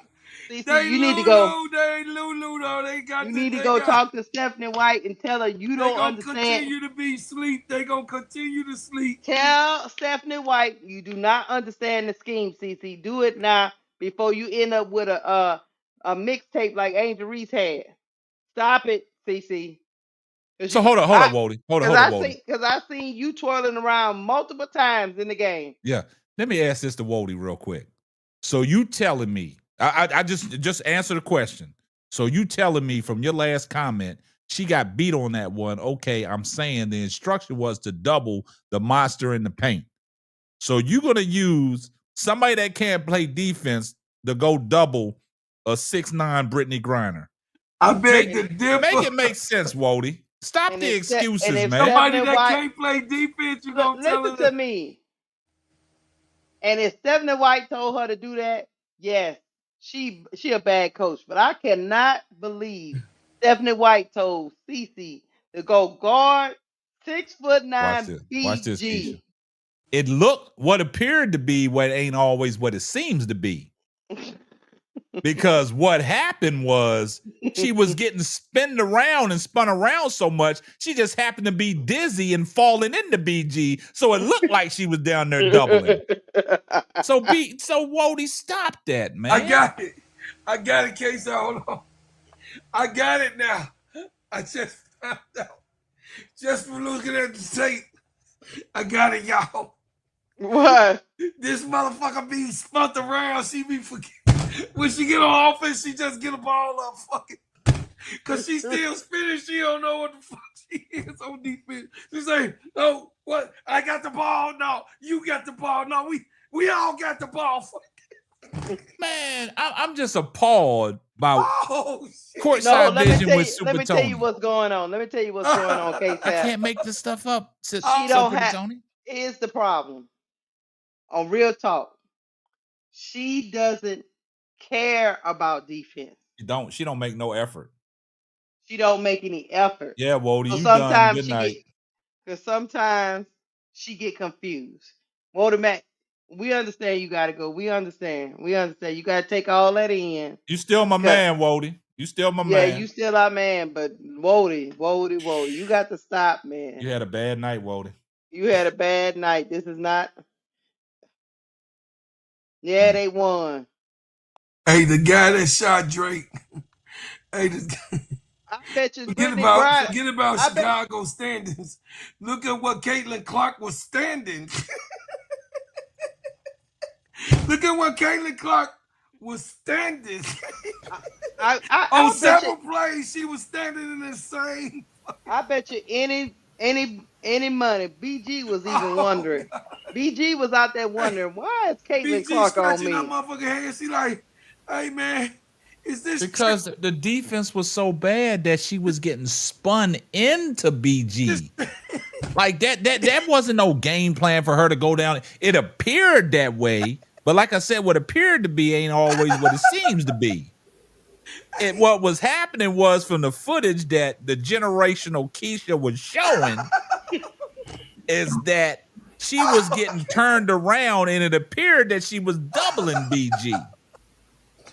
you need to go. They Lulu, though. They got. You need to go talk to Stephanie White and tell her you don't understand. They gonna continue to be sleep. They gonna continue to sleep. Tell Stephanie White you do not understand the scheme, CC. Do it now before you end up with a mixtape like Angel Reese had. Stop it, CC. So hold on, Wody. Hold on, Wody. Because I seen you twirling around multiple times in the game. Yeah. Let me ask this to Wody real quick. So you telling me, I just answer the question. So you telling me from your last comment, she got beat on that one. Okay, I'm saying the instruction was to double the monster in the paint. So you're going to use somebody that can't play defense to go double a 6'9" Brittany Griner. I beg to differ. Make it make sense, Wody. Stop the excuses, man. Somebody that can't play defense, you gonna tell her. Listen to me. And if Stephanie White told her to do that, yes, she a bad coach. But I cannot believe Stephanie White told CC to go guard 6'9" BG. Watch this, Keisha. It looked what appeared to be what ain't always what it seems to be. Because what happened was she was getting spun around so much, she just happened to be dizzy and falling into BG. So it looked like she was down there doubling. So Wody, stop that, man. I got it, Casey. Hold on. I got it now. I just found out. Just from looking at the tape. I got it, y'all. What? This motherfucker be spun around. She be forgetting. When she get on offense, she just get a ball up, fucking. Cause she still spinning. She don't know what the fuck she is on defense. She say, "No, what? I got the ball. No, you got the ball. No, we all got the ball." Man, I'm just appalled by courtside vision with Super Tony. Let me tell you what's going on. K-Sap. I can't make this stuff up. Here's the problem. On Real Talk, she doesn't care about defense. She don't make no effort. She don't make any effort. Yeah, Wody, you done. Good night. Because sometimes she get confused. Wody Mac, we understand you gotta go. We understand. You gotta take all that in. You still my man, Wody. You still my man. You still our man, but Wody, you got to stop, man. You had a bad night, Wody. You had a bad night. This is not. Yeah, they won. Hey, the guy that shot Drake. Hey, I bet you. Forget about Chicago standings. Look at what Caitlin Clark was standing. Look at what Caitlin Clark was standing. On several plays, she was standing in the same. I bet you any money. BG was even wondering. BG was out there wondering, why is Caitlin Clark on me? That motherfucking hand. She like, hey man, is this because the defense was so bad that she was getting spun into BG. Like that wasn't no game plan for her to go down. It appeared that way, but like I said, what appeared to be ain't always what it seems to be. And what was happening was, from the footage that the generational Keisha was showing, is that she was getting turned around, and it appeared that she was doubling BG.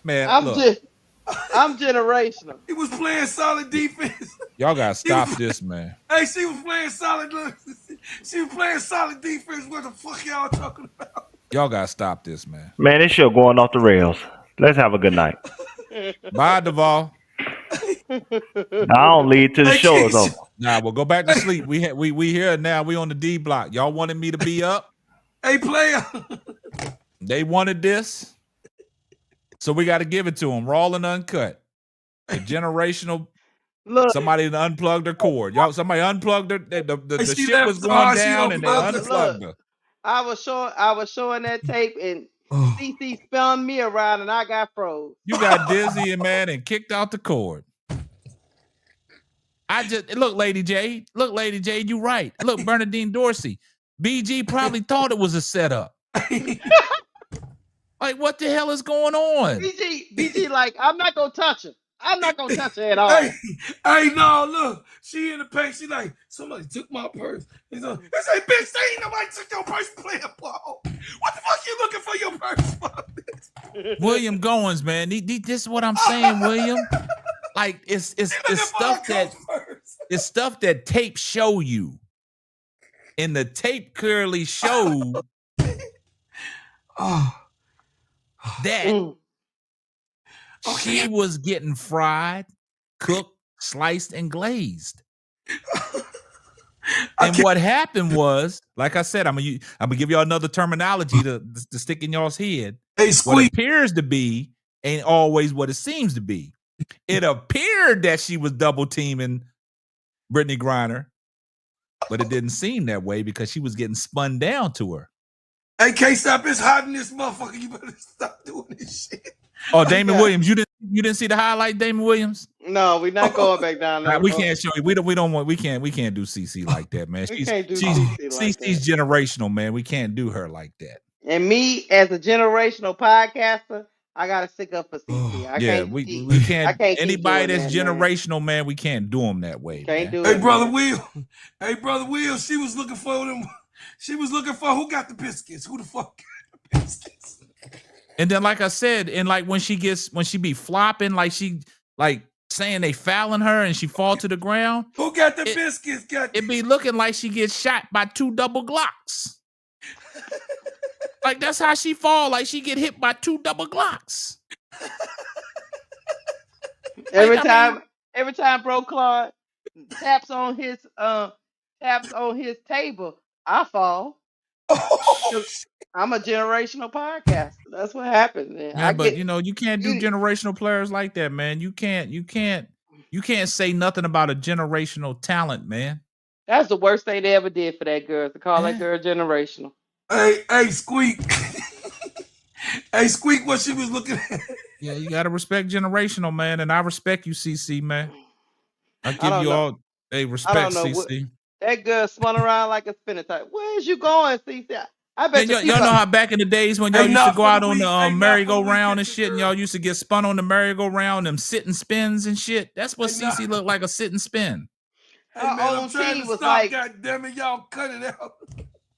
Man, I'm generational. He was playing solid defense. Y'all gotta stop this, man. Hey, she was playing solid. She was playing solid defense. What the fuck y'all talking about? Y'all gotta stop this, man. Man, this show going off the rails. Let's have a good night. Bye, Duval. I don't lead to the show is over. Nah, we'll go back to sleep. We here now. We on the D block. Y'all wanted me to be up. Hey, player. They wanted this, so we got to give it to them, raw and uncut. The generational. Look, somebody unplugged their cord. Y'all, somebody unplugged her. The shit was going down, and they unplugged her. I was showing that tape, and CC spun me around, and I got froze. You got dizzy and mad and kicked out the cord. Look, Lady J. You right. Look, Bernadine Dorsey. BG probably thought it was a setup. Like, what the hell is going on? BG, like, I'm not gonna touch her. I'm not gonna touch her at all. Hey, no, look. She in the paint. She like, somebody took my purse. He's like, bitch, they ain't nobody took your purse playing ball. What the fuck you looking for your purse for? William Goins, man. This is what I'm saying, William. Like, it's stuff that tape show you. And the tape clearly showed that she was getting fried, cooked, sliced, and glazed. And what happened was, like I said, I'm gonna give y'all another terminology to stick in y'all's head. Hey, what appears to be ain't always what it seems to be. It appeared that she was double teaming Brittany Griner, but it didn't seem that way because she was getting spun down to her. Hey, K-Stop, it's hot in this motherfucker. You better stop doing this shit. Oh, Damon Williams, you didn't see the highlight, Damon Williams? No, we're not going back down there. We can't show you. We can't do CC like that, man. She's CC's generational, man. We can't do her like that. And me, as a generational podcaster, I gotta stick up for CC. We can't. Anybody that's generational, man, we can't do them that way. Can't do it. Hey, brother Will. She was looking for them. She was looking for who got the biscuits. Who the fuck got the biscuits? And then, like I said, and like when she be flopping, like she like saying they fouling her and she fall to the ground. Who got the biscuits? It be looking like she gets shot by 2 double Glocks. Like that's how she fall. Like she get hit by 2 double Glocks. Every time Bro Claude taps on his table, I fall. I'm a generational podcaster. That's what happens, man. Yeah, but you can't do generational players like that, man. You can't say nothing about a generational talent, man. That's the worst thing they ever did for that girl, to call that girl generational. Hey, Squeak. Hey, Squeak, what she was looking at. Yeah, you gotta respect generational, man, and I respect you, CC, man. I give you all respect, CC. That girl spun around like a spinner type. Where's you going, CC? I bet y'all know how back in the days when y'all used to go out on the merry-go-round and shit, and y'all used to get spun on the merry-go-round, them sitting spins and shit. That's what CC looked like, a sit and spin. Hey, man, I'm trying to stop. God damn it, y'all cut it out.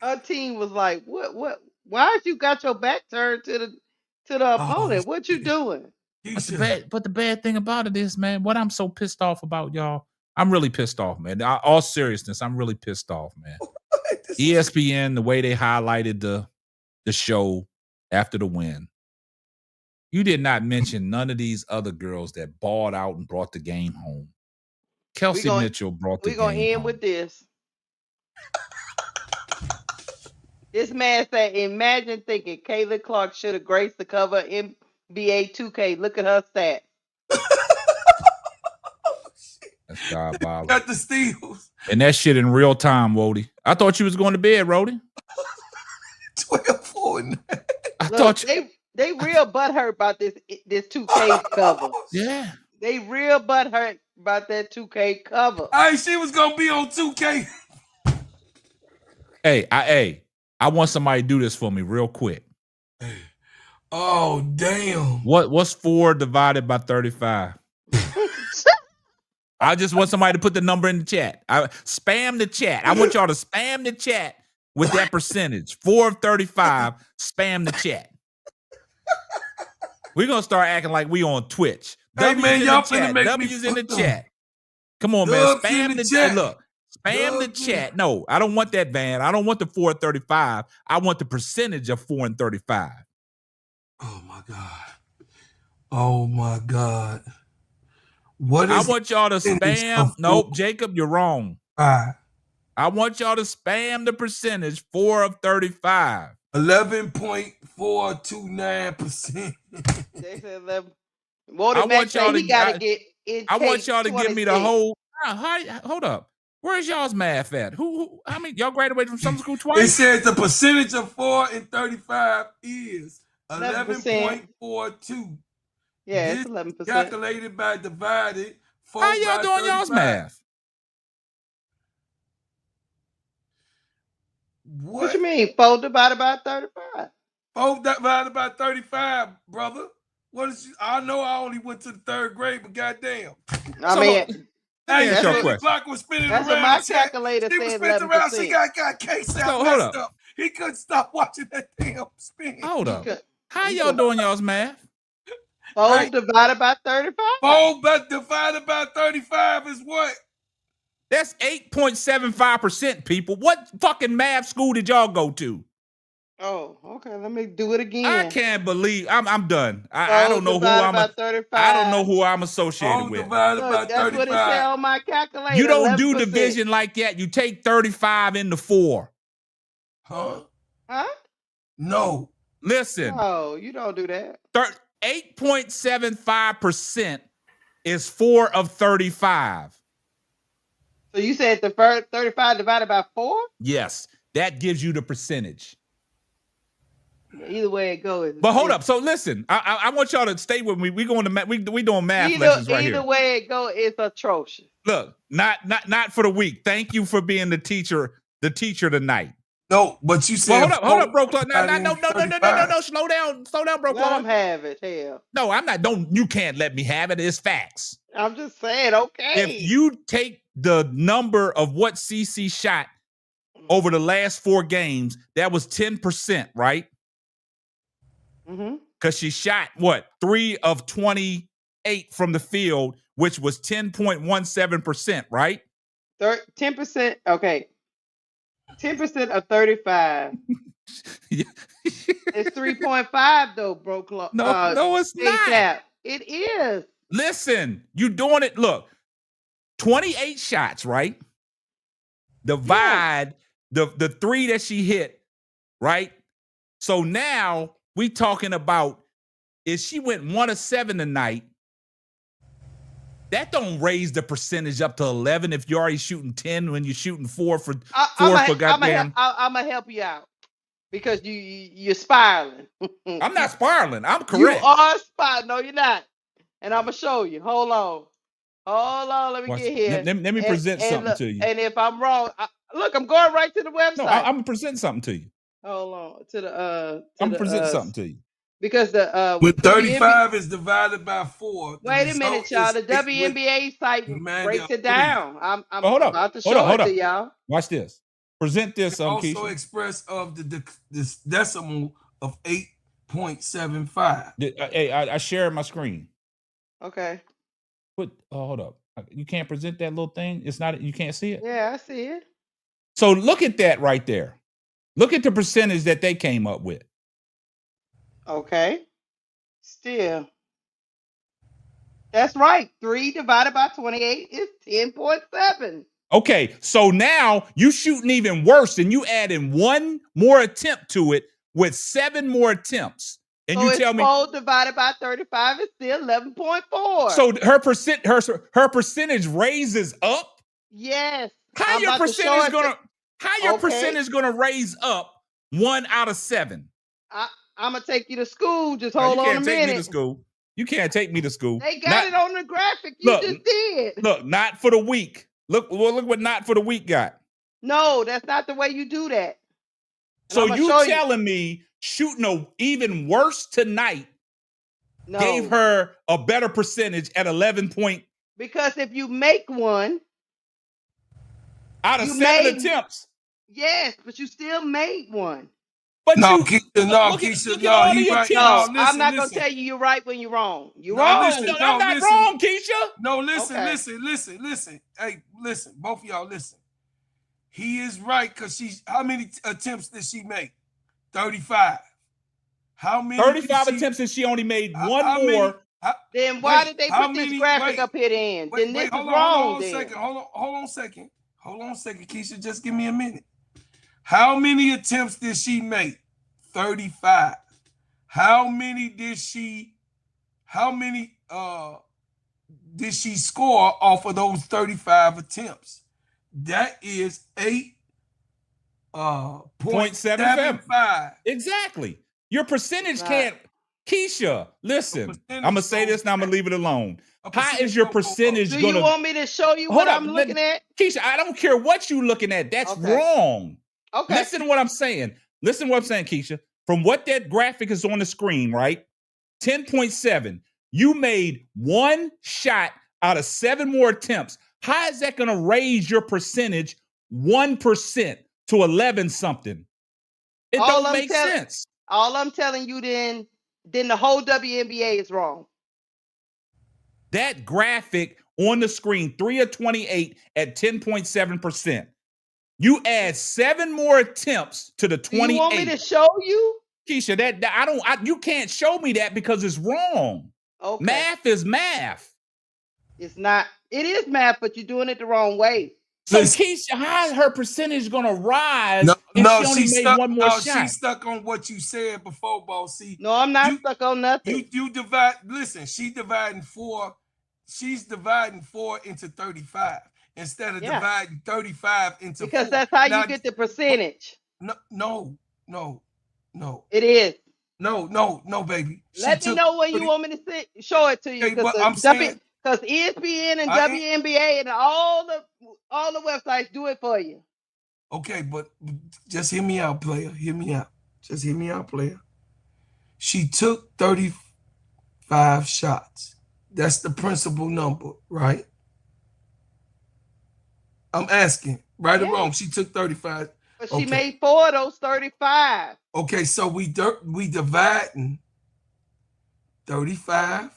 Her team was like, what? Why you got your back turned to the opponent? What you doing? But the bad thing about it is, man, what I'm so pissed off about, y'all, I'm really pissed off, man. All seriousness, I'm really pissed off, man. ESPN, the way they highlighted the show after the win, you did not mention none of these other girls that balled out and brought the game home. Kelsey Mitchell brought the game home. We're going to end with this. This man said, imagine thinking Caitlin Clark should have graced the cover of NBA 2K. Look at her stats. That's diabolical. Got the steals. And that shit in real time, Wody. I thought you was going to bed, Rody. 12-4. I thought they real butthurt about this 2K cover. Yeah. They real butthurt about that 2K cover. Hey, she was going to be on 2K. Hey, I want somebody to do this for me real quick. Oh, damn. What's 4 divided by 35? I just want somebody to put the number in the chat. Spam the chat. I want y'all to spam the chat with that percentage. 4 of 35, spam the chat. We're going to start acting like we on Twitch. Hey, man, y'all finna make W's in the chat. Come on, man. Spam the chat. Look. Spam the chat. No, I don't want that, Van. I don't want the 4 of 35. I want the percentage of 4 and 35. Oh, my God. Oh, my God. I want y'all to spam. Nope, Jacob, you're wrong. I want y'all to spam the percentage 4 of 35. 11.429%. They said 11. I want y'all to give me the whole. Hold up. Where's y'all's math at? Who? How many? Y'all graduated from summer school twice? It says the percentage of 4 and 35 is 11.42. Yeah, it's 11%. Calculated by divided. How y'all doing y'all's math? What you mean? 4 divided by 35. 4 divided by 35, brother. What is? I know I only went to the 3rd grade, but goddamn. I mean. That's the clock was spinning that's around. What my calculator said. 11%. She got case out messed up. He couldn't stop watching that damn spin. Hold up. How y'all doing y'all's math? 4 divided by 35. 4 divided by 35 is what? That's 8.75%, people. What fucking math school did y'all go to? Oh, okay. Let me do it again. I can't believe I'm done. I don't know who I don't know who I'm associated with. Look, that's what it said on my calculator. You don't 11%. do division like that. You take 35 into 4. Huh? No. Listen. No, you don't do that. 8.75% is 4 of 35. So you said the 35 divided by 4? Yes. That gives you the percentage. Either way it goes. But hold up. So listen, I want y'all to stay with me. We doing math lessons right here. Either way it goes, it's atrocious. Look, not for the week. Thank you for being the teacher tonight. No, but you said hold up, bro. No. Slow down, bro. Let him have it. Hell. No, I'm not. You can't let me have it. It's facts. I'm just saying, okay. If you take the number of what CC shot over the last 4 games, that was 10%, right? Mm-hmm. Because she shot 3 of 28 from the field, which was 10.17%, right? 10%. Okay. 10% of 35. It's 3.5 though, bro. No, it's not. It is. Listen, you doing it. Look, 28 shots, right? Divide the 3 that she hit, right? So now we talking about if she went 1 of 7 tonight, that don't raise the percentage up to 11 if you're already shooting 10 when you're shooting 4 for goddamn. I'm gonna help you out because you're spiraling. I'm not spiraling. I'm correct. You are spiraling. No, you're not. And I'm gonna show you. Hold on. Let me get here. Let me present something to you. And if I'm wrong, look, I'm going right to the website. No, I'm gonna present something to you. Hold on I'm gonna present something to you. Because when 35 is divided by 4. Wait a minute, y'all. The WNBA site breaks it down. I'm hold about to show it to y'all. Watch this. Present this, also Keisha. expressed of this decimal of 8.75. Hey, I shared my screen. Okay. Hold up. You can't present that little thing. It's not. You can't see it. Yeah, I see it. So look at that right there. Look at the percentage that they came up with. Okay. Still. That's right. 3 divided by 28 is 10.7. Okay, so now you shooting even worse, and you adding one more attempt to it with 7 more attempts. And so you tell me 4 divided by 35 is still 11.4. So her percentage raises up. Yes. How your percentage gonna raise up 1 out of 7? I'm gonna take you to school. Just hold on a minute. You can't take me to school. You can't take me to school. They got it on the graphic. You just did. Look, not for the week. Look what not for the week got. No, that's not the way you do that. So you telling me shooting even worse tonight gave her a better percentage at 11 point? Because if you make one out of 7 attempts. Yes, but you still made one. But Keisha, he's right. No, I'm not gonna tell you you're right when you're wrong. You're wrong. I'm not wrong, Keisha. No, listen. Hey, listen, both of y'all listen. He is right because how many attempts did she make? 35. How many? 35 attempts, and she only made one more. Then why did they put this graphic up here then? Then this is wrong. Hold on a second. Hold on a second, Keisha. Just give me a minute. How many attempts did she make? 35. How many did she score off of those 35 attempts? That is 8.75. Exactly. Your percentage can't. Keisha, listen. I'm gonna say this and I'm gonna leave it alone. How is your percentage gonna? Do you want me to show you what I'm looking at? Keisha, I don't care what you're looking at. That's wrong. Okay. Listen to what I'm saying. Keisha. From what that graphic is on the screen, right? 10.7. You made one shot out of 7 more attempts. How is that going to raise your percentage 1% to 11 something? It don't make sense. All I'm telling you then the whole WNBA is wrong. That graphic on the screen, 3 of 28 at 10.7%. You add 7 more attempts to the 28. Do you want me to show you? Keisha, you can't show me that because it's wrong. Okay. Math is math. It's not. It is math, but you're doing it the wrong way. So Keisha, how is her percentage gonna rise if she only made one more shot? She's stuck on what you said before, boss. See, no, I'm not stuck on nothing. You divide. Listen, she's dividing 4 into 35 instead of dividing 35 into 4. Because that's how you get the percentage. No. It is. No, baby. Let me know when you want me to show it to you. Because ESPN and WNBA and all the websites do it for you. Okay, but just hear me out, player. Just hear me out, player. She took 35 shots. That's the principal number, right? I'm asking, right or wrong? She took 35. But she made 4 of those 35. Okay, so we dividing 35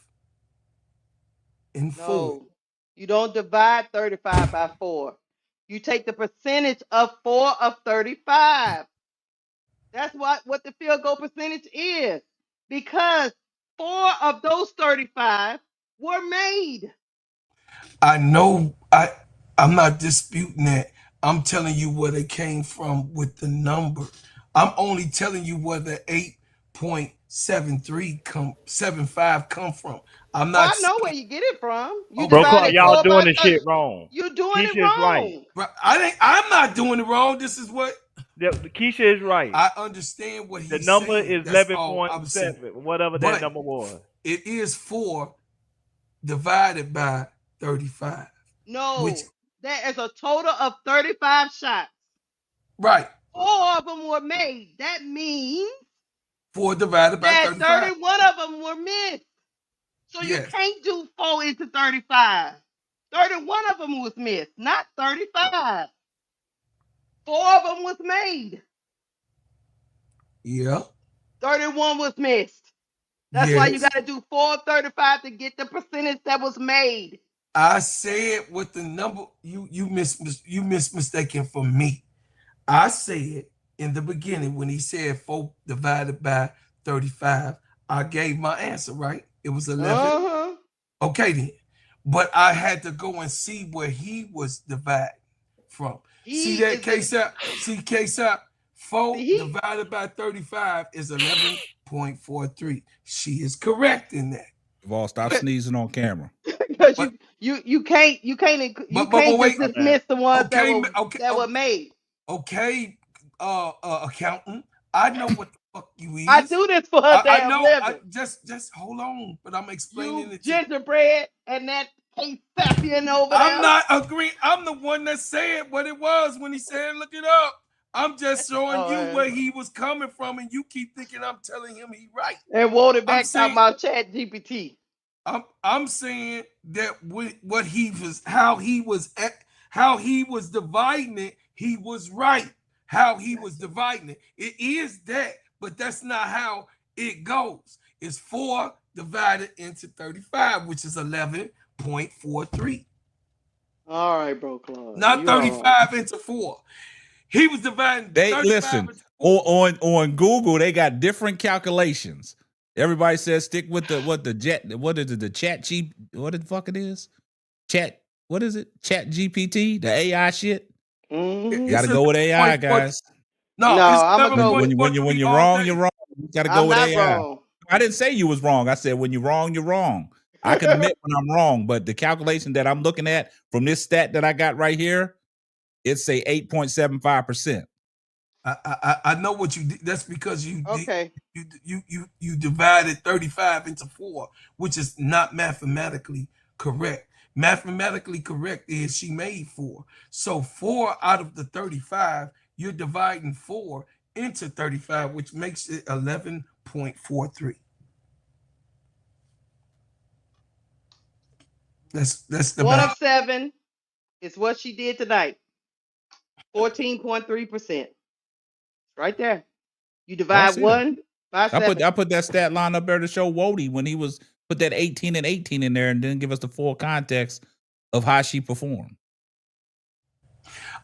and 4. No, you don't divide 35 by 4. You take the percentage of 4 of 35. That's what the field goal percentage is. Because 4 of those 35 were made. I know. I'm not disputing that. I'm telling you where they came from with the number. I'm only telling you where the 8.75 come from. I'm not. I know where you get it from. You y'all doing the shit wrong. You're doing it wrong. Right. I'm not doing it wrong. This is what. Keisha is right. I understand what he's saying. The number is 11.7, whatever that number was. It is 4 divided by 35. No, that is a total of 35 shots. Right. 4 of them were made. That means 4 divided by 35. 31 of them were missed. So you can't do 4 into 35. 31 of them was missed, not 35. 4 of them was made. Yeah. 31 was missed. That's why you Yes. got to do 435 to get the percentage that was made. I said what the number you mistaken for me. I said in the beginning when he said 4 divided by 35, I gave my answer, right? It was 11. Uh-huh. Okay then. But I had to go and see where he was divided from. See that KSAP? See KSAP? 4 divided by 35 is 11.43. She is correct in that. Vol, stop sneezing on camera. Because you can't just dismiss the ones that were made. Okay, accountant. I know what the fuck you is. I do this for her damn living. Just hold on, but I'm explaining it. Gingerbread and that sapien over there. I'm not agreeing. I'm the one that said what it was when he said look it up. I'm just showing you where he was coming from, and you keep thinking I'm telling him he right. And wrote it back talking about Chat GPT. I'm saying that what he was, how he was dividing it, he was right. How he was dividing it. It is that, but that's not how it goes. It's 4 divided into 35, which is 11.43. All right, bro, Claude. Not 35 into 4. He was dividing. They listen on Google. They got different calculations. Everybody says stick with the chat G. What the fuck it is? Chat. What is it? Chat GPT. The AI shit. Mm-hmm. You got to go with AI, guys. No, I'm gonna go when you're wrong, you're wrong. You got to go with AI. Wrong. I didn't say you was wrong. I said when you're wrong, you're wrong. I can admit when I'm wrong, but the calculation that I'm looking at from this stat that I got right here, it's say 8.75%. I know what you did. That's because you divided 35 into 4, which is not mathematically correct. Mathematically correct is she made 4. So 4 out of the 35, you're dividing 4 into 35, which makes it 11.43. That's the 1 of 7 is what she did tonight. 14.3%. Right there. You divide 1 by 7. I put that stat line up there to show Wody when he was put that 18 and 18 in there and didn't give us the full context of how she performed.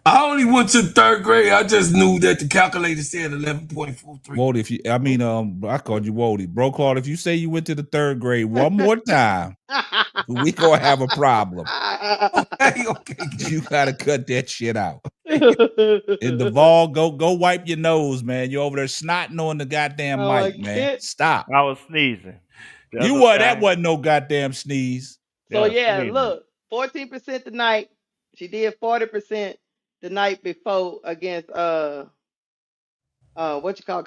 I only went to 3rd grade. I just knew that the calculator said 11.43. Wody, I called you Wody. Bro, Claude, if you say you went to the 3rd grade one more time, we gonna have a problem. Okay. You gotta cut that shit out. In the Vol, go wipe your nose, man. You over there snotting on the goddamn mic, man. Stop. I was sneezing. That wasn't no goddamn sneeze. So look, 14% tonight. She did 40% the night before against because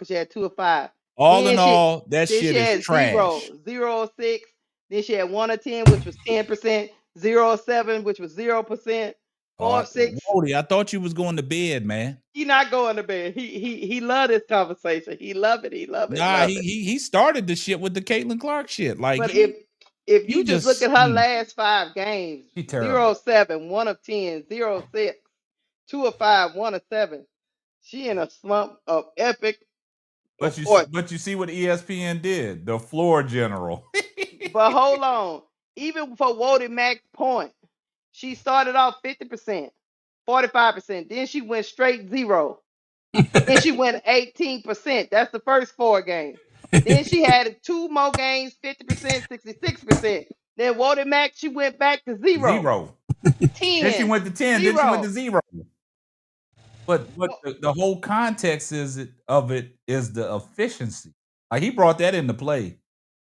she had 2 of 5. All in all, that shit is trash. 0 of 6. Then she had 1 of 10, which was 10%. 0 of 7, which was 0%. 4 of 6. Wody, I thought you was going to bed, man. He not going to bed. He loved this conversation. He love it. Nah, he started the shit with the Caitlin Clark shit. Like, but if you just look at her last 5 games, 0 of 7, 1 of 10, 0 of 6, 2 of 5, 1 of 7. She in a slump of epic. But you see what ESPN did, the floor general. But hold on, even for Wody Mac's point, she started off 50%, 45%. Then she went straight 0. Then she went 18%. That's the first 4 games. Then she had 2 more games, 50%, 66%. Then Wody Mac, she went back to 0. 10. Then she went to 10. 0. Then she went to 0. But the whole context of it is the efficiency. Like he brought that into play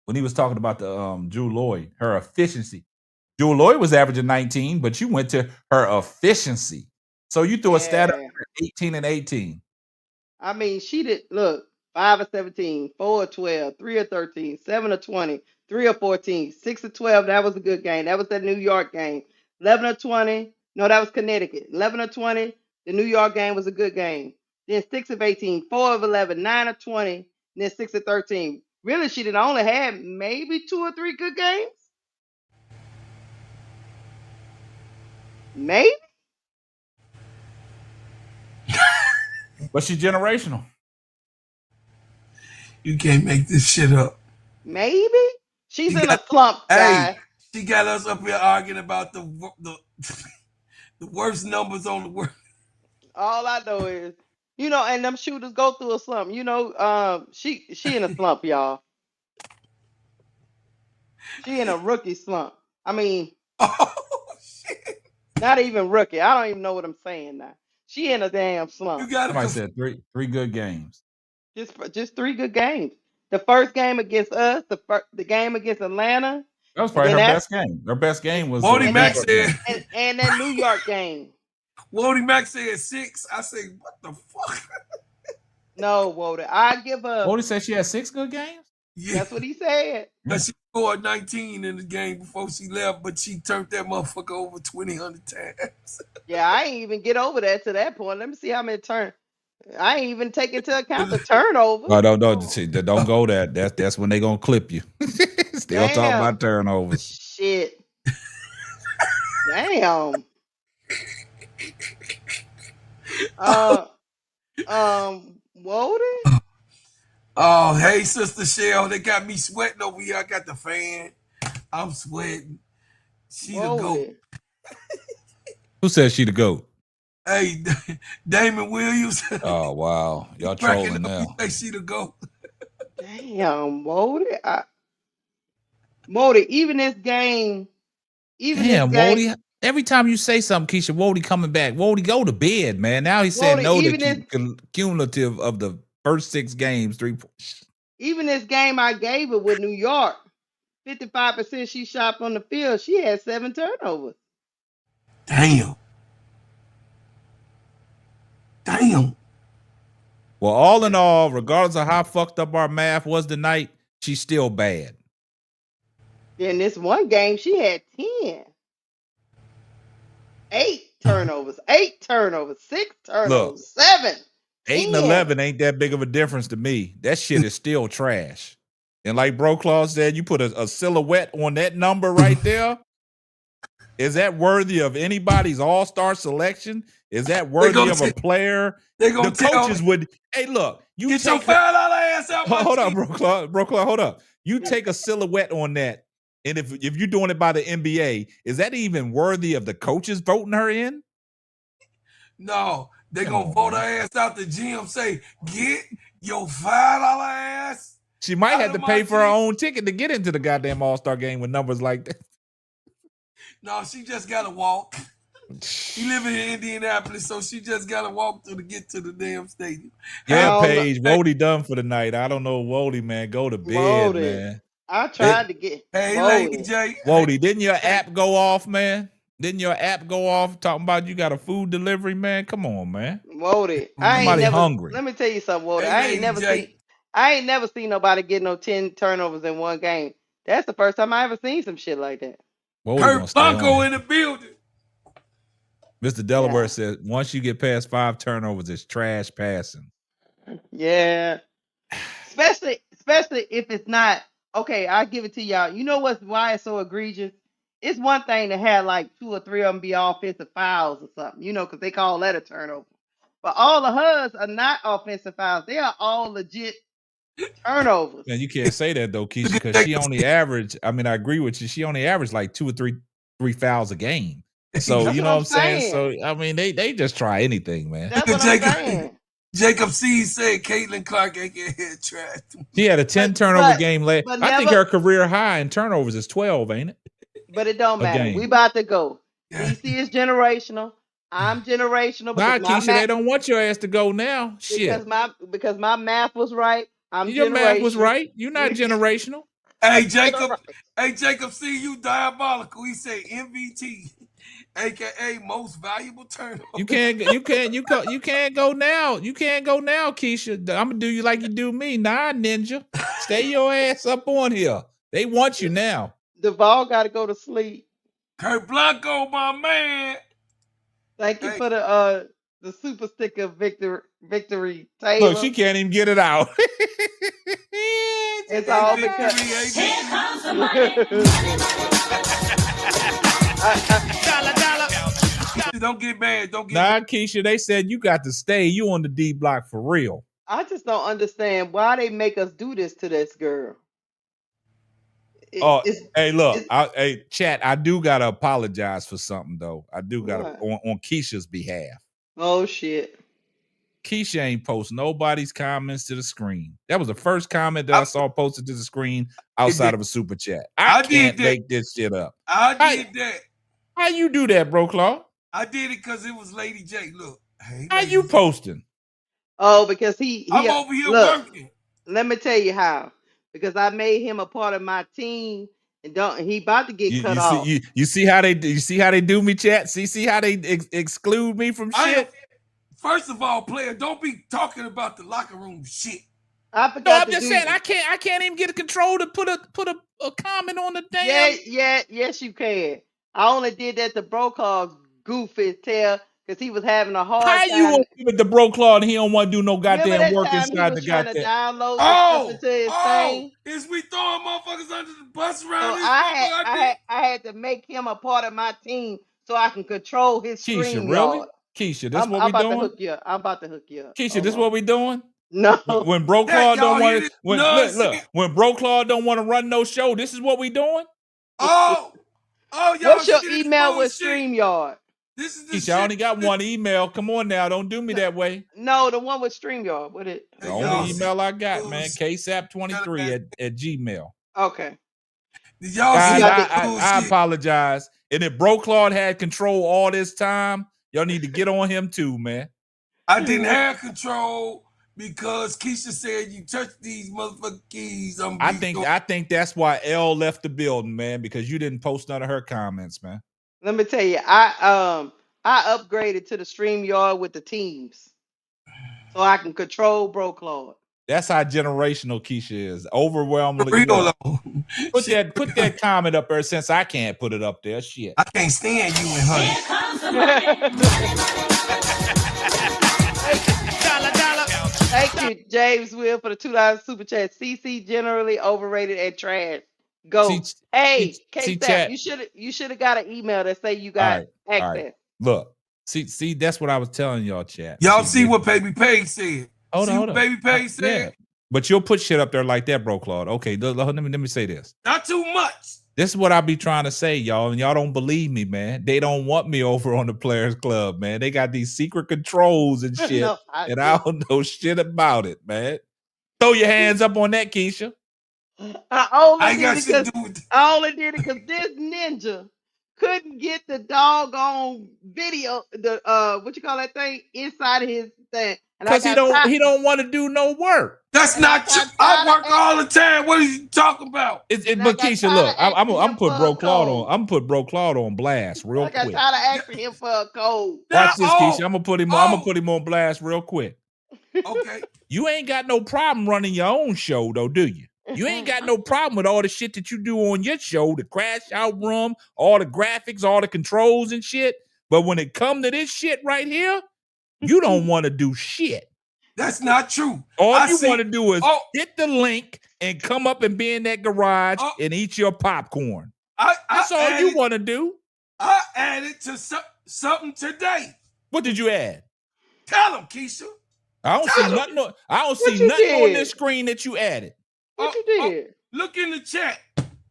when he was talking about the Jewel Lloyd, her efficiency. Jewel Lloyd was averaging 19, but you went to her efficiency. So you threw a stat up 18 and 18. I mean, she did 5 of 17, 4 of 12, 3 of 13, 7 of 20, 3 of 14, 6 of 12. That was a good game. That was that New York game. 11 of 20. No, that was Connecticut. 11 of 20. The New York game was a good game. Then 6 of 18, 4 of 11, 9 of 20, and then 6 of 13. Really, she didn't only have maybe 2 or 3 good games. Maybe. But she's generational. You can't make this shit up. Maybe she's in a slump, guy. Hey, she got us up here arguing about the worst numbers on the world. All I know is, and them shooters go through a slump. She in a slump, y'all. She in a rookie slump. I mean, not even rookie. I don't even know what I'm saying now. She in a damn slump. Somebody said three good games. Just 3 good games. The first game against us, the game against Atlanta. That was probably her best game. Her best game was Wody Mack said, and that New York game. Wody Mack said 6. I say, what the fuck? No, Wody. I give her. Wody said she had 6 good games? Yeah. That's what he said. She scored 19 in the game before she left, but she turned that motherfucker over 200 times. Yeah, I ain't even get over that to that point. Let me see how many turns. I ain't even take into account the turnover. No, don't go there. That's when they gonna clip you. Still talking about turnovers. Shit. Damn. Wody? Oh, hey, Sister Shell, they got me sweating over here. I got the fan. I'm sweating. She the GOAT. Who said she the GOAT? Hey, Damon Williams. Oh, wow. Y'all trolling now. Say she the GOAT. Damn, Wody. Wody, even this game. Wody. Every time you say something, Keisha, Wody coming back. Wody, go to bed, man. Now he said no to cumulative of the first 6 games, 3 points. Even this game I gave her with New York, 55% she shot on the field. She had 7 turnovers. Damn. Well, all in all, regardless of how fucked up our math was tonight, she's still bad. In this one game, she had 10. 8 turnovers, 6 turnovers, Look, 7. 8 and 11 ain't that big of a difference to me. That shit is still trash. And like Bro Claw said, you put a silhouette on that number right there. Is that worthy of anybody's all-star selection? Is that worthy of a player? The coaches would, hey, look, you get your foul out of ass out. Hold up, Bro Claw, hold up. You take a silhouette on that, and if you're doing it by the NBA, is that even worthy of the coaches voting her in? No, they gonna vote her ass out the gym. Say, get your $5 ass. She might have to pay for her own ticket to get into the goddamn All-Star game with numbers like that. No, she just gotta walk. He live in Indianapolis, so she just gotta walk to get to the damn stadium. Yeah, Paige, Wody done for the night. I don't know, Wody, man. Go to bed, man. I tried to get. Hey, Lady J. Wody, didn't your app go off, man? Didn't your app go off talking about you got a food delivery, man? Come on, man. Wody, somebody hungry. Let me tell you something, Wody. Hey, I ain't never seen nobody get no 10 turnovers in one game. That's the first time I ever seen some shit like that. Kurt Blanco in the building. Mr. Delaware says once you get past 5 turnovers, it's trash passing. Yeah. Especially if it's not okay, I'll give it to y'all. You know why it's so egregious? It's one thing to have like 2 or 3 of them be offensive fouls or something, because they call that a turnover. But all of hers are not offensive fouls. They are all legit turnovers. And you can't say that though, Keisha, because she only averaged. I mean, I agree with you. She only averaged like 2 or 3 fouls a game. So you know what I'm saying. So I mean, they just try anything, man. That's what I'm saying. Jacob C said Caitlin Clark ain't get head trash. She had a 10 turnover game last. I think her career high in turnovers is 12, ain't it? But it don't matter. We about to go. DC is generational. I'm generational. Nah, Keisha, they don't want your ass to go now. Shit. Because my math was right. Your math was right. You're not generational. Hey, Jacob. Hey, Jacob C, you diabolical. He said MVT. AKA most valuable turnover. You can't go now. You can't go now, Keisha. I'm gonna do you like you do me. Nah, Ninja. Stay your ass up on here. They want you now. Duvall gotta go to sleep. Kurt Blanco, my man. Thank you for the super sticker victory Taylor. Look, she can't even get it out. It's all because Here comes the money. Don't get mad. Don't get Nah, mad. Keisha, they said you got to stay. You on the D block for real. I just don't understand why they make us do this to this girl. Hey, look, hey, chat. I do gotta apologize for something though. I do gotta on Keisha's behalf. Oh shit. Keisha ain't post nobody's comments to the screen. That was the first comment that I saw posted to the screen outside of a super chat. I can't make this shit up. I did that. How you do that, bro, Claw? I did it because it was Lady J. Look, hey, how you posting? Oh, because he I'm over here working. Let me tell you how. Because I made him a part of my team, and he about to get cut off. You see how they do me, chat? See how they exclude me from shit? First of all, player, don't be talking about the locker room shit. I forgot. I'm just saying I can't even get a control to put a comment on the damn. Yes, you can. I only did that to Brocaw's goofy tail because he was having a hard time. How you want to give it to Bro Claw and he don't want to do no goddamn work inside the goddamn. To download stuff into his thing. Is we throwing motherfuckers under the bus around So this I had to make him a part of my team so I can control his Keisha, really? Keisha, this what we doing? I'm about to hook you up. Keisha, this what we doing? No. When Bro Claw don't want when Bro Claw don't want to run no show, this is what we doing? Y'all. What's your email with StreamYard? This is Keisha, I only got one email. Come on now, don't do me that way. No, the one with StreamYard. What it? The only email I got, man, ksap23 at Gmail. Okay. Did y'all guys, see I apologize. And if Bro Claude had control all this time, y'all need to get on him too, man. I didn't have control because Keisha said you touched these motherfucking keys. I think that's why L left the building, man, because you didn't post none of her comments, man. Let me tell you, I upgraded to the StreamYard with the teams, so I can control Bro Claude. That's how generational Keisha is. Overwhelmingly. Put that comment up there since I can't put it up there. Shit. I can't stand you and Honey. Thank you, James Will, for the $2 super chat. CC generally overrated and trash. Go. K-Step, you should have got an email that say you got access. All right. Look, see, that's what I was telling y'all, chat. Y'all see what Baby Page said. Hold on. Baby Page said. Yeah. But you'll put shit up there like that, Bro Claude. Okay, let me say this. Not too much. This is what I be trying to say, y'all, and y'all don't believe me, man. They don't want me over on the Players Club, man. They got these secret controls and shit, and I don't know shit about it, man. Throw your hands up on that, Keisha. I only did it because this ninja couldn't get the doggone video, the what you call that thing, inside of his thing. Because he don't want to do no work. That's not true. I work all the time. What are you talking about? But Keisha, look, I'm put Bro Claude on. I'm put Bro Claude on blast real quick. I got tired of asking him for a code. Watch this, Keisha. I'm gonna put him on blast real quick. Okay. You ain't got no problem running your own show, though, do you? You ain't got no problem with all the shit that you do on your show, the crash out room, all the graphics, all the controls and shit. But when it come to this shit right here, you don't want to do shit. That's not true. All you want to do is hit the link and come up and be in that garage and eat your popcorn. That's all you want to do. I added to something today. What did you add? Tell them, Keisha. I don't see nothing. I don't see nothing on this screen that you added. What you did? Look in the chat.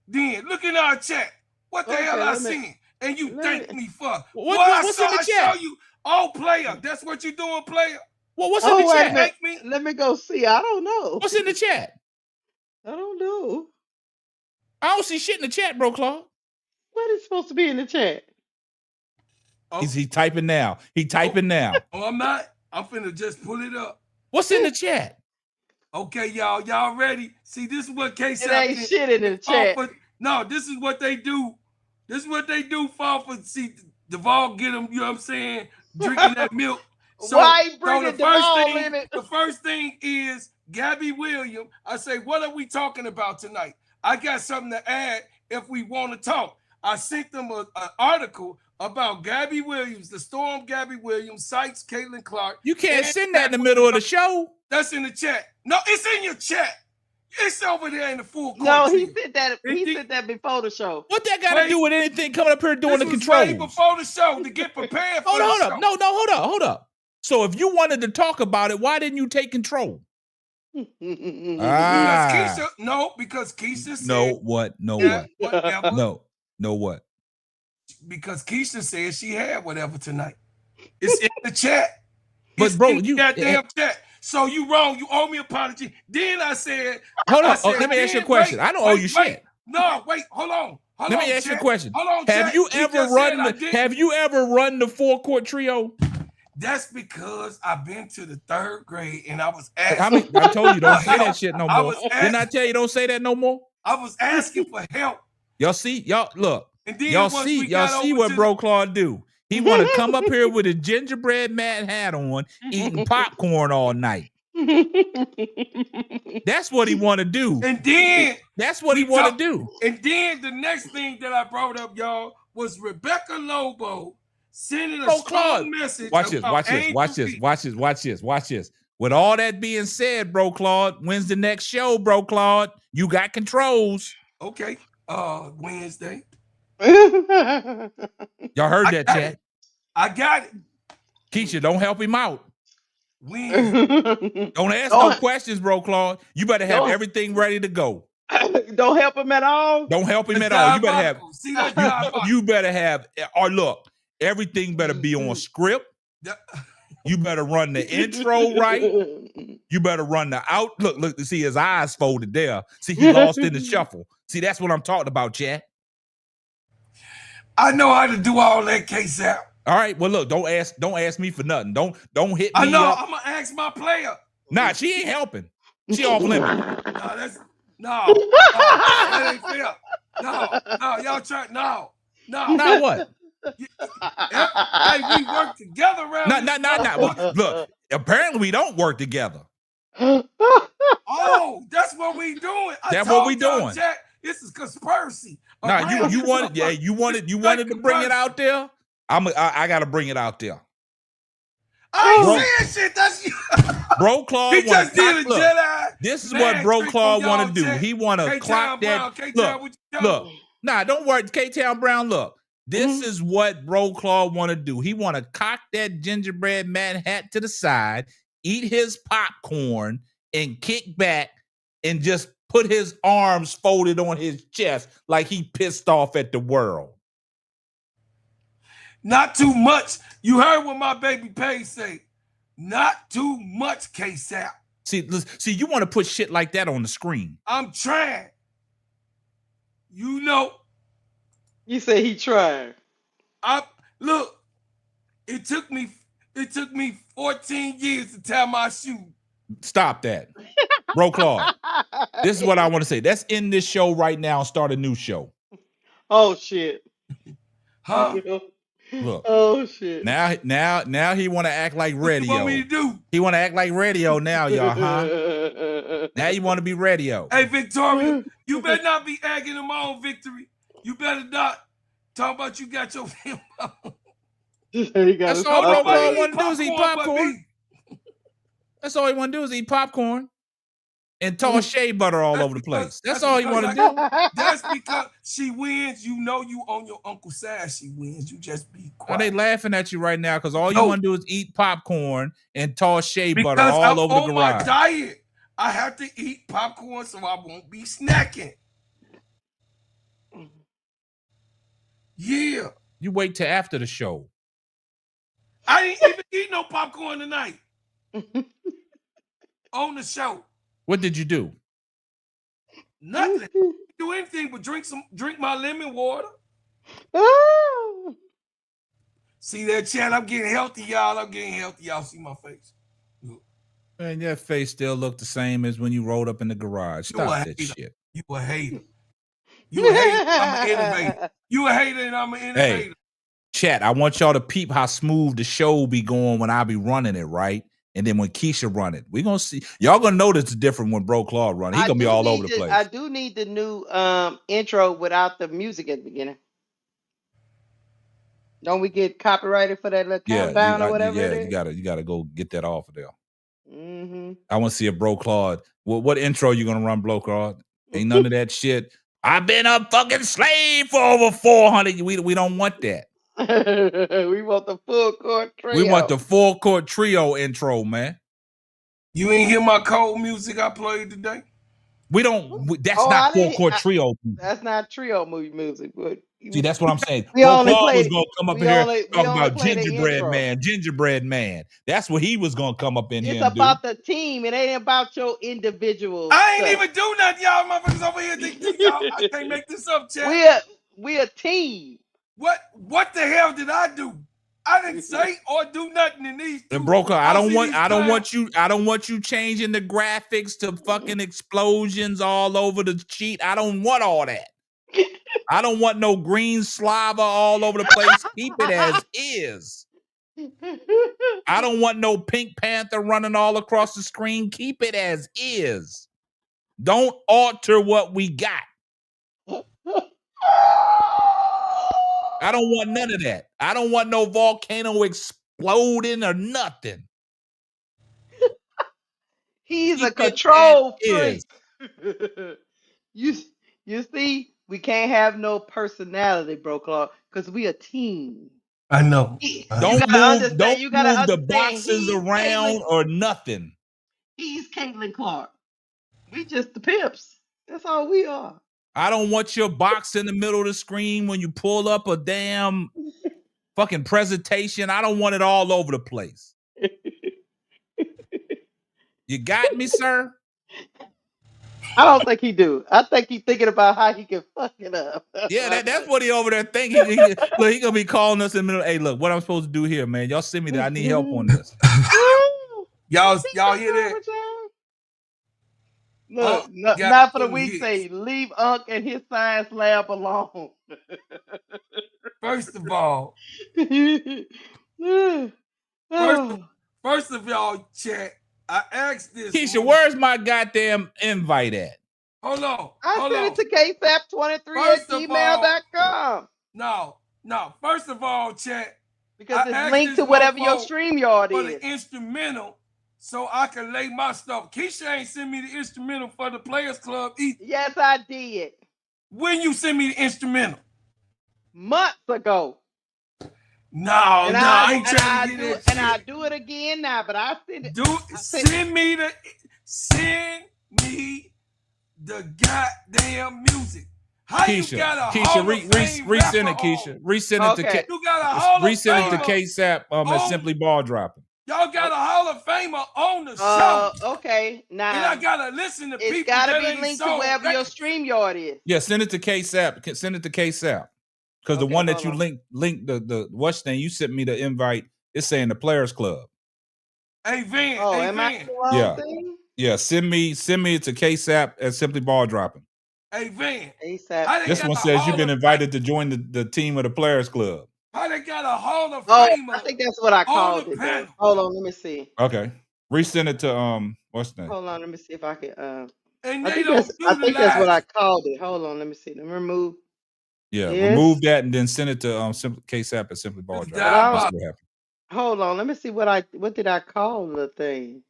Then look in our chat. What the hell I seen? And you thank me for? What's in the chat? I show you. Oh, player. That's what you doing, player. Well, what's in the chat? Let me go see. I don't know. What's in the chat? I don't know. I don't see shit in the chat, Bro Claude. What is supposed to be in the chat? Is he typing now? He typing now. Oh, I'm not. I'm finna just pull it up. What's in the chat? Okay, y'all. Y'all ready? See, this is what K-Sap ain't shit in the chat. No, this is what they do. This is what they do for. See, Duvall get them, you know what I'm saying, drinking that milk. So, why bringing Duvall in it? The first thing is Gabby Williams. I say, what are we talking about tonight? I got something to add if we want to talk. I sent them an article about Gabby Williams, the Storm Gabby Williams, Sykes, Caitlin Clark. You can't send that in the middle of the show. That's in the chat. No, it's in your chat. It's over there in the full court. No, trio. he said that. He said that before the show. What that got to do with anything coming up here doing the Way controls? before the show to get prepared for hold the up. show. No, hold up. So if you wanted to talk about it, why didn't you take control? Because Keisha said. No, what? Because Keisha said she had whatever tonight. It's in the chat. But bro, you goddamn chat. So you wrong. You owe me an apology. Then I said, hold on. Let me ask you a question. I don't owe you shit. No, wait, hold on. Let me ask you a question. Hold on, Have you ever run the full court trio? That's because I've been to the 3rd grade and I was asking. I told you don't say that shit no more. Didn't I tell you don't say that no more? I was asking for help. Y'all look. Y'all see what Bro Claude do. He want to come up here with a gingerbread man hat on, eating popcorn all night. That's what he want to do. And then that's what he want to do. And then the next thing that I brought up, y'all, was Rebecca Lobo sending a strong message. Watch this. With all that being said, Bro Claude, when's the next show, Bro Claude? You got controls. Okay. Wednesday. Y'all heard that, chat? I got it. Keisha, don't help him out. Wednesday. Don't ask no questions, Bro Claude. You better have everything ready to go. Don't help him at all. Don't help him at all. You better have. Or look, everything better be on script. You better run the intro right. You better run the out. Look, see his eyes folded there. See, he lost in the shuffle. See, that's what I'm talking about, chat. I know how to do all that, K-Sap. All right. Well, look, don't ask me for nothing. Don't hit me. I know. Up. I'm gonna ask my player. Nah, she ain't helping. She off limit. No, that ain't fair. No, y'all try. No. Now what? Hey, we work together around. Well, look, apparently we don't work together. Oh, that's what we doing. That's what we doing. Jack, this is conspiracy. Nah, you wanted to bring it out there. I gotta bring it out there. I ain't saying shit. That's you. Bro Claude. He just did a Jedi. This is what Bro Claude want to do. He want to clock that. Look. Nah, don't worry, K-Town Brown. Look, this is what Bro Claude want to do. He want to cock that gingerbread man hat to the side, eat his popcorn, and kick back, and just put his arms folded on his chest like he pissed off at the world. Not too much. You heard what my baby Paige say. Not too much, K-Sap. See, you want to put shit like that on the screen. I'm trying. You know. You say he tried. Look, it took me 14 years to tie my shoe. Stop that. Bro Claude. This is what I want to say. Let's end this show right now and start a new show. Oh shit. Huh? Look. Oh shit. Now he want to act like radio. What you want me to do? He want to act like radio now, y'all, huh? Now you want to be radio. Hey, Victoria, you better not be egging him on, Victory. You better not talk about you got your film on. That's all Bro Claude want to do is eat popcorn. That's all he want to do is eat popcorn and toss shea butter all over the place. That's all he want to do. That's because she wins. You know you on your uncle's side. She wins. You just be quiet. Are they laughing at you right now? Because all you want to do is eat popcorn and toss shea butter all over the garage. On my diet, I have to eat popcorn so I won't be snacking. Yeah. You wait till after the show. I didn't even eat no popcorn tonight. On the show. What did you do? Nothing. Do anything but drink my lemon water. See that, chat? I'm getting healthy, y'all. I'm getting healthy. Y'all see my face. Look. Man, your face still look the same as when you rolled up in the garage. Stop that shit. You a hater. You a hater. I'm an innovator. You a hater and I'm an innovator. Hey, chat, I want y'all to peep how smooth the show be going when I be running it, right? And then when Keisha run it, we gonna see. Y'all gonna notice it's different when Bro Claude run it. He gonna be all over the place. I do need the new intro without the music at the beginning. Don't we get copyrighted for that little countdown or whatever? Yeah, you gotta go get that off of there. Mm-hmm. I want to see a Bro Claude. What intro you gonna run, Bro Claude? Ain't none of that shit. I've been a fucking slave for over 400. We don't want that. We want the full court trio. We want the full court trio intro, man. You ain't hear my cold music I played today? We don't. That's not full court trio. That's not trio music. But see, that's what I'm saying. We Bro only Claude play. was gonna come up in here talk about gingerbread man. That's what he was gonna come up in here. It's about the team. It ain't about your individual. I ain't even do nothing, y'all motherfuckers over here. Y'all, I can't make this up, We chat. a team. What the hell did I do? I didn't say or do nothing in these. And Bro Claude, I don't want you changing the graphics to fucking explosions all over the sheet. I don't want all that. I don't want no green slobber all over the place. Keep it as is. I don't want no Pink Panther running all across the screen. Keep it as is. Don't alter what we got. I don't want none of that. I don't want no volcano exploding or nothing. He's a control freak. You see, we can't have no personality, Bro Claude, because we a team. I know. Don't move the boxes around or nothing. He's Caitlin Clark. We just the pimps. That's all we are. I don't want your box in the middle of the screen when you pull up a damn fucking presentation. I don't want it all over the place. You got me, sir? I don't think he do. I think he's thinking about how he can fuck it up. Yeah, that's what he over there thinking. He gonna be calling us in the middle. Hey, look, what I'm supposed to do here, man? Y'all send me that. I need help on this. y'all hear that? Look, not for the weak say, leave Unc and his science lab alone. First of all, first of y'all, chat, I asked this. Keisha, where's my goddamn invite at? Hold on. I sent it to ksap23@gmail.com. No. First of all, chat. Because it's linked to whatever your StreamYard is. For the instrumental, so I can lay my stuff. Keisha ain't send me the instrumental for the Players Club either. Yes, I did. When you send me the instrumental? Months ago. No, I ain't trying to get it. And I'll do it again now, but I send it. Send me the goddamn music. How Keisha, you got a resend it, Keisha. Resend it to you got a Hall of resend it to Famer KSAP at Simply Ball Dropping. Y'all got a Hall of Famer on the show. Okay, now and I gotta listen to people. It's gotta be linked to wherever your StreamYard is. Yeah, send it to KSAP. Send it to KSAP. Because the one that you linked the what's thing you sent me the invite, it's saying the Players Club. Hey Van. Am I the wrong thing? Yeah, send me it to KSAP at Simply Ball Dropping. Hey Van. This one says you've been invited to join the team of the Players Club. How they got a Hall of Famer? I think that's what I called it. Hold on, let me see. Okay. Resend it to what's the name? Hold on, let me see if I can and I think that's what I called it. Hold on, let me see. Let me remove. Yeah, remove that and then send it to KSAP at Simply Ball Dropping. That's what happened. Hold on, let me see what did I call the thing?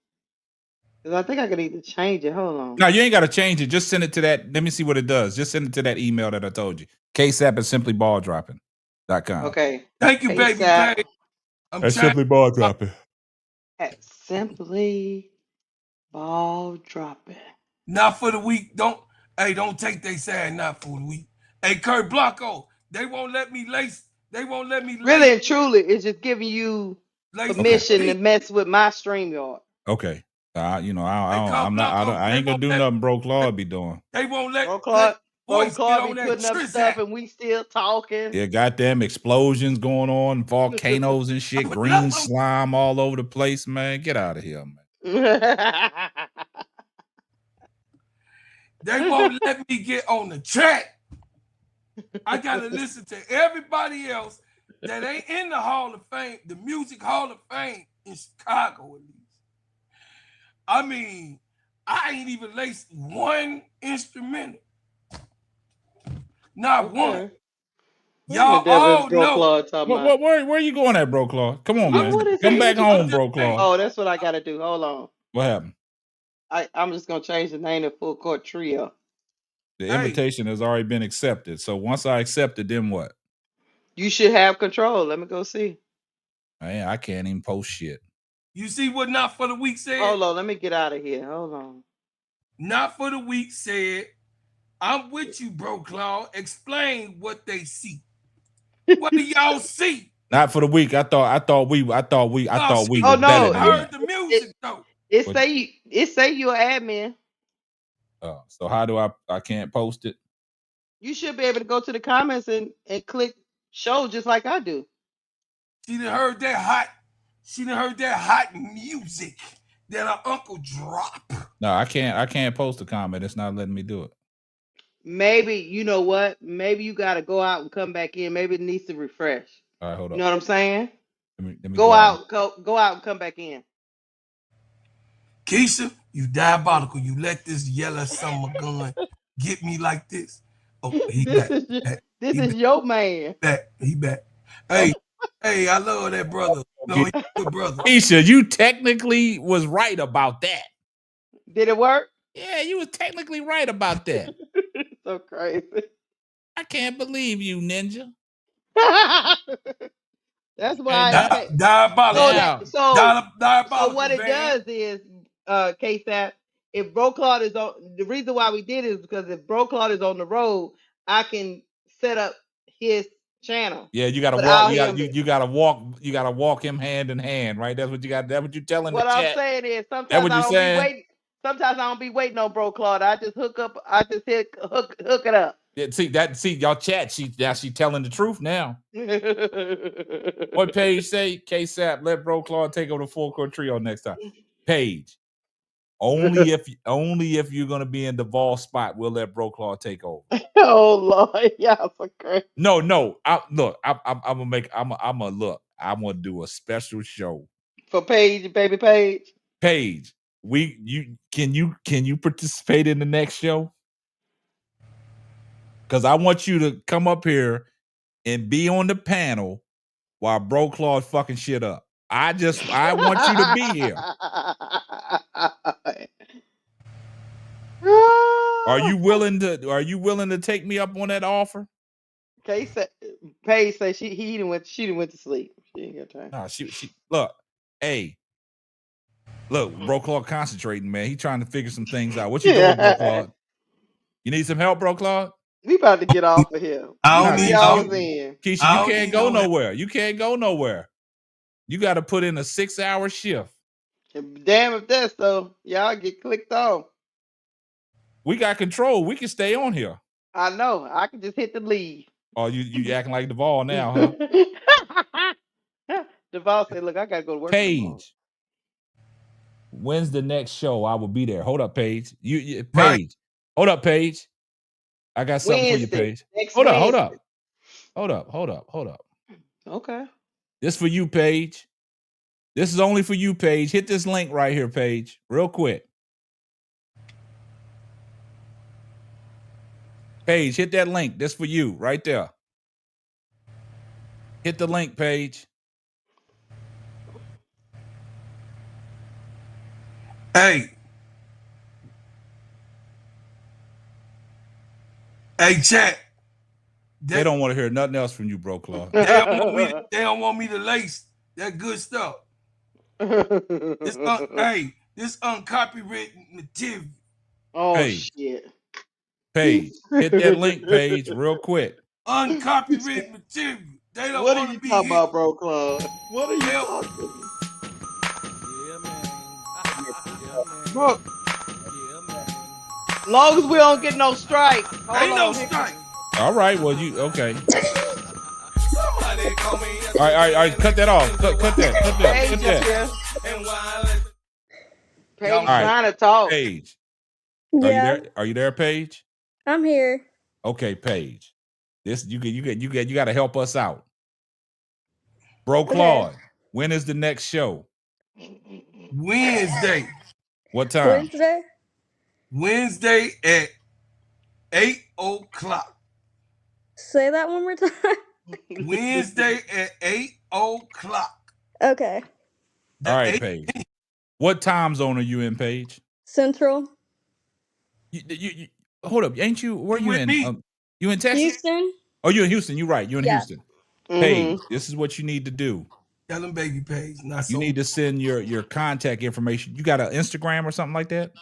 Because I think I could either change it. Hold on. No, you ain't got to change it. Just send it to that. Let me see what it does. Just send it to that email that I told you. KSAP at simplybaldropping.com. Okay. Thank you, baby. At Simply Ball Dropping. At Simply Ball Dropping. Not for the week. Don't take they sad not for the week. Hey, Kurt Blanco, they won't let me lace. Really and truly, it's just giving you permission to mess with my StreamYard. Okay. I ain't gonna do nothing Bro Claude be doing. They won't let Bro Claude be putting up stuff and we still talking. Yeah, goddamn explosions going on, volcanoes and shit, green slime all over the place, man. Get out of here, man. They won't let me get on the track. I gotta listen to everybody else that ain't in the Hall of Fame, the Music Hall of Fame in Chicago at least. I mean, I ain't even laced one instrumental. Not one. Y'all all know. Where are you going at, Bro Claude? Come on, man. Come back home, Bro Claude. Oh, that's what I gotta do. Hold on. What happened? I'm just gonna change the name to Full Court Trio. The invitation has already been accepted. So once I accept it, then what? You should have control. Let me go see. Man, I can't even post shit. You see what Not for the Week said? Hold on, let me get out of here. Hold on. Not for the Week said, I'm with you, bro, Claude. Explain what they see. What do y'all see? Not for the week. I thought we were Oh better no, than I heard that. the music though. It say you're an admin. Oh, so how do I can't post it? You should be able to go to the comments and click show just like I do. She done heard that hot music that her uncle dropped. No, I can't post a comment. It's not letting me do it. Maybe, you know what? Maybe you got to go out and come back in. Maybe it needs to refresh. All right, hold on. You know what I'm saying? Let me go out and come back in. Keisha, you diabolical. You let this yellow summer gun get me like this. Oh, he back. This is your man. He back. Hey, I love that brother. No, he's a good brother. Keisha, you technically was right about that. Did it work? Yeah, you was technically right about that. So crazy. I can't believe you, Ninja. That's why diabolical. So what it does is, KSAP, if Broclaw is on, the reason why we did it is because if Broclaw is on the road, I can set up his channel. Yeah, you gotta walk. You gotta walk him hand in hand, right? That's what you got. That's what you telling the chat. What I'm saying is sometimes I don't be waiting. Sometimes I don't be waiting on Broclaw. I just hook it up. Yeah, see y'all chat. She telling the truth now. What Paige say? KSAP, let Broclaw take over the Full Court Trio next time. Paige, only if you're gonna be in the Vol spot, we'll let Broclaw take over. Oh Lord, yeah, so crazy. No. I'm gonna do a special show for Paige, baby Paige. Paige, can you participate in the next show? Because I want you to come up here and be on the panel while Broclaw fucking shit up. I want you to be here. Are you willing to take me up on that offer? Paige said she went to sleep. She ain't got time. Nah, she look, Broclaw concentrating, man. He trying to figure some things out. What you doing, Broclaw? You need some help, Broclaw? We about to get off of here. Keisha, you can't go nowhere. You can't go nowhere. You got to put in a 6-hour shift. Damn if that's so. Y'all get clicked off. We got control. We can stay on here. I know. I can just hit the leave. Oh, you acting like Duval now, huh? Duval said, "Look, I gotta go to work." Paige, when's the next show? I will be there. Hold up, Paige. Paige. Right. Hold up, Paige. I got something for you, Paige. Hold up. Okay. This for you, Paige. This is only for you, Paige. Hit this link right here, Paige, real quick. Paige, hit that link. This for you, right there. Hit the link, Paige. Hey, chat. They don't want to hear nothing else from you, Broclaw. They don't want me to lace that good stuff. This uncopywritten material. Oh, shit. Paige, hit that link, Paige, real quick. Uncopywritten material. They don't what want are you to be talking hit. about, Broclaw? What are you talking? Bro, long as we don't get no strike. Ain't no strike. All right, well, okay. All right, cut that off. Cut that. Paige trying to talk. Paige. Yeah. Are you there, Paige? I'm here. Okay, Paige. This you got to help us out. Broclaw, when is the next show? Wednesday. What time? Wednesday at 8:00. Say that one more time. Wednesday at 8:00. Okay. All right, Paige. What time zone are you in, Paige? Central. You hold up. Ain't you? Where you with in? me. You in Texas? Houston. Oh, you in Houston. You're right. You in Yeah. Houston. Paige, this is what you need to do. Tell them baby Paige. Not You so. need to send your contact information. You got an Instagram or something like that?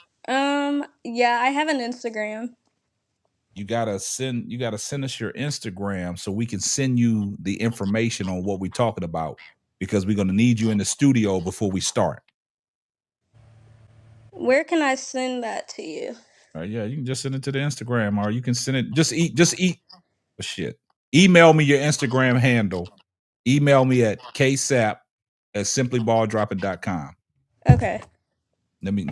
Yeah, I have an Instagram. You gotta send us your Instagram so we can send you the information on what we're talking about, because we're gonna need you in the studio before we start. Where can I send that to you? Yeah, you can just send it to the Instagram, or you can send it. Just eat. Oh, shit. Email me your Instagram handle. Email me at ksap@simplyballdropping.com. Okay. Let me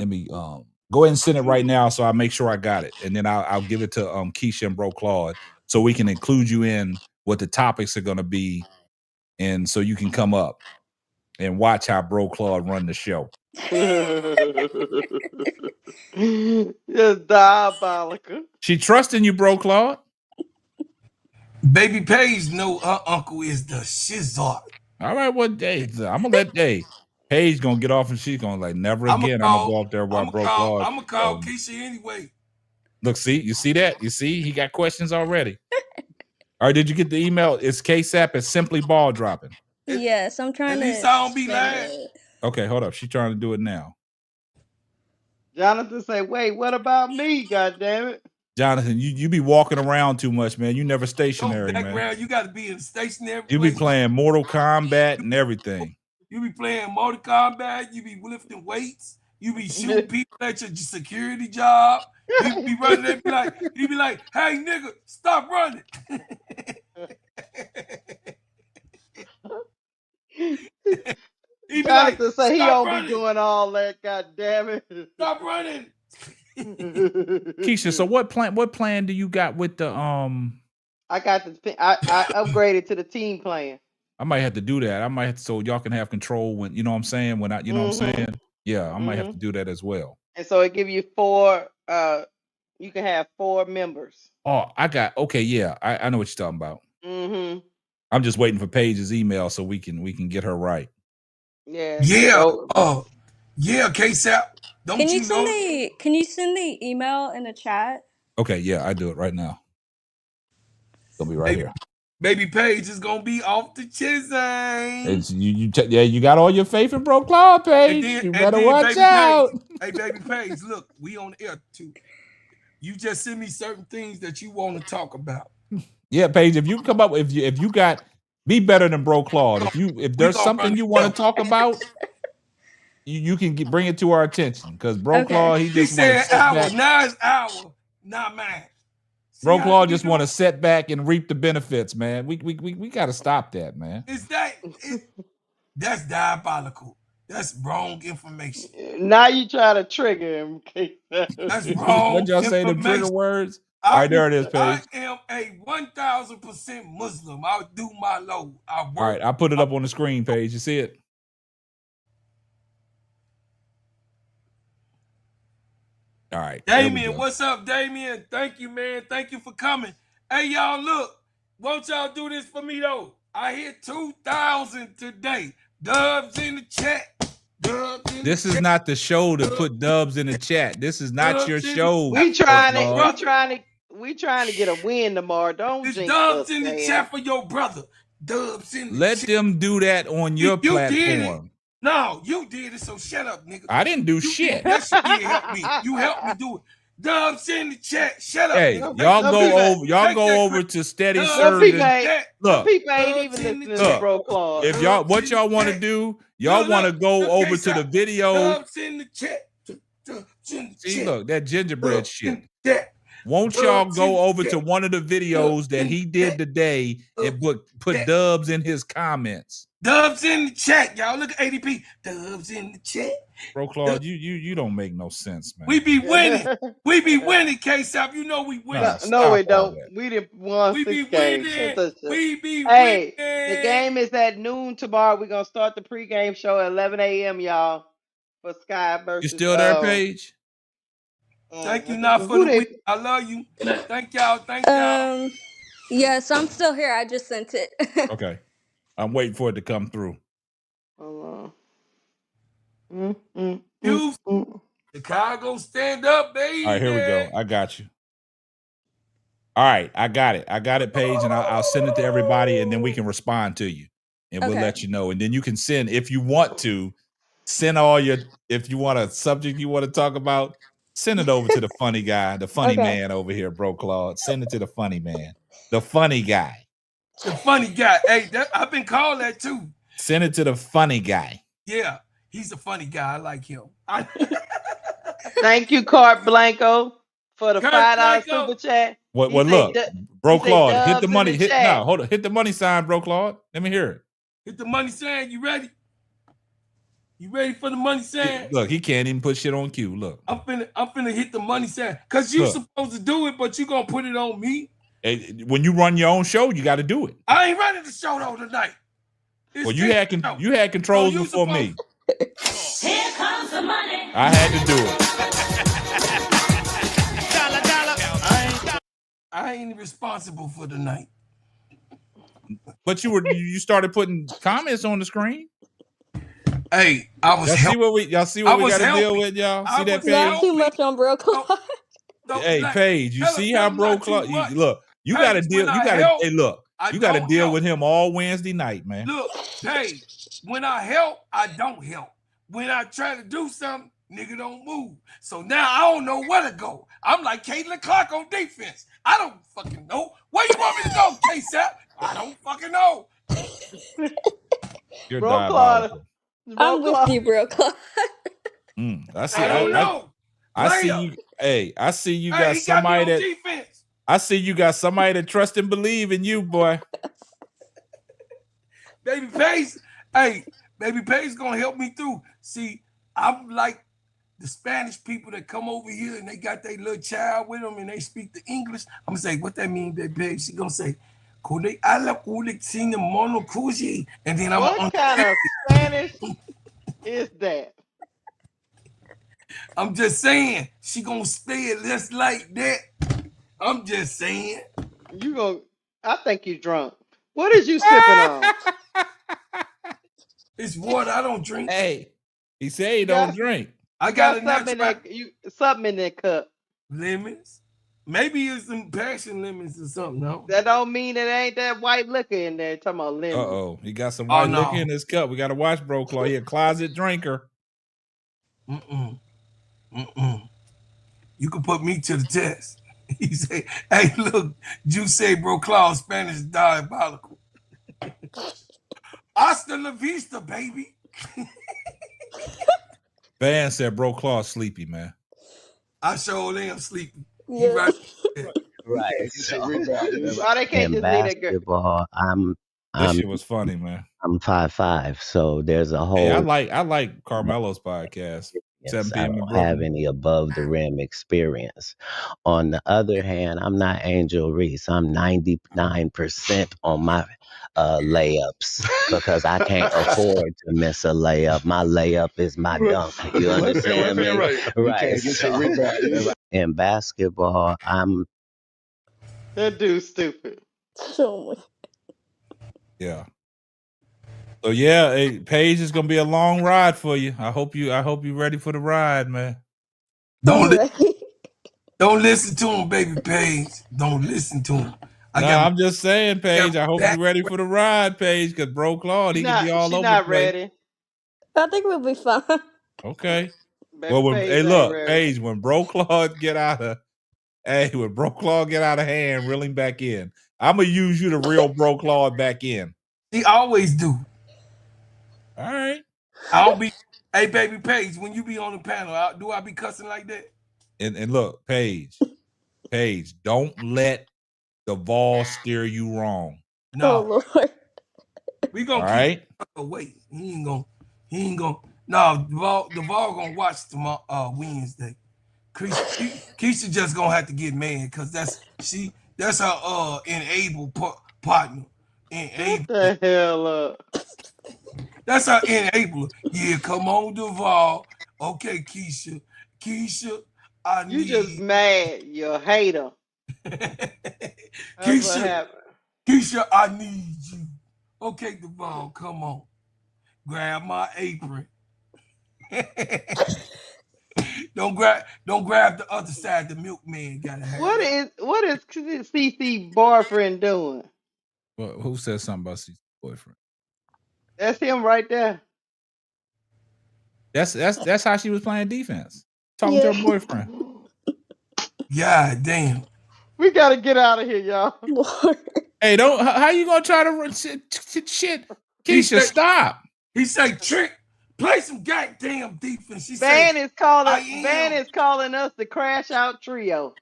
go ahead and send it right now, so I make sure I got it, and then I'll give it to Keisha and Bro Claude, so we can include you in what the topics are going to be, and so you can come up and watch how Bro Claude run the show. Just diabolical. She trusting you, Bro Claude. Baby Paige know her uncle is the shizzard. All right, what day? I'm gonna let Paige gonna get off, and she's gonna like never again. I'm gonna go up there while Bro Claude. I'm gonna call Keisha anyway. Look, you see that? You see, he got questions already. All right, did you get the email? It's ksap at Simply Ball Dropping. Yes, I'm trying to. At least I don't be lying. Okay, hold up. She's trying to do it now. Jonathan say, "Wait, what about me? God damn it, Jonathan, you be walking around too much, man. You never stationary, man. You got to be in stationary. You be playing Mortal Kombat and everything. You be playing Mortal Kombat. You be lifting weights. You be shooting people at your security job. You be running. You be like, hey nigga, stop running. Jonathan say he don't be doing all that. God damn it, stop running." Keisha, so what plan do you got with the I got I upgraded to the team plan. I might have to do that. I might have to, so y'all can have control when, you know what I'm saying, when I, you know what I'm saying? Yeah, I might have to do that as well. And so it give you 4 you can have 4 members. Oh, okay, yeah. I know what you're talking about. I'm just waiting for Paige's email so we can get her right. Yeah. Yeah. Yeah, KSAP. Can you send the email in the chat? Okay, yeah, I do it right now. It'll be right here. Baby Paige is gonna be off the chisel. It's you got all your faith in Bro Claude, Paige. You better watch out. Hey, Baby Paige, look, we on the air too. You just send me certain things that you want to talk about. Yeah, Paige, if you come up, if you got, be better than Bro Claude. If there's something you want to talk about, you can bring it to our attention, because Bro Claude, he just said hour. Now it's hour, not mine. Bro Claude just want to sit back and reap the benefits, man. We got to stop that, man. That's diabolical. That's wrong information. Now you try to trigger him. That's wrong. What y'all say, the trigger words? All right, there it is, Paige. I am a 1000% Muslim. I'll do my load. All right, I put it up on the screen, Paige. You see it? All right. Damien, what's up, Damien? Thank you, man. Thank you for coming. Hey, y'all, look. Won't y'all do this for me, though? I hit 2,000 today. Dubs in the chat. This is not the show to put dubs in the chat. This is not your show. We trying to get a win tomorrow. Don't jinx dubs us, in the chat for your brother. Dubs in the Let chat. them do that on your platform. No, you did it, so shut up, nigga. I didn't do shit. Yes, you did help me. You helped me do it. Dubs in the chat. Shut up. Hey, nigga. y'all go over to Steady Serving. Look, people ain't even listening to Bro Claude. If what y'all want to do, y'all want to go over to the video. Dubs in the chat. See, look, that gingerbread shit. Won't y'all go over to one of the videos that he did today and put dubs in his comments? Dubs in the chat, y'all. Look at ADP. Dubs in the chat. Bro Claude, you don't make no sense, man. We be winning. We be winning, K-Stop. You know we win. No, we don't. We didn't won 6 games. We be winning. The game is at noon tomorrow. We're gonna start the pregame show at 11 a.m. y'all, for Sky versus. You still there, Paige? Thank you, not for the week. I love you. Thank y'all. Thank y'all. Yes, I'm still here. I just sent it. Okay. I'm waiting for it to come through. Houston, Chicago, stand up, baby. All right, here we go. I got you. All right, I got it, Paige, and I'll send it to everybody, and then we can respond to you, and we'll let you know. And then you can send, if you want to, send all your, if you want a subject you want to talk about, send it over to the funny guy, the funny man over here, Bro Claude. Send it to the funny man, the funny guy. The funny guy. Hey, I've been called that too. Send it to the funny guy. Yeah, he's a funny guy. I like him. Thank you, Cart Blanco, for the $5 super chat. Well, look, Bro Claude, hit the money. Hit the money sign, Bro Claude. Let me hear it. Hit the money sign. You ready? You ready for the money sign? Look, he can't even put shit on cue. Look, I'm finna hit the money sign because you supposed to do it, but you gonna put it on me. When you run your own show, you got to do it. I ain't running the show though tonight. Well, you had controls before me. Here comes the money. I had to do it. I ain't responsible for the night. But you started putting comments on the screen. Hey, I was. Y'all see what we got to deal with, y'all. See that, Paige? Not too much on Bro Claude. Hey, Paige, you see how Bro Claude? Look, you got to deal. You got to. Hey, look, you got to deal with him all Wednesday night, man. Look, Paige, when I help, I don't help. When I try to do something, nigga don't move. So now I don't know where to go. I'm like Caitlin Clark on defense. I don't fucking know. Where you want me to go, K-Sap? I don't fucking know. You're diabolical. I'm with you, Bro Claude. I see. I don't know. I see you. Hey, I see you got somebody that. Defense. I see you got somebody that trust and believe in you, boy. Baby Paige, hey, Baby Paige gonna help me through. See, I'm like the Spanish people that come over here and they got their little child with them and they speak the English. I'm gonna say, what that mean, Baby Paige? She gonna say, and then I'm what kind of Spanish is that? I'm just saying, she gonna stay it just like that. I'm just saying. I think you're drunk. What is you sipping on? It's water. I don't drink. Hey, he said he don't drink. I got something in that cup. Lemons. Maybe it's some passion lemons or something. No, that don't mean it ain't that white liquor in there. Talking about lemons. He got some white liquor in his cup. We got to watch Bro Claude. He a closet drinker. You can put me to the test. He say, "Hey, look, you say Bro Claude Spanish is diabolical." Hasta la vista, baby. Van said Bro Claude sleepy, man. I sure am sleepy. Yeah. Right. So, why they can't in just leave that girl? basketball, This shit was funny, man. I'm 5'5", so there's a whole. Hey, I like Carmelo's podcast. Yes, I don't have any above the rim experience. On the other hand, I'm not Angel Reese. I'm 99% on my layups because I can't afford to miss a layup. My layup is my dunk. You understand me? Right. So, in basketball, that dude's stupid. Yeah. So yeah, hey, Paige is gonna be a long ride for you. I hope you ready for the ride, man. Don't listen to him, Baby Paige. Don't listen to him. I'm just saying, Paige. I hope you're ready for the ride, Paige, because Bro Claude, he can be all over the place. She's not ready. I think we'll be fine. Okay. Baby well, Paige look, Paige, when Bro Claude get out of hand, reel him back in. I'm gonna use you to reel Bro Claude back in. He always do. All right. I'll be. Hey, Baby Paige, when you be on the panel, do I be cussing like that? And look, Paige, don't let the ball steer you wrong. No. Oh, Lord. We gonna keep away. He ain't gonna. No, the ball gonna watch tomorrow Wednesday. Keisha just gonna have to get mad because that's her enable partner. What the hell up? That's our enabler. Yeah, come on, Duval. Okay, Keisha, I need. You just mad. You're a hater. That's what happened. Keisha, I need you. Okay, Duval, come on. Grab my apron. Don't grab the other side. The milkman gotta have that. What is CC boyfriend doing? Well, who said something about CC boyfriend? That's him right there. That's how she was playing defense. Talking to her boyfriend. God damn. We gotta get out of here, y'all. Hey, don't. How you gonna try to run shit? Keisha, stop. He say, Trick, play some goddamn defense. She Van say, is calling us the crash out trio.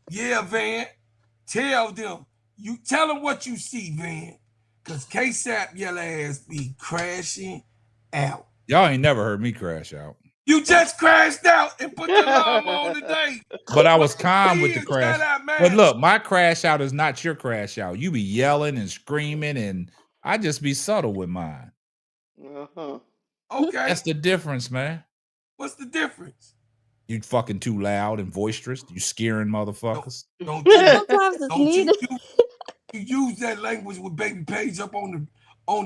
Yeah, Van. Tell them. You tell them what you see, Van. Cause K-Sap your ass be crashing out. Y'all ain't never heard me crash out. You just crashed out and put the alarm on today. But I was calm with the crash. But look, my crash out is not your crash out. You be yelling and screaming, and I just be subtle with mine. Uh-huh. Okay. That's the difference, man. What's the difference? You fucking too loud and boisterous. You scaring motherfuckers. Don't you use that language with Baby Paige up on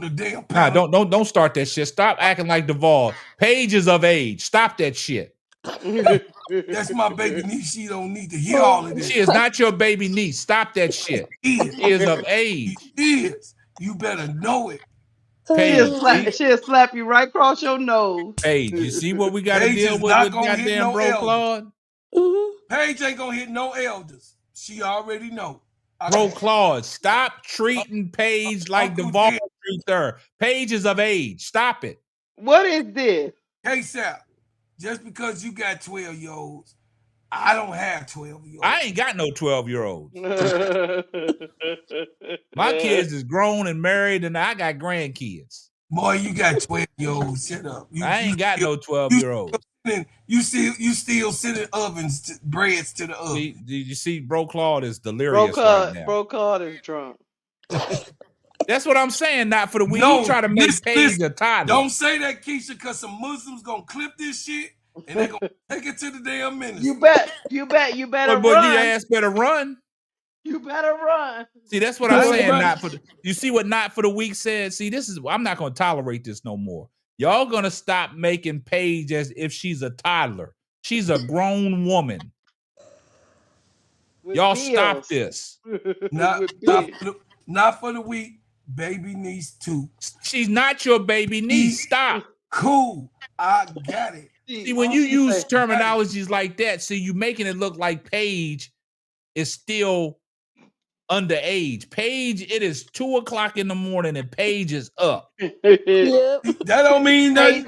the damn panel. Nah, don't start that shit. Stop acting like Duvall. Paige is of age. Stop that shit. That's my baby niece. She don't need to hear all of this. She is not your baby niece. Stop that shit. She is of age. She is. You better know it. Paige, she'll slap you right across your nose. Paige, you see what we got to deal with goddamn bro Claude? Paige ain't gonna hit no elders. She already know. Bro Claude, stop treating Paige like Duvall treats her. Paige is of age. Stop it. What is this? Hey, Sal, just because you got 12-year-olds, I don't have 12-year-olds. I ain't got no 12-year-olds. My kids is grown and married, and I got grandkids. Boy, you got 12-year-olds. Shut up. I ain't got no 12-year-olds. You still sending ovens, breads to the oven. Did you see Bro Claude is delirious right now. Bro Claude is drunk. That's what I'm saying. Not for the week. You try to make Paige a toddler. Don't say that, Keisha, because some Muslims gonna clip this shit and they gonna take it to the damn minister. You better boy, run. Your ass better run. You better run. See, that's what I'm saying. Not for you see what Not for the Week said. See, I'm not gonna tolerate this no more. Y'all gonna stop making Paige as if she's a toddler. She's a grown woman. Y'all stop this. Not for the week. Baby niece too. She's not your baby niece. Stop. Cool. I got it. See, when you use terminologies like that, see, you making it look like Paige is still underage. Paige, it is 2:00 in the morning and Paige is up. Yep. That don't mean that.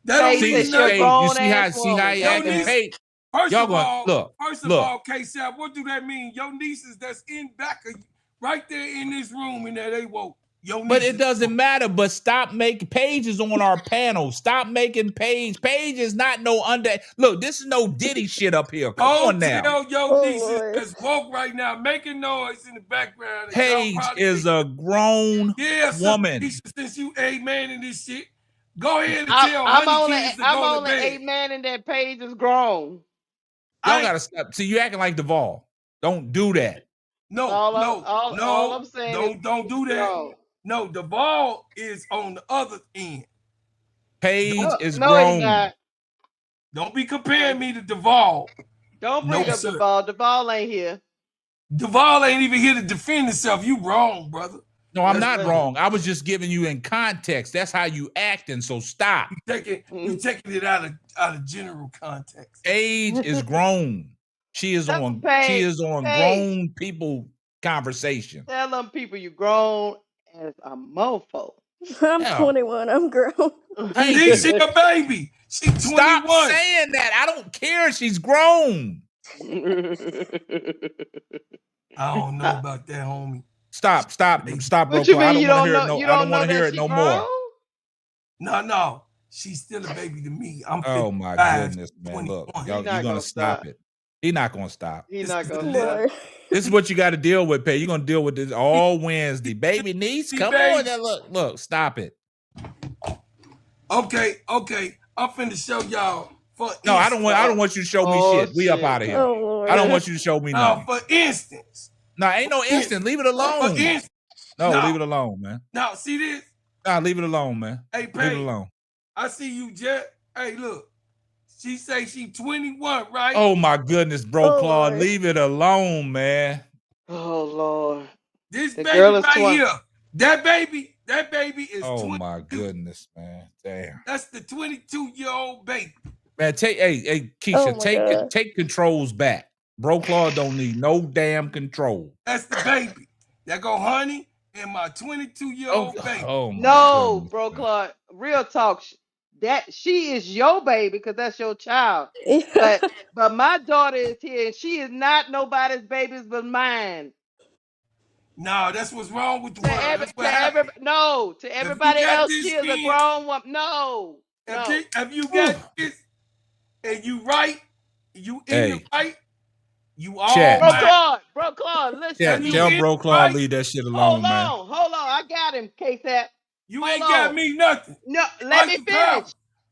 That don't mean nothing. You see how you acting, Paige. First of all, K-Sap, what do that mean? Your nieces that's in back of you, right there in this room, and that they woke. But it doesn't matter. But stop making Paige is on our panel. Stop making Paige. Paige is not no under. Look, this is no Diddy shit up here. Come on now. Tell your nieces that's woke right now, making noise in the background. Paige is a grown woman. Since you amen in this shit, go ahead and tell honey kids to go to bed. I'm only amen in that Paige is grown. Y'all gotta stop. See, you acting like Duvall. Don't do that. All I'm saying don't do that. No, the ball is on the other end. Paige is grown. He's not. Don't be comparing me to Duvall. Don't bring up Duvall. Duvall ain't here. Duvall ain't even here to defend himself. You wrong, brother. No, I'm not wrong. I was just giving you in context. That's how you acting. So stop. You taking it out of general context. Paige is grown. She is on grown people conversation. Tell them people you grown as a mofo. I'm 21. I'm grown. She's a baby. She's 21. Stop saying that. I don't care. She's grown. I don't know about that, homie. Stop, bro. I don't want to hear it no more. No. She's still a baby to me. I'm 55, oh my goodness, man. Look, you're gonna stop it. He's not gonna stop. He's not gonna stop. This is what you got to deal with, Pay. You're gonna deal with this all Wednesday. Baby niece, come on. Look, stop it. Okay. I'm finna show y'all. I don't want you to show me shit. We up out of here. I don't want you to show me nothing. For instance. No, ain't no instant. Leave it alone. Leave it alone, man. Now, see this? Nah, leave it alone, man. Hey, leave it alone. I see you, Jet. Hey, look. She say she 21, right? Oh my goodness, bro, Oh, Claude, Lord. leave it alone, man. Oh Lord. This The baby girl is right 20. here. That baby is Oh 22. my goodness, man. Damn. That's the 22-year-old baby. Man, hey, Keisha, Oh my God. take controls back. Bro Claude don't need no damn control. That's the baby. That go honey and my 22-year-old baby. Oh my No, goodness. bro, Claude. Real talk. That she is your baby because that's your child. Yeah. But my daughter is here and she is not nobody's babies but mine. No, that's what's wrong with the world. That's what To happened. everybody got else, this she is a kid- grown woman. No. If you got this and you right, you in Hey. it right, you all Chat. mine. Bro Claude, listen Yeah, to me. tell Bro Claude leave that shit alone, man. Hold on. I got him, K-Tap. You ain't got me nothing. No, let me finish.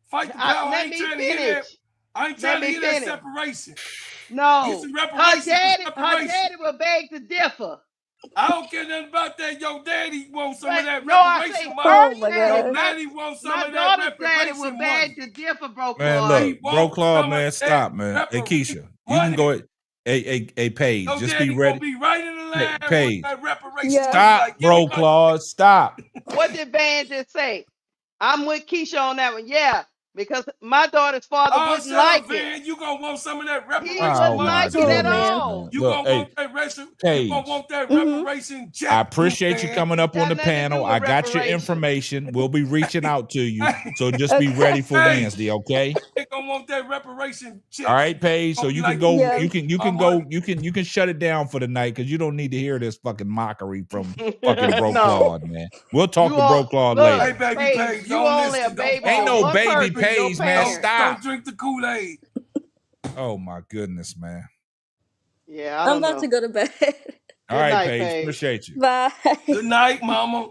Fight the power. I Let ain't me trying to hear that. finish. I ain't trying to hear that separation. No. Get some reparations Her daddy will beg to differ. I don't care nothing about that. Your daddy wants some of that No, I reparation say money. Oh my Your God. daddy wants some My of that daughter's daddy will reparation beg money. to differ, bro, Man, Claude. look, Bro Claude, man, stop, man. Hey, Keisha, you can go at a Paige. Your Just be daddy ready. gonna be right in the line Paige. with that reparation Yeah. money. Stop, Like, Bro Claude. Stop. What did Van just say? I'm with Keisha on that one. Yeah, because my daughter's father wouldn't shut like up, it. Van. You gonna want some of that reparation He wouldn't money like too. it at man. all. You Look, gonna want that reparation? You Paige. gonna want that Mhm. reparation check? I appreciate too, you man. coming up on the Got nothing to panel. do with I got your reparations. information. We'll be reaching out to you. So just be Okay. ready for Hey. Wednesday, okay? They gonna want that reparation check. All right, Paige. So Gonna be you can like, go. Yeah. You can go. You can shut it down for the night because you don't need to hear this fucking mockery from fucking Bro No. Claude, man. We'll talk You to Bro all- Claude look, later. Hey, baby Paige, Paige, you don't only listen. a baby Ain't to no one baby person, your Paige, man. parents. Stop. Don't drink the Kool-Aid. Oh my goodness, man. Yeah, I I'm don't about know. to go to bed. All right, night, Paige. Paige. Appreciate you. Bye. Good night, mama.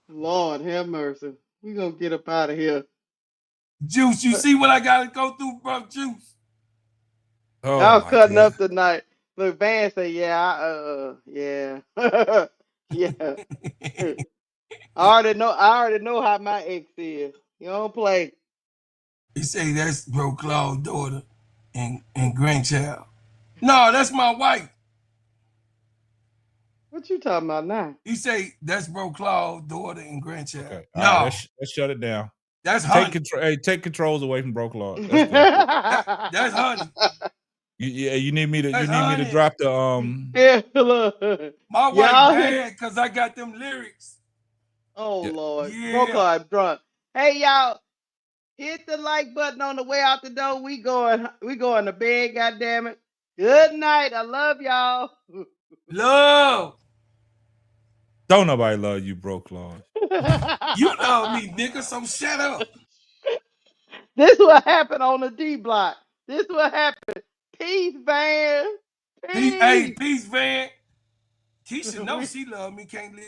Lord have mercy. We gonna get up out of here. Juice, you see what I gotta go through, bro? Juice. Oh Y'all my cutting goodness. up tonight. Look, Van say, yeah, yeah. Yeah. I already know how my ex is. You don't play. He say that's Bro Claude's daughter and grandchild. No, that's my wife. What you talking about now? He say that's Bro Claude's daughter and grandchild. Okay. No, All right, let's shut it down. that's honey. Take controls away from Bro Claude. Let's go. That's honey. You need me to That's me to honey. drop the Yeah, look. My wife bad because I got them lyrics. Oh Lord. Yeah. Bro Claude drunk. Hey y'all, hit the like button on the way out the door. We going to bed, goddammit. Good night. I love y'all. Love. Don't nobody love you, Bro Claude. You love me, nigga, so shut up. This what happened on the D block. This what happened. Peace, Van. Peace, hey, peace, Van. Keisha knows she love me, can't live.